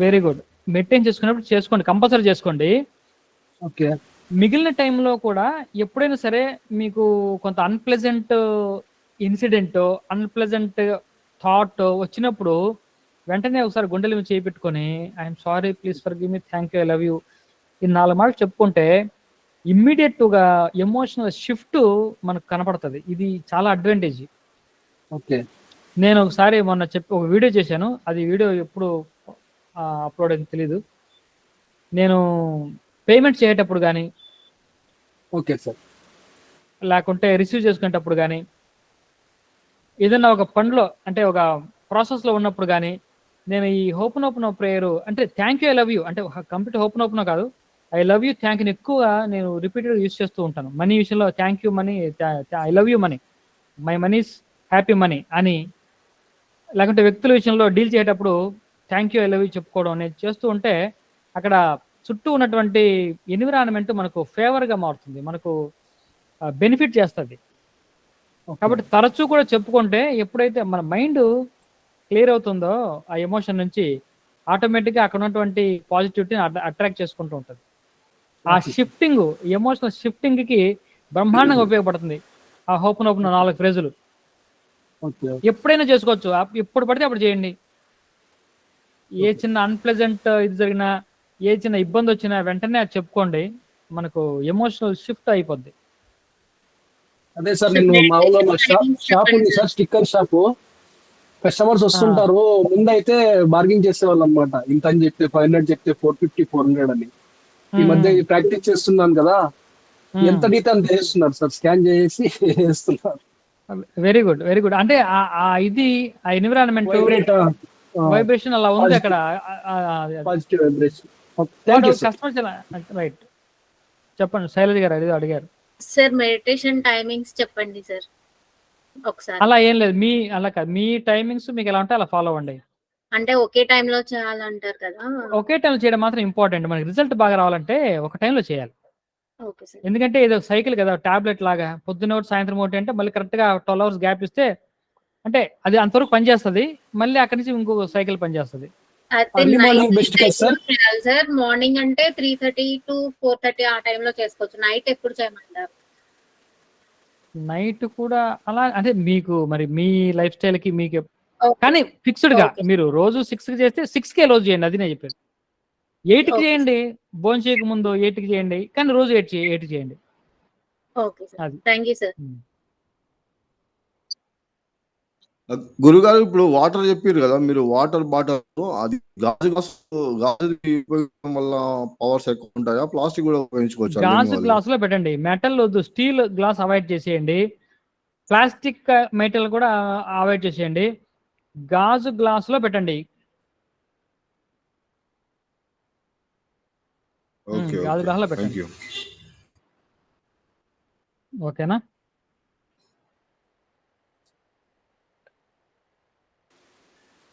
very good. Maintain చేసుకున్నప్పుడు చేసుకోండి, కంపల్సరీ చేసుకోండి. ఓకే. మిగిలిన టైంలో కూడా ఎప్పుడైనా సరే మీకు కొంత అన్ప్లెజెంట్ ఇన్సిడెంట్, అన్ప్లెజెంట్ థాట్ వచ్చినప్పుడు వెంటనే ఒకసారి గుండెల మీద చేయి పెట్టుకొని I'm sorry, please forgive me, thank you, I love you, ఈ 4 మాటలు చెప్పుకుంటే ఇమ్మీడియట్గా ఎమోషనల్ షిఫ్ట్ మనకు కనపడుతుంది. ఇది చాలా అడ్వాంటేజ్. ఓకే. నేను ఒకసారి మొన్న ఒక వీడియో చేశాను, అది వీడియో ఎప్పుడు అప్లోడ్ అయింది తెలీదు. నేను పేమెంట్ చేసేటప్పుడు కానీ, ఓకే సార్, లేకుంటే రిసీవ్ చేసుకునేటప్పుడు కానీ, ఏదైనా ఒక పనిలో అంటే ఒక ప్రాసెస్లో ఉన్నప్పుడు కానీ, నేను ఈ హోపనోపనో ప్రేయర్ అంటే thank you, I love you అంటే కంప్లీట్ హోపనోపనో కాదు, ఐ లవ్ యూ థ్యాంక్ ని ఎక్కువ నేను రిపీటెడ్ యూస్ చేస్తూ ఉంటాను. మనీ విషయంలో thank you money, I love you money, my money's happy money అని. లేకుంటే వ్యక్తుల విషయంలో డీల్ చేసేటప్పుడు thank you I love you చెప్పుకోవడం అనేది చేస్తూ ఉంటే అక్కడ చుట్టూ ఉన్నటువంటి ఎన్విరాన్మెంట్ మనకు ఫేవర్గా మారుతుంది, మనకు బెనిఫిట్ చేస్తుంది. కాబట్టి తరచూ కూడా చెప్పుకుంటే ఎప్పుడైతే మన మైండ్ క్లియర్ అవుతుందో ఆ ఎమోషన్ నుంచి ఆటోమేటిక్గా అక్కడ ఉన్నటువంటి పాజిటివిటీని అట్రాక్ట్ చేసుకుంటూ ఉంటుంది. ఆ షిఫ్టింగ్, ఎమోషనల్ షిఫ్టింగ్కి బ్రహ్మాండంగా ఉపయోగపడుతుంది ఆ ఓపెన్ 4 ఫ్రేజులు. ఎప్పుడైనా చేసుకోవచ్చు, ఎప్పుడు పడితే అప్పుడు చేయండి. ఏ చిన్న అన్ప్లెజెంట్ ఇది జరిగినా, ఏ చిన్న ఇబ్బంది వచ్చినా వెంటనే అది చెప్పుకోండి, మనకు ఎమోషనల్ షిఫ్ట్ అయిపోద్ది. అదే సార్, నేను మా ఊళ్ళో షాప్ ఉంది సార్, స్టిక్కర్ షాపు. కస్టమర్స్ వస్తుంటారు, ముందైతే బార్గింగ్ చేసేవాళ్ళు అనమాట. ఇంత అని చెప్తే 500 చెప్తే 450 400 అని. ఈ మధ్య ప్రాక్టీస్ చేస్తున్నాను కదా, ఎంత డీతే అంత వేస్తున్నారు సార్, స్కాన్ చేసి వేస్తున్నారు. Very good, very good. అంటే ఇది ఆ ఎన్విరాన్మెంట్ వైబ్రేషన్ అలా ఉంది అక్కడ, పాజిటివ్ వైబ్రేషన్. Customers right. చెప్పండి శైలజ గారు, అది అడిగారు సార్. మెడిటేషన్ టైమింగ్స్ చెప్పండి సార్ ఒకసారి. అలా ఏం లేదు, అలా కాదు, మీ టైమింగ్స్ మీకు ఎలా ఉంటే అలా ఫాలో అవ్వండి. అంటే ఒకే టైంలో చేయాలంటారు కదా? ఒకే టైంలో చేయడం మాత్రం ఇంపార్టెంట్. మనకి రిజల్ట్ బాగా రావాలంటే ఒక టైంలో చేయాలి. Okay sir. ఎందుకంటే ఇది సైకిల్ కదా, టాబ్లెట్ లాగా పొద్దున్న ఒకటి సాయంత్రం ఒకటి అంటే మళ్ళీ కరెక్ట్గా 12 hours గ్యాప్ ఇస్తే అంటే అది అంతవరకు పనిచేస్తుంది, మళ్ళీ అక్కడి నుంచి ఇంకో సైకిల్ పనిచేస్తుంది. సార్ మార్నింగ్ అంటే 3:30 to 4:30 ఆ టైంలో చేసుకోవచ్చు. నైట్ ఎప్పుడు చేయమంటారు? నైట్ కూడా అలా అంటే మీకు మరి మీ లైఫ్ స్టైల్ కి మీకు, కానీ ఫిక్స్డ్ గా మీరు రోజు 6కి చేస్తే 6కే రోజు చేయండి, అది నేను చెప్పేది. 8కి చేయండి, భోజనం చేయక ముందు 8కి చేయండి, కానీ రోజు 8 చేయండి. ఓకే సార్, థ్యాంక్ యూ సార్. గురుగారు ఇప్పుడు వాటర్ చెప్పారు కదా, మీరు వాటర్ బాటిల్ అది గాజు ఉపయోగించడం వల్ల పవర్స్ ఎక్కువ ఉంటాయా? ప్లాస్టిక్ కూడా ఉపయోగించుకోవచ్చు? గాజు గ్లాస్ లో పెట్టండి, మెటల్ వద్దు, స్టీల్ గ్లాస్ అవాయిడ్ చేసేయండి, ప్లాస్టిక్ మెటల్ కూడా అవాయిడ్ చేసేయండి, గాజు గ్లాస్ లో పెట్టండి. గాజు గ్లాస్ లో పెట్టండి. ఓకేనా?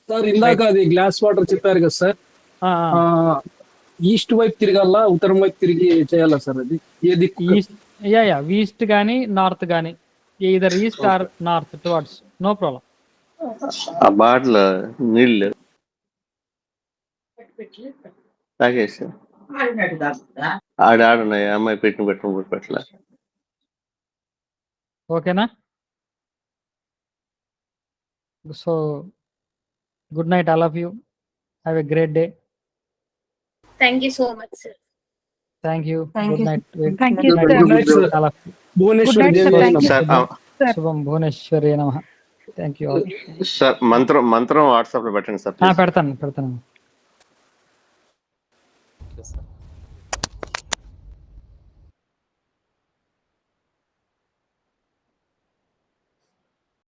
సార్ ఇందాక అది గ్లాస్ వాటర్ చెప్పారు కదా సార్, ఈస్ట్ వైపు తిరగాల ఉత్తరం వైపు తిరిగి చేయాలా సార్? అది ఏ దిక్కు? ఈస్ట్ కానీ నార్త్ కానీ, either east or north towards, no problem. ఆ బాటిల్ నీళ్ళు తాగేసి ఆడున్నాయి, అమ్మాయి పెట్టుకుని పెట్టలే. ఓకేనా? So good night all of you, have a great day. Thank you so much sir. Thank you, good night. శుభం భువనేశ్వరి నమః. థ్యాంక్ యూ. సార్ మంత్రం వాట్సాప్ లో పెట్టండి సార్. పెడతాను.